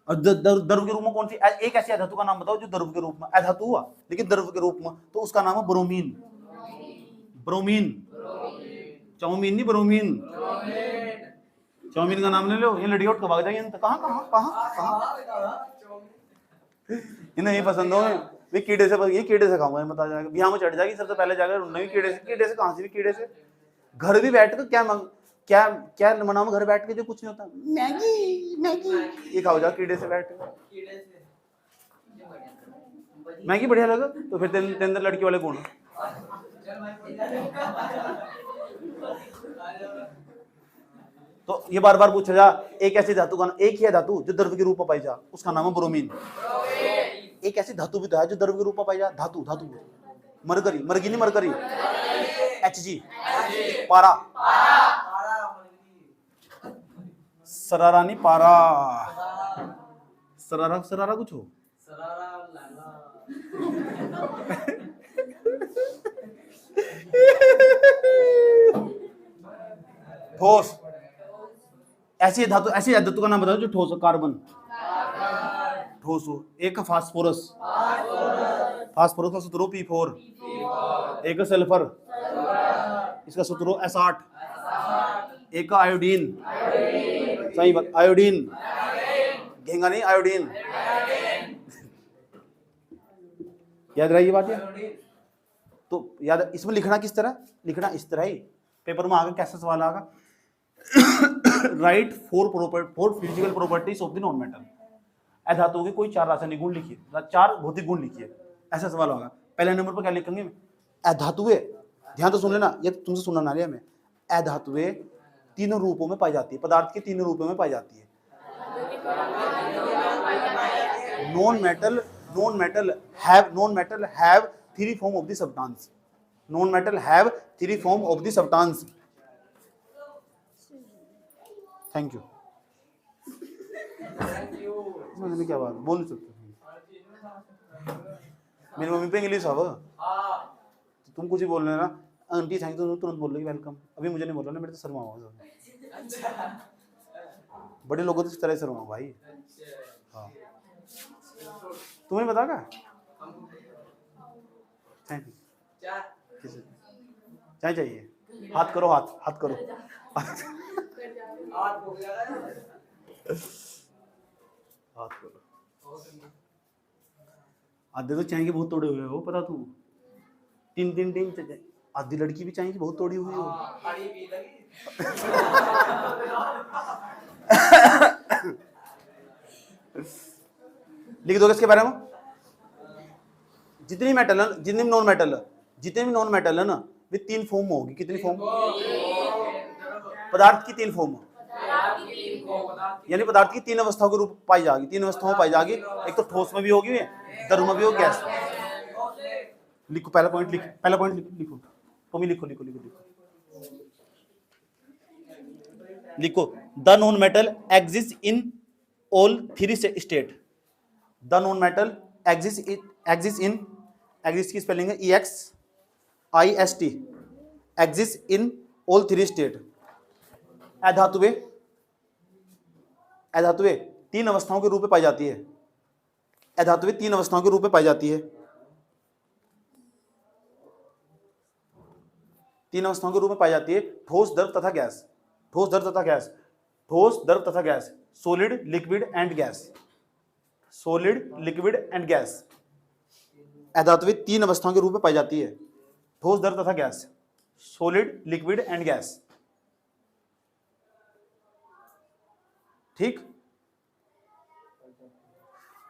और द्रव के रूप में कौन सी? एक ऐसी अधातु का नाम बताओ जो द्रव के रूप में, अधातु हुआ लेकिन द्रव के रूप में, तो उसका नाम है ब्रोमीन। ब्रोमीन, चाउमीन नहीं, ब्रोमीन। चाउमीन का नाम ले लो, ये लड़की उठ के भाग जाएगी। कहाँ कहाँ कहाँ कहाँ इन्हें ये पसंद हो, ये कीड़े से खाऊंगा, बता जाएगा बिहार में चढ़ जाएगी, सबसे पहले जाकर नई कीड़े से कहाँ से भी कीड़े से। घर भी बैठ कर क्या मनाओ, घर बैठ के जो कुछ नहीं होता, मैगी ये खाओ जा कीड़े से बैठ कर। मैगी बढ़िया लगा तो फिर तेरे अंदर लड़की वाले गुण। तो ये बार बार पूछा जा, एक ऐसी धातु का, एक ही है धातु जो द्रव के रूप में पाई जा, उसका नाम है ब्रोमीन। एक ऐसी धातु भी तो है जो द्रव के रूप में पाई जा, धातु मरकरी नहीं, मरकरी, Hg, पारा, सरारा नहीं, पारा, सरारा कुछ हो, ठोस। ऐसी धातु का नाम बताओ जो ठोस हो। कार्बन ठोस हो। एक फास्फोरस का सूत्र हो P4। एक सल्फर, इसका सूत्र हो S8। एक आयोडीन, सही बात, आयोडीन, घेंगा नहीं, आयोडीन। याद रही ये बात? तो याद, इसमें लिखना किस तरह, लिखना इस तरह ही। पेपर में आगे कैसा सवाल आएगा, write 4 physical properties of the non metal. अधातुओं के कोई 4 रासायनिक गुण लिखिए, 4 भौतिक गुण लिखिए, ऐसा सवाल होगा। पहले नंबर पर क्या लिखेंगे? अधातुएं, ध्यान तो सुन लेना, ये तुमसे सुनना ना लिया मैं। अधातुएं तीनों रूपों में पाई जाती है, पदार्थ के तीनों रूपों में पाई जाती है। Non metal have 3 form of the substance. Non metal have 3 form of the substance. Thank you. मैंने क्या बात बोल नहीं सकते, मेरी मम्मी पे इंग्लिश है, तो तुम कुछ ही बोल रहे ना, आंटी थैंक यू तुरंत बोल रही वेलकम। अभी मुझे नहीं बोल रहा ना, मेरे तो शर्मा हुआ। बड़े लोगों तो इस तरह शर्मा भाई। हाँ, तुम्हें पता क्या? Thank you. चाय चाहिए? हाथ करो, हाथ करो। हाथ करो। आधे तो चाय के बहुत तोड़े हुए हो, पता तू। तीन तीन तीन आधी लड़की भी चाय की बहुत तोड़ी हुई हो। खड़ी भी लगी। लिख दोगे इसके बारे में? जितनी मेटल है, जितने भी नॉन मेटल है, जितने भी नॉन मेटल है ना, वे तीन फॉर्म में होगी। कितनी फॉर्म? पदार्थ की तीन फॉर्म, यानी पदार्थ की तीन अवस्थाओं के रूप पाई जाएगी। तीन अवस्थाओं में पाई जाएगी। एक तो ठोस में भी होगी, द्रव में भी होगी, गैस में। लिखो पहला पॉइंट, पहला पॉइंट लिखो तुम ही लिखो। लिखो the non metal exist in all three state. The non metal exist in, exist की स्पेलिंग है EXIST, exist in all three state. अधातुएं तीन अवस्थाओं के रूप में पाई जाती है। अधातुएं तीन अवस्थाओं के रूप में पाई जाती है। तीन अवस्थाओं के रूप में पाई जाती है। ठोस, द्रव तथा गैस। ठोस, द्रव तथा गैस। ठोस, द्रव तथा gas. Solid, liquid and gas. Solid, liquid and gas. अधातुएं तीन अवस्थाओं के रूप में पाई जाती है। ठोस, द्रव तथा gas. Solid, liquid and gas. ठीक।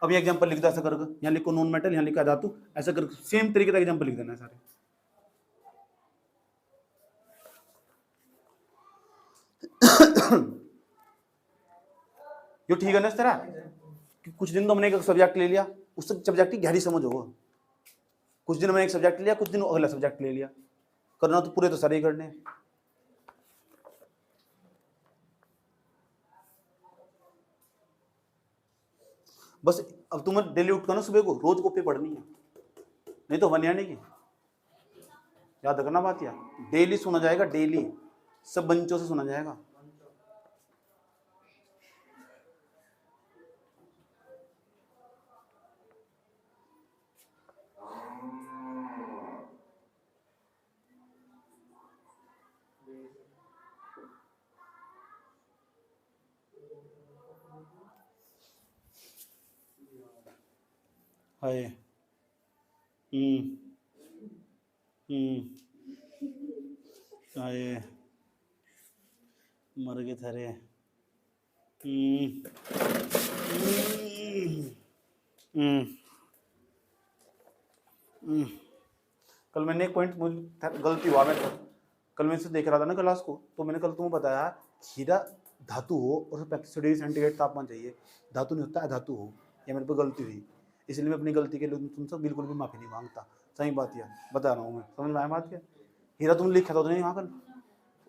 अब ये एग्जांपल लिख दो ऐसा करके। यहां लिखो नॉन मेटल, यहां लिखो धातु, ऐसा करके सेम तरीके का एग्जांपल लिख देना है सारे। यो ठीक है ना इस तरह कि कुछ दिन तो हमने एक सब्जेक्ट ले लिया, उस सब्जेक्ट की गहरी समझ हो। कुछ दिन हमने एक सब्जेक्ट लिया, कुछ दिन अगला सब्जेक्ट ले लिया। करना तो पूरे तो सारे ही करने हैं। बस अब तुम्हें डेली उठ कर ना सुबह को रोज कॉपी पढ़नी है, नहीं तो बनिया नहीं की। याद रखना बात। यार डेली सुना जाएगा, डेली सब बंचों से सुना जाएगा। हाय हाय मर गए थारे। कल मैंने एक पॉइंट मुझे गलती हुआ। मैं कल मैं इसे देख रहा था ना क्लास को, तो मैंने कल तुम्हें बताया हीरा धातु हो और 35 डिग्री सेंटीग्रेड तापमान चाहिए। धातु नहीं होता है, धातु हो। ये मेरे पे गलती हुई, इसलिए मैं अपनी गलती के लिए तुमसे बिल्कुल भी माफी नहीं मांगता। सही बात यार बता रहा हूँ मैं, समझ में आया बात क्या? हीरा तुमने लिखा था तो नहीं वहाँ कल,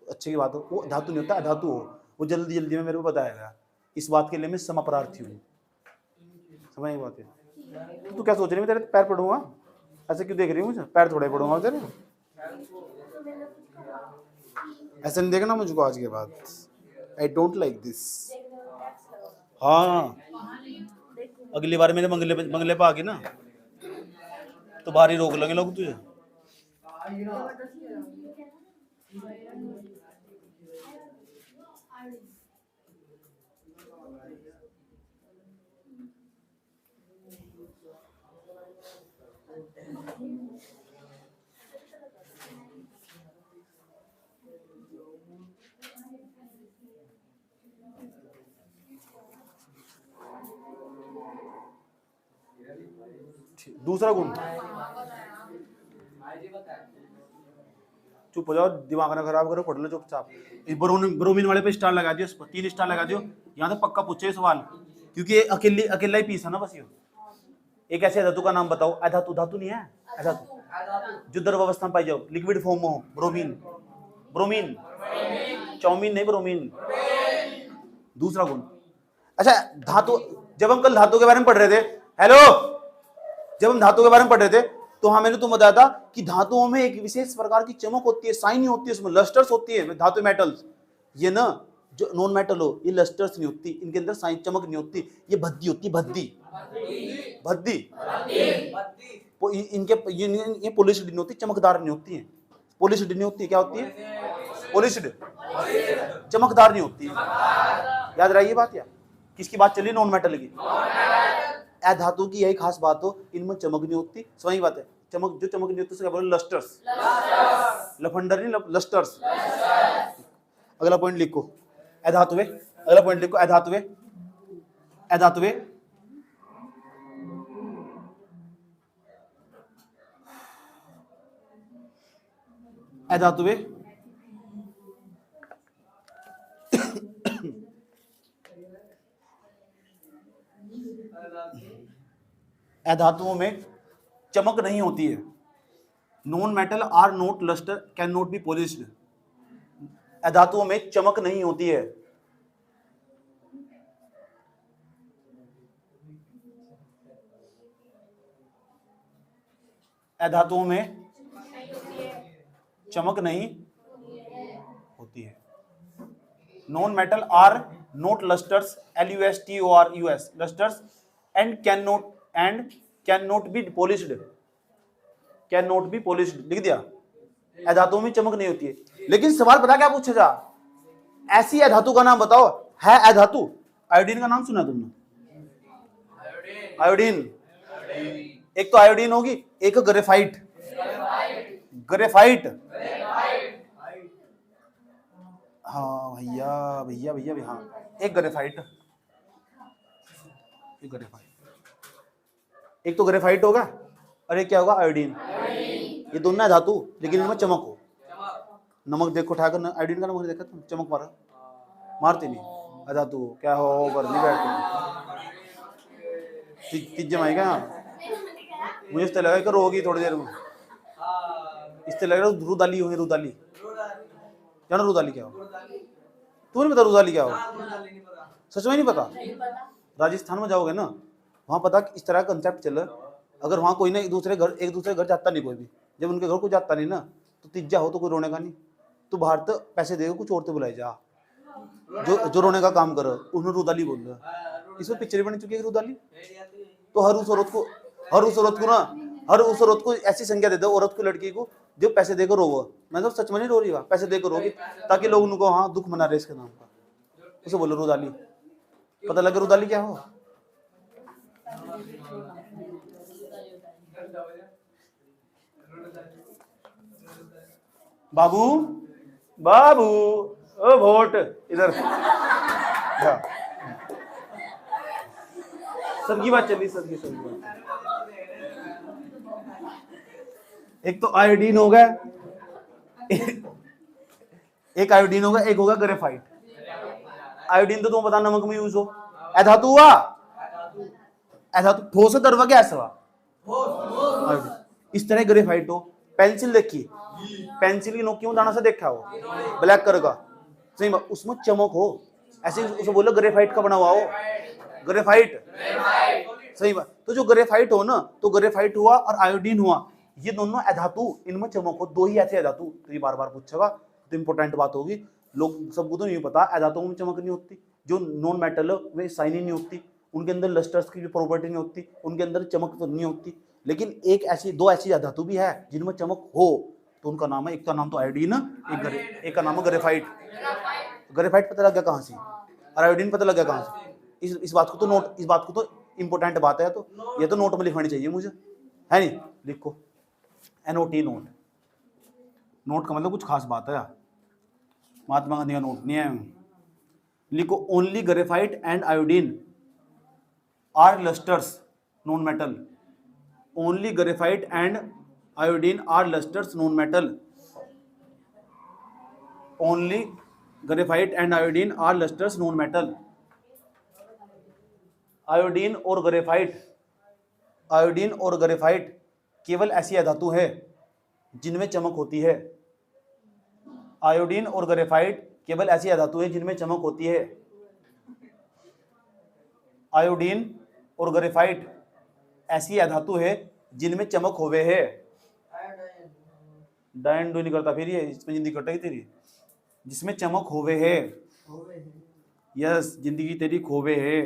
अच्छी की बात हो। वो धातु नहीं होता, धातु हो। वो जल्दी जल्दी में मेरे को बताया गया। इस बात के लिए मैं समापरार्थी हूँ। समझ में बात है? तू क्या सोच रही है मैं तेरे पैर पढ़ूंगा? ऐसे क्यों देख रही हूँ मुझे? पैर थोड़े पढ़ूंगा तेरे। ऐसे नहीं देखना मुझको आज के बाद। I don't like this. हाँ अगली बार मेरे बंगले पे आ गई ना तो बाहर ही रोक लेंगे लोग तुझे। दूसरा गुण, चुप हो जाओ, दिमाग ना खराब करो, पढ़ लो चुपचाप। इस ब्रोमीन वाले पे स्टार लगा दियो, 3 स्टार लगा दियो। यहाँ तो पक्का पूछे सवाल, क्योंकि अकेला ही पीस है ना बस। ये एक ऐसे धातु का नाम बताओ। अधातु, धातु नहीं है, अधातु जो द्रव अवस्था में पाई जाओ, लिक्विड फॉर्म में हो। ब्रोमीन, ब्रोमीन, चाउमीन नहीं, ब्रोमीन। दूसरा गुण। अच्छा धातु, जब हम कल धातु के बारे में पढ़ रहे थे, हेलो, जब हम धातु के बारे में पढ़ रहे थे तो हाँ मैंने तुम्हें बताया था कि धातुओं में एक विशेष प्रकार की चमक होती है, शाइनी होती है, उसमें लस्टर्स होती है। धातु मेटल्स, ये ना जो नॉन मेटल हो, ये लस्टर्स नहीं होती, इनके अंदर शाइन चमक नहीं होती, ये भद्दी होती, भद्दी भद्दी। इनके ये पॉलिश्ड नहीं होती, चमकदार नहीं होती है। पॉलिश्ड नहीं होती, क्या होती है? पॉलिश्ड, चमकदार नहीं होती। याद रही बात। यार किसकी बात चली? नॉन मेटल की। अधातु की यही खास बात हो, इनमें चमक नहीं होती। सही बात है, चमक जो चमक नहीं होती उसको क्या बोले? लस्टर्स। लफंडर नहीं, लस्टर्स। अगला पॉइंट लिखो, अधातुवे। अगला पॉइंट लिखो, अधातुवे। अधातुवे अधातुवे अधातुओं में चमक नहीं होती है। Non metal are not lustre can not be polished. अधातुओं में चमक नहीं होती है। अधातुओं में चमक नहीं होती है। Non metal are not lustrous, LUSTORUS, lustrous, and can not be polished. Can not be polished लिख दिया। अधातुओं में चमक नहीं होती है। लेकिन सवाल पता क्या पूछेगा? ऐसी अधातु का नाम बताओ। है अधातु, आयोडीन का नाम सुना तुमने? आयोडीन, एक तो आयोडीन होगी, एक ग्रेफाइट। ग्रेफाइट, हाँ भैया भैया भैया भैया, हाँ एक ग्रेफाइट, एक ग्रेफाइट, एक तो ग्रेफाइट होगा और एक क्या होगा? आयोडीन। ये दोनों है धातु, लेकिन इनमें चमक हो। नमक देखो उठाकर, आयोडीन का नमक देखा तुम? चमक मारा, मारती नहीं। अधातु क्या हो पर नहीं बैठते, तीज जमाएगा। मुझे इससे लगा कि रोगी थोड़ी देर में, इससे लग रहा है रुदाली हो। रुदाली जानो? रुदाली क्या हो? तुम्हें नहीं पता रुदाली क्या हो? सच में नहीं पता? राजस्थान में जाओगे ना, वहाँ पता कि इस तरह का कंसेप्ट चल। अगर वहाँ कोई ना एक दूसरे घर जाता नहीं, कोई भी जब उनके घर को जाता नहीं ना, तो तीजा हो तो कोई रोने का नहीं। तो बाहर तो पैसे देगा, कुछ औरतें बुलाई जा, जो रोने का काम करो, उन्होंने रुदाली बोल रहा। इसमें पिक्चर बन चुकी है रुदाली। तो हर उस औरत को ऐसी संज्ञा दे दो, औरत को, लड़की को, जो पैसे देकर रोवो। मतलब सच में नहीं रो रही, पैसे देकर रोगी, ताकि लोग उनको हाँ दुख मना रहे इसके नाम का। उसे बोलो रुदाली। पता लगे रुदाली क्या हो? बाबू बाबू ओ वोट इधर। सबकी बात चली, सबकी बात। एक तो आयोडीन होगा, एक आयोडीन होगा, एक होगा ग्रेफाइट। आयोडीन तो तुम बता नमक में यूज हो। अधातु हुआ, अधातु ठोस दरवा गैस हुआ। इस तरह ग्रेफाइट हो। पेंसिल देखी, पेंसिल की नोक क्यों दाना से देखा हो, ब्लैक कलर का, सही बात, उसमें चमक हो। ऐसे उसे बोलो ग्रेफाइट का बना हुआ हो, ग्रेफाइट, सही बात। तो जो ग्रेफाइट हो ना, तो ग्रेफाइट हुआ और आयोडीन हुआ, ये दोनों अधातु, इनमें चमक हो। दो ही ऐसे अधातु, तो ये बार बार पूछेगा तो इंपॉर्टेंट बात होगी। लोग सबको तो नहीं पता, अधातुओं में चमक नहीं होती। जो नॉन मेटल है वे शाइनी नहीं होती, उनके अंदर लस्टर्स की भी प्रॉपर्टी नहीं होती, उनके अंदर चमक तो नहीं होती। लेकिन दो ऐसी धातु भी है जिनमें चमक हो, तो उनका नाम है, एक का नाम तो आयोडीन, एक का नाम है ग्रेफाइट। ग्रेफाइट पता लग गया कहाँ से, और आयोडीन पता लग गया कहाँ से। इस बात को तो इंपॉर्टेंट बात है, तो ये तो नोट में लिखवानी चाहिए मुझे, है नहीं? लिखो NOT, नोट का मतलब कुछ खास बात है, महात्मा गांधी का नोट नहीं है। लिखो only graphite and iodine are lustrous non metal. Only graphite and iodine are lustrous non metal. Only graphite and iodine are lustrous non metal. Iodine और ग्रेफाइट केवल ऐसी धातु है जिनमें चमक होती है। आयोडीन और ग्रेफाइट केवल ऐसी धातु है जिनमें चमक होती है। आयोडीन और ग्रेफाइट ऐसी धातु है जिनमें चमक होवे है। डायन डू नहीं करता फिर ये, इसमें जिंदगी कटेगी तेरी, जिसमें चमक होवे है। यस, जिंदगी तेरी खोवे है,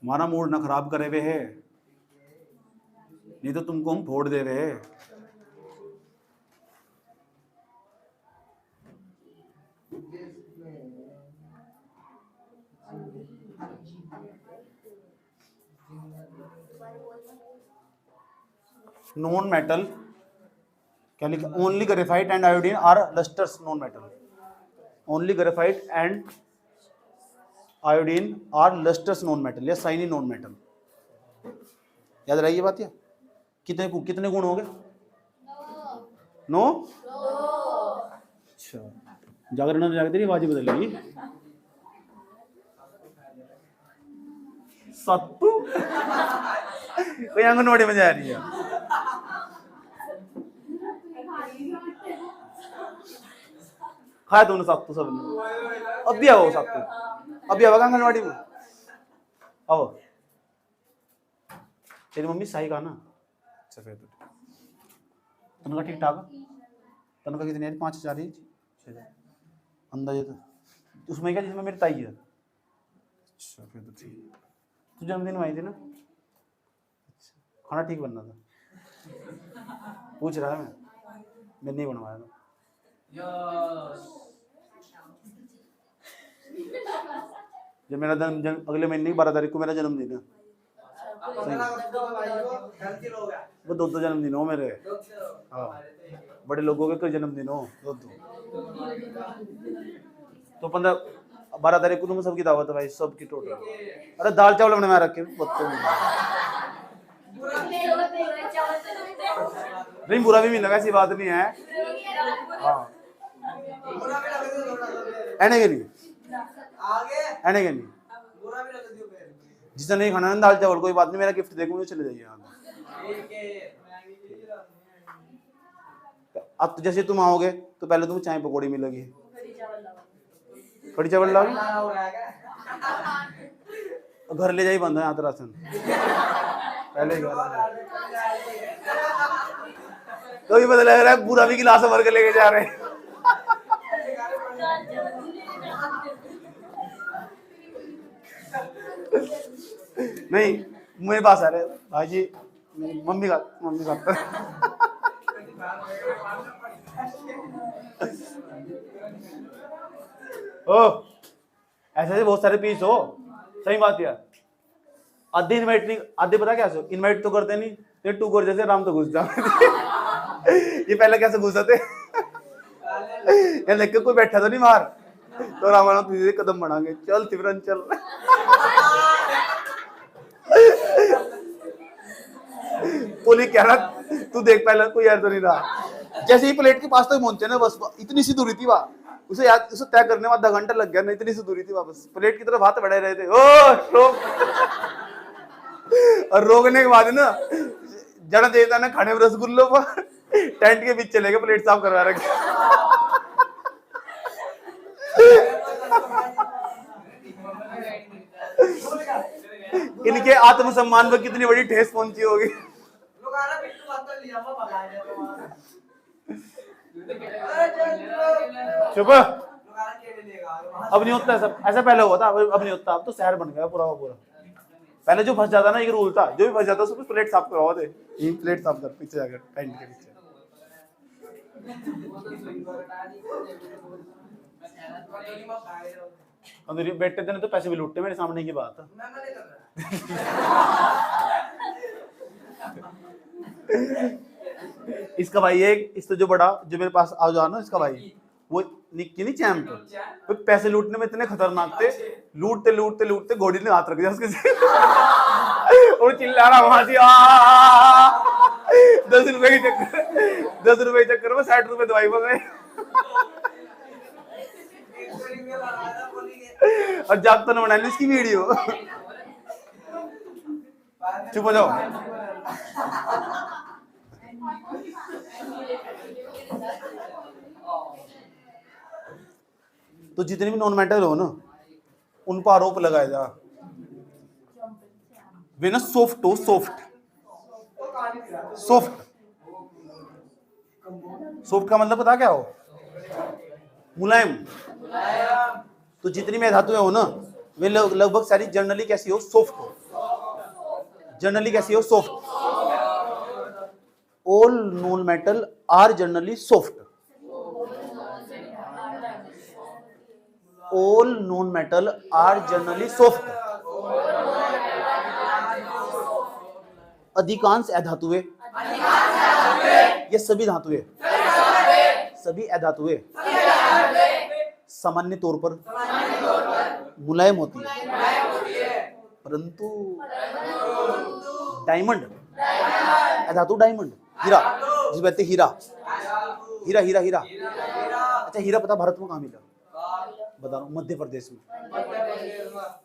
हमारा मूड न खराब करे हुए है, नहीं तो तुमको हम फोड़ दे रहे हैं। नॉन मेटल क्या लिखा, only graphite and iodine are lustrous non metal, only graphite and iodine are lustrous non metal या शाइनी नॉन मेटल। याद रही ये बात या कितने गुण हो गए? 9। अच्छा जागरण जाकर तेरी आवाज बदल गई। सत्तू कोई आंगनवाड़ी में जा रही है। खाया तुमने सत्तू सबने? अब भी आओ सत्तू, अब भी आओ आंगनवाड़ी में आओ। तेरी मम्मी सही कहा ना? सफेद तनख्वाह ठीक ठाक, तनख्वाह कितनी है? 5,000 ही 6,000 अंदाजे तो उसमें क्या जिसमें मेरी ताई है। अच्छा फिर तो ठीक। तू जन्मदिन में आई थी ना? अच्छा खाना ठीक बनना था, पूछ रहा है मैं नहीं बनवाया था। जब मेरा अगले महीने की 12 तारीख को मेरा जन्मदिन है। वो 2 जन्मदिन हो मेरे। हाँ बड़े लोगों के कोई जन्मदिन हो 2। तो 12 तारीख को तुम सबकी दावत है भाई, सबकी टोटल। अरे दाल चावल बनवा रखे नहीं, बुरा भी मिलेगा ऐसी बात नहीं है। हाँ एने के नहीं जिसे नहीं खाना ना दाल चावल कोई बात नहीं, मेरा गिफ्ट देखो मुझे चले जाइए। अब तो जैसे तुम आओगे तो पहले तुम चाय पकौड़ी मिलेगी, कड़ी चावल लाओगी, घर ले जाइए बंद है यहाँ तो राशन पहले तो भी पता लग रहा है पूरा भी गिलास भर के लेके जा रहे हैं। नहीं मेरे पास आ रहे भाई जी, मम्मी का ओ ऐसे बहुत सारे पीस हो, सही बात है। आधे इनवाइट नहीं, आधे पता क्या सो इनवाइट तो करते नहीं, ये टू कर जैसे राम तो घुस जा ये पहले कैसे घुसा थे ये लेके कोई बैठा तो नहीं बाहर, तो रामायण तुझे कदम बढ़ाएंगे, चल तिवरन चल पुलिस कह रहा तू देख पहले कोई यार तो नहीं रहा। जैसे ही प्लेट के पास तक पहुंचे ना बस इतनी सी दूरी थी वहां, उसे तय करने में आधा घंटा लग गया ना, इतनी सी दूरी थी वापस प्लेट की तरफ हाथ बढ़ा रहे थे। ओ रोक और रोकने के बाद ना जड़ा देता ना खाने में रसगुल्लो पर टेंट के बीच चले गए प्लेट साफ करवा रखे। इनके आत्मसम्मान पर कितनी बड़ी ठेस पहुंची होगी। चुप अब नहीं होता सब ऐसा, पहले हुआ था अब नहीं होता, अब तो शहर बन गया पूरा पूरा। पहले जो फंस जाता ना एक रूल था, जो भी फंस जाता उसको प्लेट साफ करवा दे, ये प्लेट साफ कर पीछे जाकर टेंट के पीछे। अंदर बैठते थे ना तो पैसे भी लूटते, मेरे सामने की बात है। इसका भाई एक इससे जो बड़ा जो मेरे पास आ जाओ ना, इसका भाई वो निक्की नहीं चैम्प, वो पैसे लूटने में इतने खतरनाक थे, लूटते लूटते लूटते घोड़ी ने हाथ रख दिया उसके और चिल्ला रहा वहां से 10 रुपए के चक्कर में 60 रुपए दवाई में गए और जागता ने बना ली इसकी वीडियो। चुप हो जाओ। तो जितने भी नॉन मेटल हो ना उन पर आरोप लगाया जा वे ना सॉफ्ट हो, सॉफ्ट का मतलब पता क्या हो? मुलायम। तो जितनी में धातुएं हो ना वे लगभग सारी जनरली कैसी हो? सॉफ्ट हो। जनरली कैसी हो? Soft. All non metal are generally soft. All non metal are generally soft. अधिकांश अधातुएं ये सभी धातुएं, सभी अधातुएं सामान्य तौर पर मुलायम होती है, परंतु डायमंड, अधातु डायमंड, हीरा, जिस कहते हैं हीरा, हीरा हीरा हीरा। अच्छा हीरा पता भारत में कहाँ मिला? बता रहा हूँ, मध्य प्रदेश में।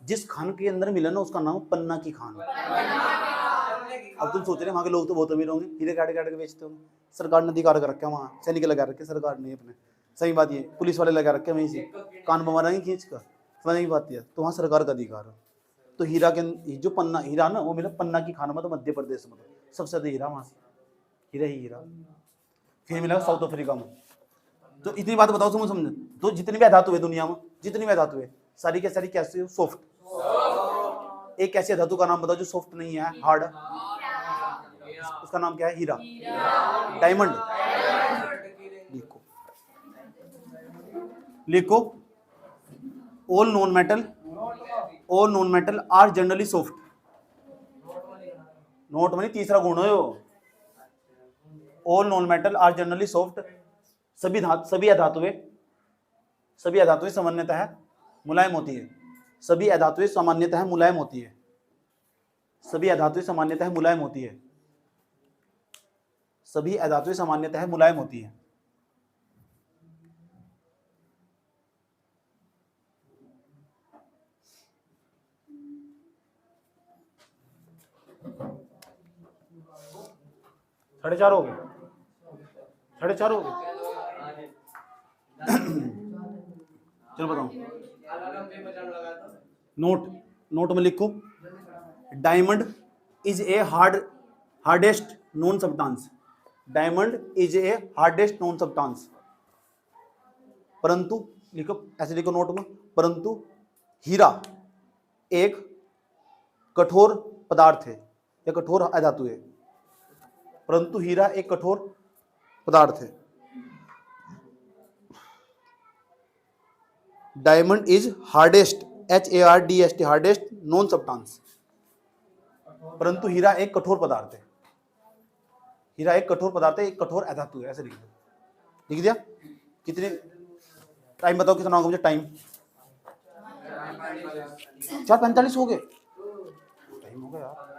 जिस खान के अंदर मिला ना उसका नाम पन्ना की खान। अब तुम सोच रहे वहां के लोग तो बहुत अमीर होंगे, हीरे काट काट के बेचते होंगे। सरकार ने अधिकार कर रखा है, वहाँ सैनिक लगा रखे सरकार ने अपने। सही बात ये, पुलिस वाले लगा रखे वहीं से कान बमारेंगे खींच कर, समझ नहीं बात है। तो वहाँ सरकार का अधिकार है। तो हीरा के जो पन्ना हीरा ना वो मिला पन्ना की खान में, तो मध्य प्रदेश में सबसे ज्यादा हीरा वहां से, हीरा ही हीरा। फिर मिला साउथ अफ्रीका में। तो इतनी बात बताओ तुम समझ। तो जितनी भी धातु है दुनिया में, जितनी भी धातु है सारी के सारी कैसे सॉफ्ट। एक ऐसी धातु का नाम बताओ जो सॉफ्ट नहीं है, हार्ड। उसका नाम क्या है? हीरा, डायमंड। लिखो लिखो, all non metal are generally soft. Note मनी तीसरा गुण है यो। All non metal are generally soft. सभी अधातुएं सामान्यतः मुलायम होती है। सभी अधातुएं सामान्यतः मुलायम होती है। सभी अधातुएं सामान्यतः मुलायम होती है। सभी अधातुएं सामान्यतः मुलायम होती है। साढ़े चार हो गए, साढ़े चार हो गए। चलो बताओ, नोट में लिखो, diamond is a hardest non substance. Diamond is a hardest non substance. परंतु लिखो, ऐसे लिखो नोट में, परंतु हीरा एक कठोर पदार्थ है या कठोर अधातु है। परंतु हीरा एक कठोर पदार्थ है। Diamond is hardest, HARDEST, hardest non substance. परंतु हीरा एक कठोर पदार्थ है। हीरा एक कठोर पदार्थ है, एक कठोर अधातु है। ऐसे लिख दिया। कितने टाइम बताओ कितना होगा मुझे? टाइम 4:45 हो गए, टाइम हो गया यार।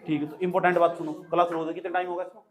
ठीक है, तो इंपॉर्टेंट बात सुनो, क्लास शुरू हो गई, कितना टाइम होगा इसमें?